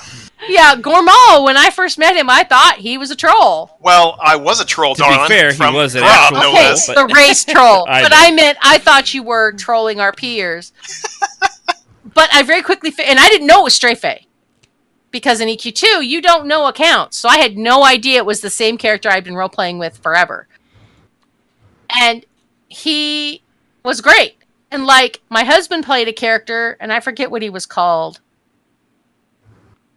Yeah, Gourmand, when I first met him, I thought he was a troll. Well, I was a troll, darling. To be fair, he was an actual troll. Okay, the race troll. I thought you were trolling our peers. But I very quickly, and I didn't know it was strafe. Because in EQ2, you don't know accounts. So I had no idea it was the same character I'd been role-playing with forever. And he was great. And my husband played a character, and I forget what he was called.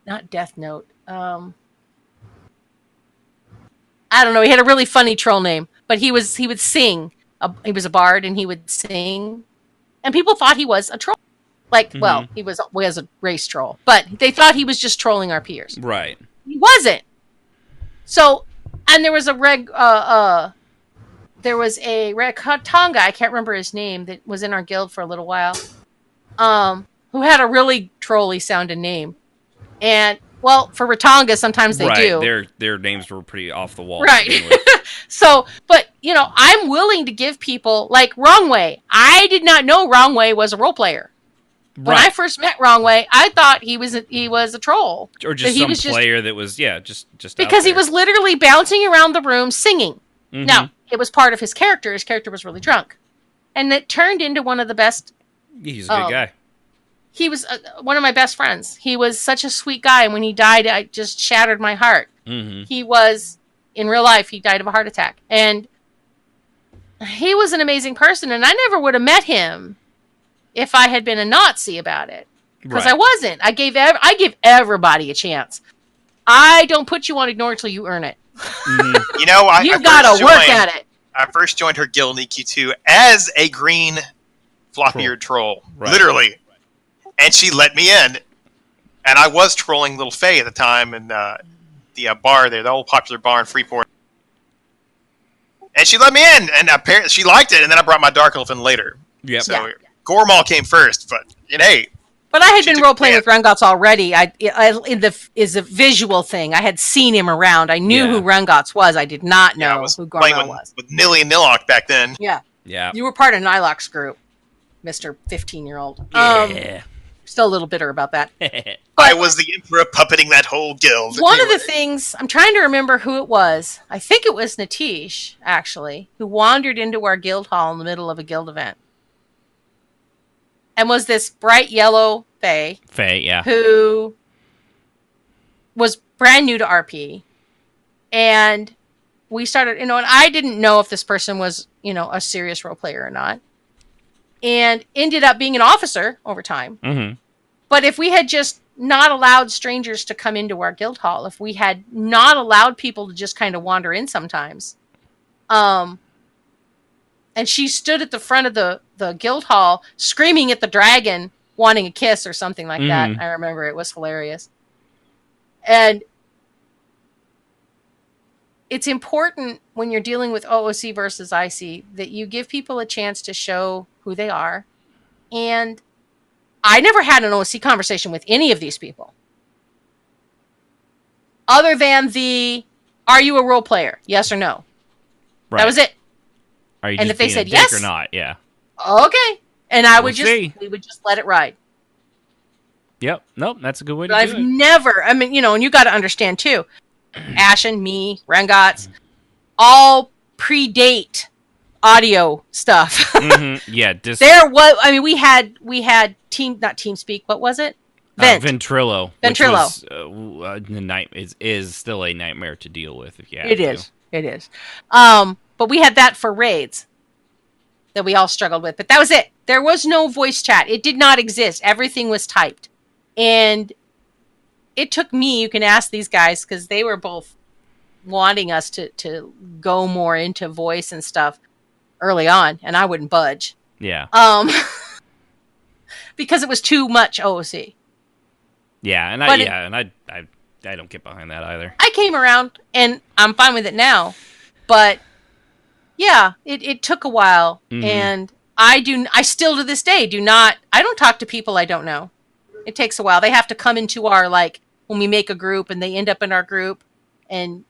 Not Death Note. I don't know. He had a really funny troll name. But he would sing. He was a bard, and he would sing. And people thought he was a troll. Well, he was a race troll, but they thought he was just trolling our peers. Right. He wasn't. So, and there was a Tonga, I can't remember his name, that was in our guild for a little while, who had a really trolly sounding name. And, well, for Ratonga, sometimes they do. Their names were pretty off the wall. Right. So, but, I'm willing to give people, Wrong Way. I did not know Wrong Way was a role player. When I first met Wrong Way, I thought he was a troll. Or just some player that was, just because he was literally bouncing around the room singing. Now, it was part of his character. His character was really drunk. And it turned into one of the best. He's a good guy. He was one of my best friends. He was such a sweet guy. And when he died, it just shattered my heart. He was, in real life, he died of a heart attack. And he was an amazing person. And I never would have met him if I had been a Nazi about it. Because I wasn't. I give everybody a chance. I don't put you on ignore until you earn it. You've got to work at it. I first joined her guild in EQ2 as a green floppy-eared troll. Right. Literally. And she let me in. And I was trolling Little Faye at the time in the bar there, the old popular bar in Freeport. And she let me in. And apparently she liked it. And then I brought my Dark Elf in later. Yep. So Gormal came first, but hey. But I had been role playing with Rungots already. Is a visual thing. I had seen him around. I knew who Rungots was. I did not know who Gormal was. With Nilly and Nilok back then. Yeah. Yeah. You were part of Nilok's group, Mr. 15-year-old. Yeah. Still a little bitter about that. I was the emperor puppeting that whole guild. One of the things, I'm trying to remember who it was. I think it was Natish, actually, who wandered into our guild hall in the middle of a guild event. And was this bright yellow Fae. Fae, yeah. Who was brand new to RP. And we started, and I didn't know if this person was, a serious role player or not. And ended up being an officer over time. Mm-hmm. But if we had just not allowed strangers to come into our guild hall, if we had not allowed people to just kind of wander in sometimes, and she stood at the front of the guild hall screaming at the dragon, wanting a kiss or something like that. I remember it was hilarious. And it's important when you're dealing with OOC versus IC that you give people a chance to show who they are. And I never had an OOC conversation with any of these people. Other than are you a role player? Yes or no? Right. That was it. Are you and just if they being said a dick yes or not? Yeah. Okay. And we would just let it ride. Yep. Nope. That's a good way to but do I've it. never, and you got to understand too, Ashen, me, Rengots, all predate audio stuff. Yeah. There was, we had not TeamSpeak, what was it? Ventrilo. Ventrilo. Which was, is still a nightmare to deal with if you have It to. It is. But we had that for raids that we all struggled with. But that was it. There was no voice chat. It did not exist. Everything was typed. And it took me, you can ask these guys, because they were both wanting us to go more into voice and stuff early on, and I wouldn't budge. Yeah. Because it was too much OOC. Yeah, and I don't get behind that either. I came around, and I'm fine with it now. But yeah, it took a while, and I still to this day I don't talk to people I don't know. It takes a while. They have to come into our, when we make a group and they end up in our group, and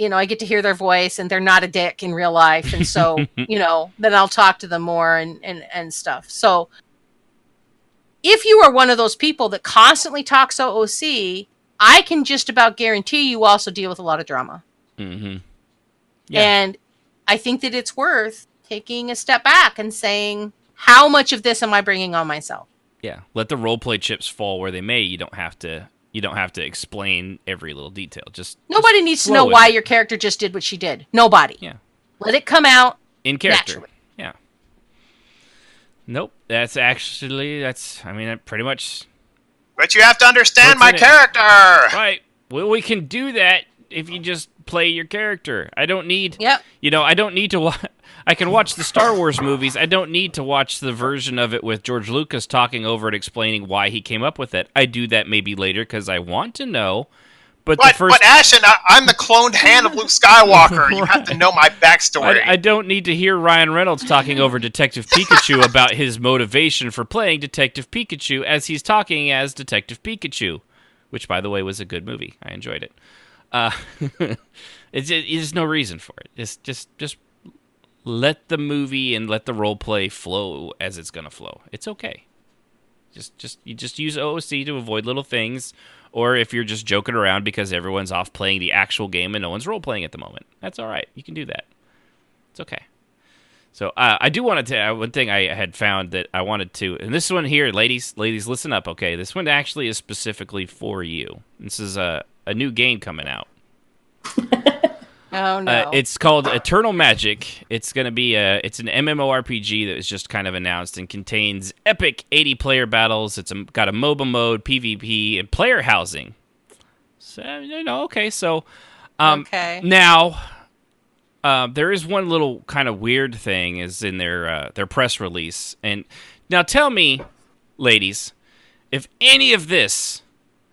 I get to hear their voice, and they're not a dick in real life, and so then I'll talk to them more and stuff. So if you are one of those people that constantly talks OOC, I can just about guarantee you also deal with a lot of drama. Yeah. And I think that it's worth taking a step back and saying, how much of this am I bringing on myself? Yeah, let the roleplay chips fall where they may. You don't have to explain every little detail. Nobody needs to know why your character just did what she did. Nobody. Yeah. Let it come out in character. Naturally. Yeah. Nope. That pretty much. But you have to understand my character. Right. Well, we can do that if you just play your character. I don't need. Yep. I don't need to. I can watch the Star Wars movies. I don't need to watch the version of it with George Lucas talking over it, explaining why he came up with it. I do that maybe later because I want to know. But Ashen, I'm the cloned hand of Luke Skywalker. You have to know my backstory. I don't need to hear Ryan Reynolds talking over Detective Pikachu about his motivation for playing Detective Pikachu as he's talking as Detective Pikachu, which, by the way, was a good movie. I enjoyed it. There's no reason for it. Just let the movie and let the role play flow as it's gonna flow. It's okay. You just use OOC to avoid little things, or if you're just joking around because everyone's off playing the actual game and no one's role playing at the moment. That's all right. You can do that. It's okay. So I do want to one thing I had found that I wanted to, and this one here, ladies, listen up, okay? This one actually is specifically for you. This is a new game coming out. Oh no! It's called Eternal Magic. It's going to be it's an MMORPG that was just kind of announced and contains epic 80-player battles. It's got a MOBA mode, PvP, and player housing. So okay. So okay. Now there is one little kind of weird thing is in their press release. And now tell me, ladies, if any of this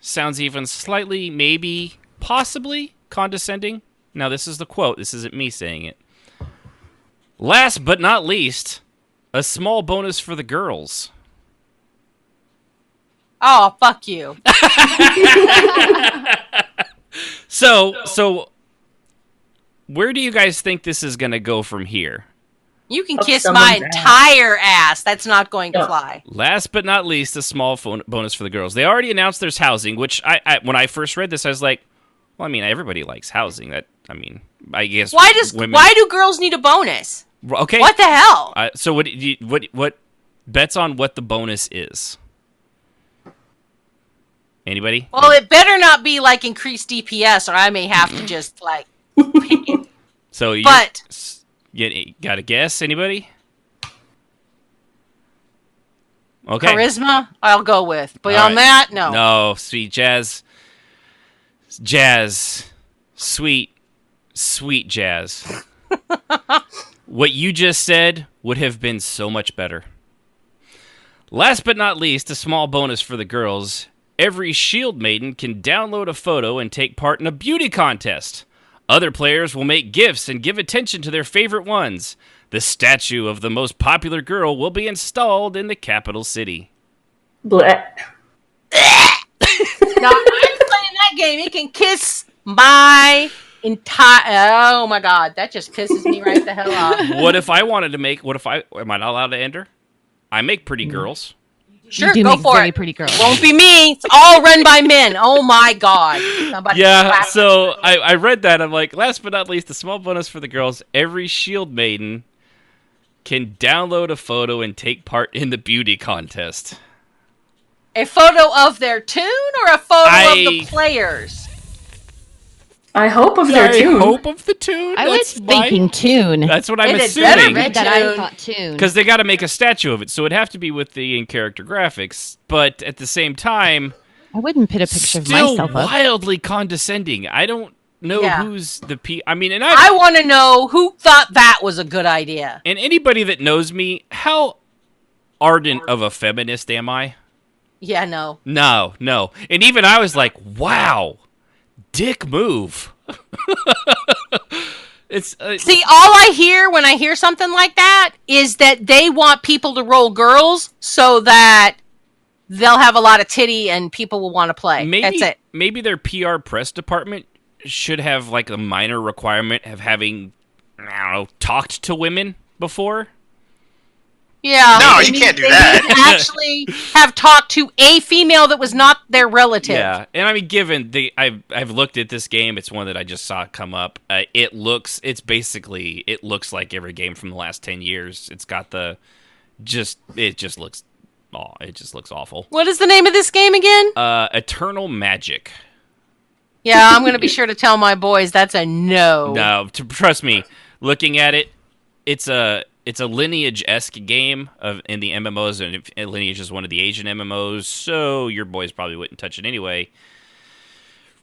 sounds even slightly, maybe, possibly condescending. Now, this is the quote. This isn't me saying it. Last but not least, A small bonus for the girls. Oh, fuck you. So where do you guys think this is going to go from here? You can kiss my entire ass. That's not going to fly. Last but not least, a small bonus for the girls. They already announced there's housing, which I when I first read this, I was like, well, I mean, everybody likes housing. I guess. Why do girls need a bonus? Okay. What the hell? So what bets on what the bonus is? Anybody? Well, it better not be like increased DPS, or I may have to just like pick it. So you got a guess? Anybody? Okay. Charisma, I'll go with. Beyond that, no. No, sweet Jazz. Sweet Jazz. What you just said would have been so much better. Last but not least, a small bonus for the girls. Every Shield Maiden can download a photo and take part in a beauty contest. Other players will make gifts and give attention to their favorite ones. The statue of the most popular girl will be installed in the capital city. Blech. No, I'm playing that game. It can kiss my entire... Oh, my God. That just pisses me right the hell off. What if I wanted to make... Am I not allowed to enter? I make pretty girls. Sure, go for it. Pretty girls. Won't be me. It's all run by men. Oh, my God. So I read that. I'm like, last but not least, a small bonus for the girls. Every Shield Maiden can download a photo and take part in the beauty contest. A photo of their tune or a photo of the players? I hope of their tune. I hope of the tune. I was thinking tune. That's what I'm assuming. I read that, I thought tune. Because they got to make a statue of it, so it'd have to be with the in-character graphics. But at the same time, I wouldn't put a picture of myself up. Still wildly condescending. I don't know who's the I mean, and I want to know who thought that was a good idea. And anybody that knows me, how ardent of a feminist am I? Yeah, no. No. And even I was like, wow, dick move. It's See, all I hear when I hear something like that is that they want people to roll girls so that they'll have a lot of titty and people will want to play. That's it. Maybe their PR press department should have like a minor requirement of having, I don't know, talked to women before. Yeah. No, you can't do that. They need to actually have talked to a female that was not their relative. Yeah, and I mean, given I've looked at this game, it's one that I just saw come up. It looks like every game from the last 10 years. It's got it just looks awful. What is the name of this game again? Eternal Magic. Yeah, I'm going to be sure to tell my boys that's a no. No, trust me. Looking at it, it's a Lineage-esque game in the MMOs, and Lineage is one of the Asian MMOs, so your boys probably wouldn't touch it anyway,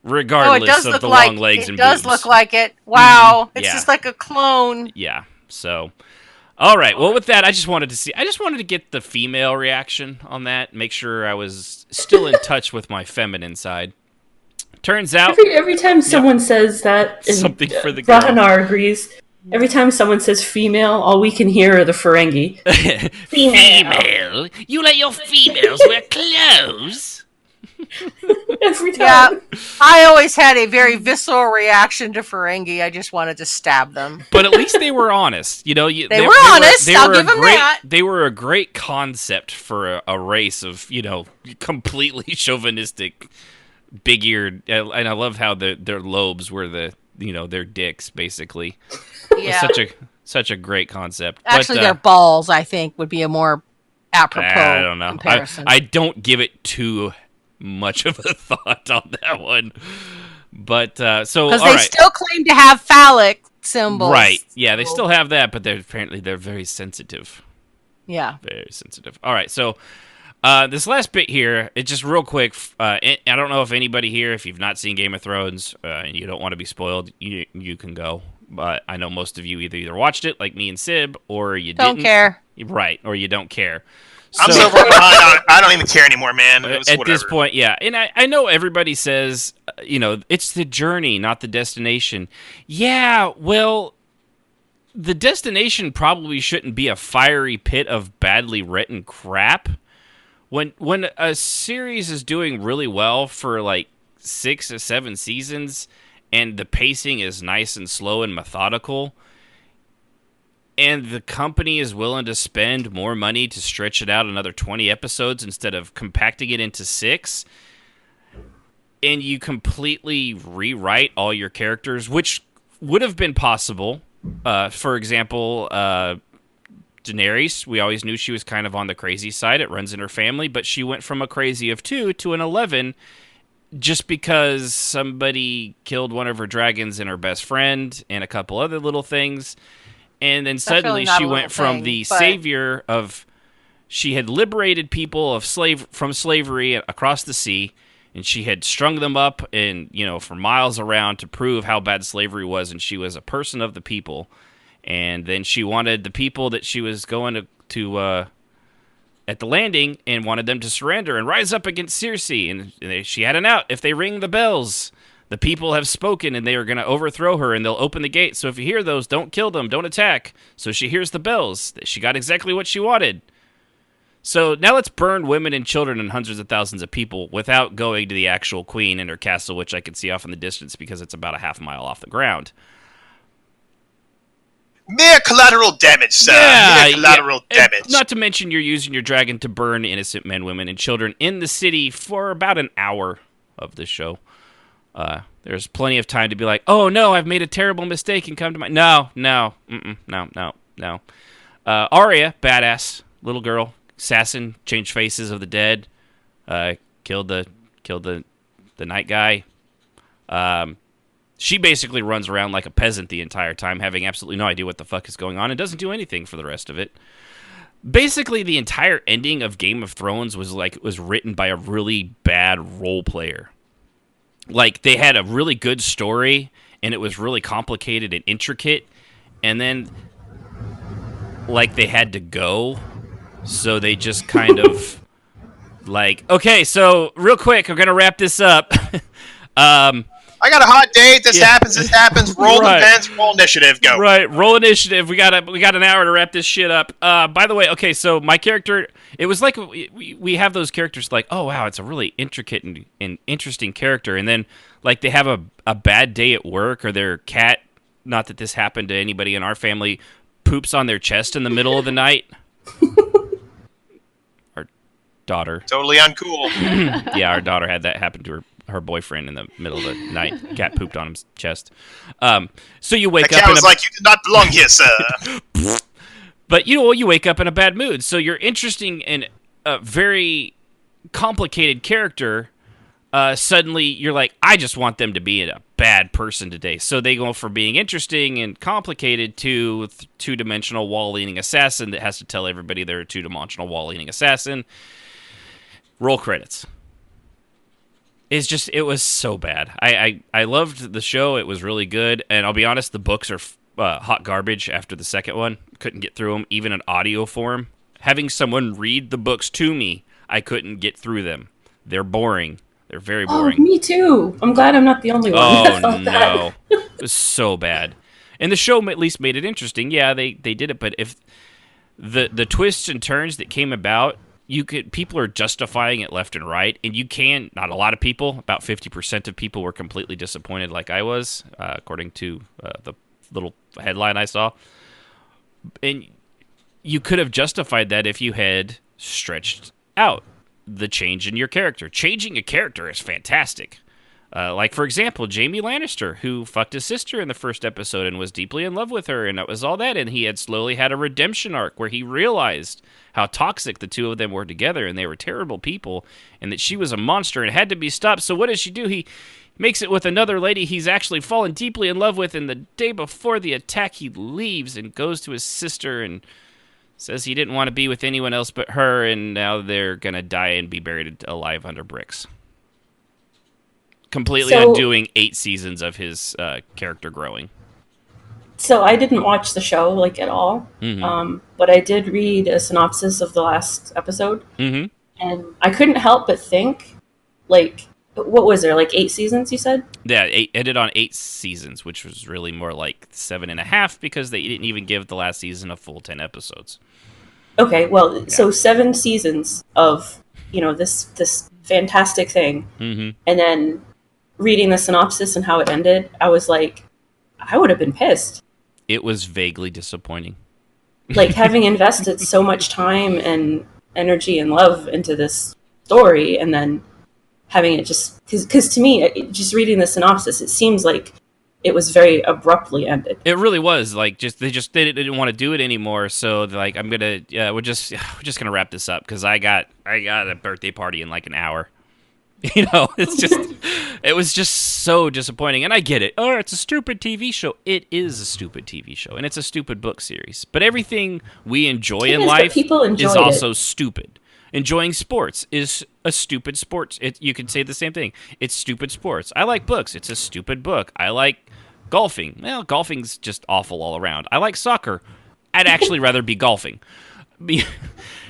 regardless of the long legs and boobs. It does look like it. Wow. It's just like a clone. Yeah, so... All right, well, with that, I just wanted to get the female reaction on that, make sure I was still in touch with my feminine side. Turns out... Every time someone says that, something for the girl. Rahanar agrees. Every time someone says female, all we can hear are the Ferengi. Female? You let your females wear clothes? Every time. Yeah, I always had a very visceral reaction to Ferengi. I just wanted to stab them. But at least they were honest. You know, they were honest. I'll give them that. They were a great concept for a race of, completely chauvinistic, big-eared. And I love how their lobes were their dicks, basically. Yeah. Such a great concept. Actually, their balls, I think, would be a more apropos I don't know. comparison. I don't give it too much of a thought on that one. But, because they still claim to have phallic symbols. Right. Yeah, they still have that, but they're very sensitive. Yeah. Very sensitive. All right, so... this last bit here, it's just real quick. I don't know if anybody here, if you've not seen Game of Thrones and you don't want to be spoiled, you can go. But I know most of you either watched it, like me and Sib, or you didn't. Don't care. Right, or you don't care. I'm so far behind. I don't even care anymore, man. At this point, yeah. And I know everybody says, it's the journey, not the destination. Yeah, well, the destination probably shouldn't be a fiery pit of badly written crap. When a series is doing really well for like 6 or 7 seasons, and the pacing is nice and slow and methodical, and the company is willing to spend more money to stretch it out another 20 episodes instead of compacting it into 6, and you completely rewrite all your characters, which would have been possible. For example, Daenerys, we always knew she was kind of on the crazy side. It runs in her family, but she went from a crazy of 2 to an 11 just because somebody killed one of her dragons and her best friend and a couple other little things. And then suddenly she went from the savior of... She had liberated people from slavery across the sea, and she had strung them up and, for miles around to prove how bad slavery was, and she was a person of the people. And then she wanted the people that she was going to at the landing and wanted them to surrender and rise up against Cersei. And she had an out. If they ring the bells, the people have spoken and they are going to overthrow her and they'll open the gate. So if you hear those, don't kill them, don't attack. So she hears the bells. She got exactly what she wanted. So now let's burn women and children and hundreds of thousands of people without going to the actual queen and her castle, which I can see off in the distance because it's about a half mile off the ground. Mere collateral damage, sir. Mere collateral damage. Not to mention you're using your dragon to burn innocent men, women, and children in the city for about an hour of the show. There's plenty of time to be like, oh, no, I've made a terrible mistake and come to my... No. Arya, badass, little girl, assassin, changed faces of the dead, killed the night guy. She basically runs around like a peasant the entire time, having absolutely no idea what the fuck is going on, and doesn't do anything for the rest of it. Basically, the entire ending of Game of Thrones was written by a really bad role player. Like, they had a really good story, and it was really complicated and intricate, and then, like, they had to go, so they just kind of, like, okay, so, real quick, I'm gonna wrap this up. I got a hot date. This happens. Roll events, roll initiative, go. Right, roll initiative. We got an hour to wrap this shit up. By the way, okay, so my character, it was like we have those characters like, oh wow, it's a really intricate and interesting character, and then like they have a bad day at work, or their cat, not that this happened to anybody in our family, poops on their chest in the middle of the night. Our daughter. Totally uncool. Yeah, our daughter had that happen to her boyfriend in the middle of the night. Cat pooped on his chest. So you wake up. The cat was like, "You did not belong here, sir." But you wake up in a bad mood. So you're interesting and a very complicated character. Suddenly you're like, I just want them to be a bad person today. So they go from being interesting and complicated to two-dimensional wall-leaning assassin that has to tell everybody they're a two-dimensional wall-leaning assassin. Roll credits. It was so bad. I loved the show. It was really good. And I'll be honest, the books are hot garbage after the second one. Couldn't get through them, even in audio form. Having someone read the books to me, I couldn't get through them. They're boring. They're very boring. Oh, me too. I'm glad I'm not the only one. Oh, no. It was so bad. And the show at least made it interesting. Yeah, they did it, but if the twists and turns that came about, people are justifying it left and right, and not a lot of people, about 50% of people were completely disappointed like I was, according to the little headline I saw. And you could have justified that if you had stretched out the change in your character. Changing a character is fantastic. Like, for example, Jaime Lannister, who fucked his sister in the first episode and was deeply in love with her, and that was all that, and he had slowly had a redemption arc where he realized how toxic the two of them were together, and they were terrible people, and that she was a monster and had to be stopped. So what does she do? He makes it with another lady he's actually fallen deeply in love with, and the day before the attack, he leaves and goes to his sister and says he didn't want to be with anyone else but her, and now they're going to die and be buried alive under bricks. Completely undoing 8 seasons of his character growing. So I didn't watch the show, like, at all. Mm-hmm. But I did read a synopsis of the last episode. Mm-hmm. And I couldn't help but think, like, what was there, like 8 seasons, you said? Yeah, it ended on 8 seasons, which was really more like 7.5 because they didn't even give the last season a full 10 episodes. Okay, well, so 7 seasons of, this fantastic thing. Mm-hmm. And then reading the synopsis and how it ended, I was like, I would have been pissed. It was vaguely disappointing. Like, having invested so much time and energy and love into this story, and then having it just... Because to me, just reading the synopsis, it seems like it was very abruptly ended. It really was. Like, they didn't want to do it anymore, so they're like, we're just gonna wrap this up, because I got a birthday party in like an hour. It was just so disappointing, and I get it. Oh, it's a stupid TV show. It is a stupid TV show, and it's a stupid book series. But everything we enjoy in life is also stupid. Enjoying sports is a stupid sports. You can say the same thing. It's stupid sports. I like books. It's a stupid book. I like golfing. Well, golfing's just awful all around. I like soccer. I'd actually rather be golfing.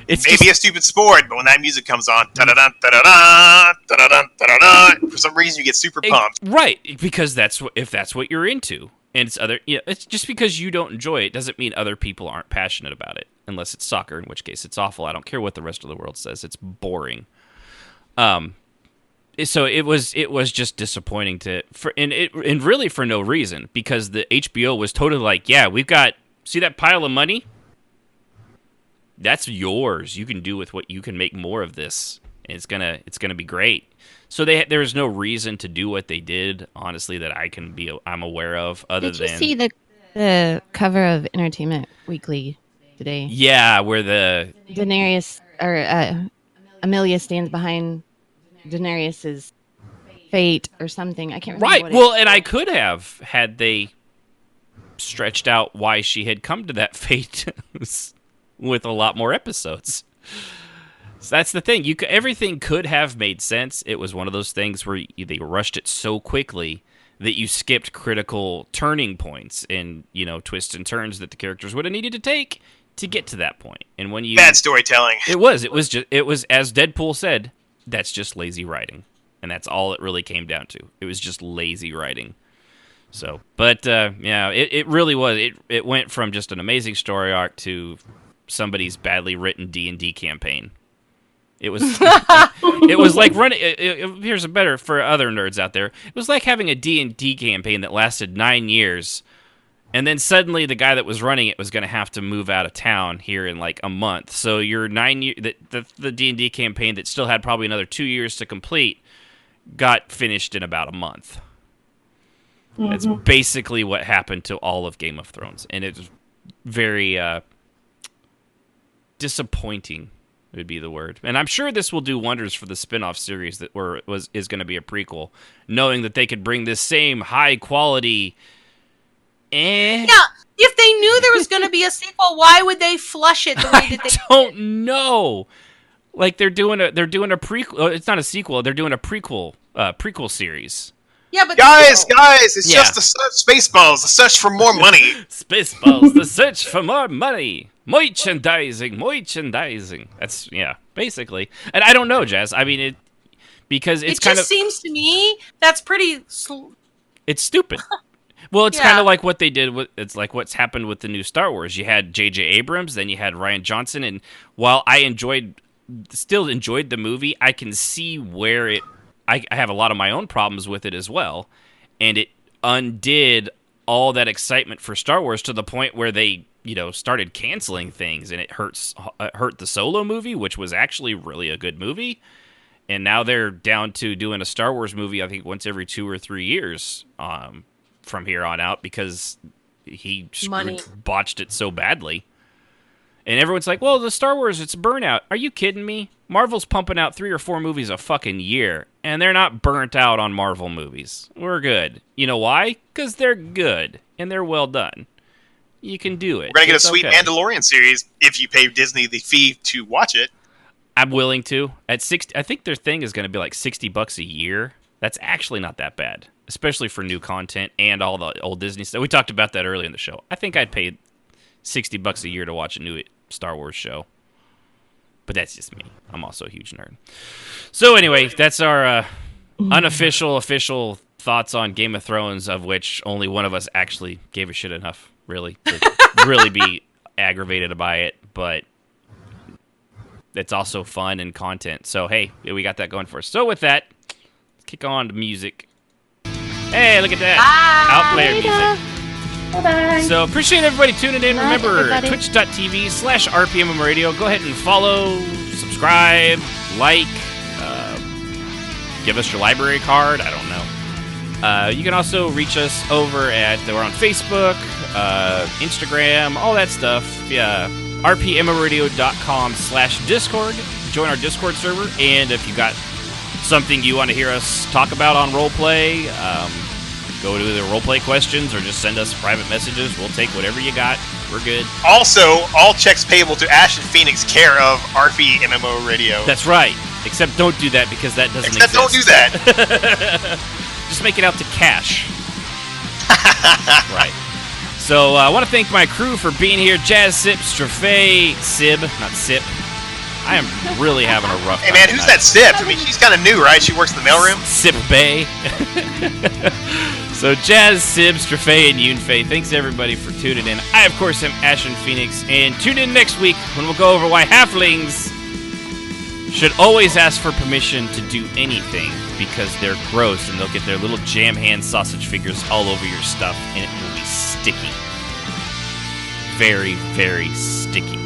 It's maybe a stupid sport, but when that music comes on, da-da-da, da-da-da, da-da-da, da-da-da, for some reason you get super pumped. Right, because if that's what you're into. And it's just because you don't enjoy it doesn't mean other people aren't passionate about it, unless it's soccer, in which case it's awful. I don't care what the rest of the world says. It's boring. So it was just disappointing and really for no reason, because the HBO was totally like, yeah, see that pile of money? That's yours. You can do with what you can make more of this. And it's gonna be great. So there was no reason to do what they did, honestly, that I'm aware of. Did you see the cover of Entertainment Weekly today? Yeah, where the Daenerys or Amelia stands behind Daenerys's fate or something. I can't remember. Right. Well, and I could have had they stretched out why she had come to that fate with a lot more episodes. So that's the thing. Everything could have made sense. It was one of those things where they rushed it so quickly that you skipped critical turning points and twists and turns that the characters would have needed to take to get to that point. And when bad storytelling. It was as Deadpool said, that's just lazy writing, and that's all it really came down to. It was just lazy writing. So, but it really was. It went from just an amazing story arc to somebody's badly written D&D campaign. It was it was like running. Here's a better for other nerds out there. It was like having a D&D campaign that lasted 9 years, and then suddenly the guy that was running it was going to have to move out of town here in like a month. So your 9 year the D&D campaign that still had probably another 2 years to complete got finished in about a month. Mm-hmm. That's basically what happened to all of Game of Thrones, and it's very disappointing would be the word. And I'm sure this will do wonders for the spin-off series that is going to be a prequel, knowing that they could bring this same high quality. Yeah, if they knew there was going to be a sequel, why would they flush it the way that they don't know. Like they're doing a prequel. It's not a sequel. They're doing a prequel series. Yeah, but guys, it's just Spaceballs, the search for more money. Spaceballs, the search for more money. Merchandising. That's basically. And I don't know, Jazz. I mean, because it just seems to me that's pretty. It's stupid. Well, it's kind of like what they did it's like what's happened with the new Star Wars. You had J.J. Abrams, then you had Rian Johnson, and while I still enjoyed the movie, I can see where I have a lot of my own problems with it as well, and it undid all that excitement for Star Wars to the point where they, started canceling things, and it hurt the Solo movie, which was actually really a good movie, and now they're down to doing a Star Wars movie, I think, once every 2 or 3 years from here on out because he botched it so badly. And everyone's like, well, the Star Wars, it's burnout. Are you kidding me? Marvel's pumping out 3 or 4 movies a fucking year, and they're not burnt out on Marvel movies. We're good. You know why? Because they're good, and they're well done. You can do it. We're going to get a sweet Mandalorian series if you pay Disney the fee to watch it. I'm willing to. At 60, I think their thing is going to be like $60 a year. That's actually not that bad, especially for new content and all the old Disney stuff. We talked about that earlier in the show. I think I'd pay $60 a year to watch a new Star Wars show. But that's just me. I'm also a huge nerd. So anyway, that's our unofficial, official thoughts on Game of Thrones, of which only one of us actually gave a shit enough, really, to really be aggravated by it, but it's also fun and content. So, hey, we got that going for us. So with that, let's kick on to music. Hey, look at that. Outplayer music. Bye-bye. So appreciate everybody tuning in. Night, Remember, everybody. twitch.tv/RPMMORadio. Go ahead and follow, subscribe, like, give us your library card. I don't know. You can also reach us over we're on Facebook, Instagram, all that stuff. Yeah, RPMMORadio.com/Discord. Join our Discord server. And if you got something you want to hear us talk about on Roleplay, go to the Roleplay questions or just send us private messages. We'll take whatever you got. We're good. Also, all checks payable to Ash and Phoenix, care of RPMMO Radio. That's right. Except don't do that because that doesn't Except exist. don't do that. Just make it out to cash. Right. So I want to thank my crew for being here. Jazz, Sip, Strafay, Sib, not Sip. I am really having a rough Hey time man, who's tonight. that Sip? I mean, she's kind of new, right? She works in the mailroom. Sip Bay. So Jazz, Sib, Strafay, and Yunfei, thanks everybody for tuning in. I, of course, am Ashen Phoenix, and tune in next week when we'll go over why halflings should always ask for permission to do anything because they're gross and they'll get their little jam hand sausage figures all over your stuff and it will be sticky. Very, very sticky.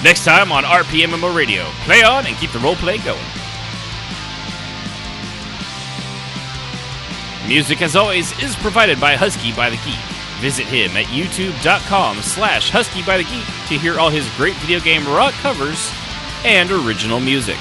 Next time on RPMMO Radio. Play on and keep the roleplay going. Music, as always, is provided by Husky by the Geek. Visit him at youtube.com/HuskyByTheGeek to hear all his great video game rock covers and original music.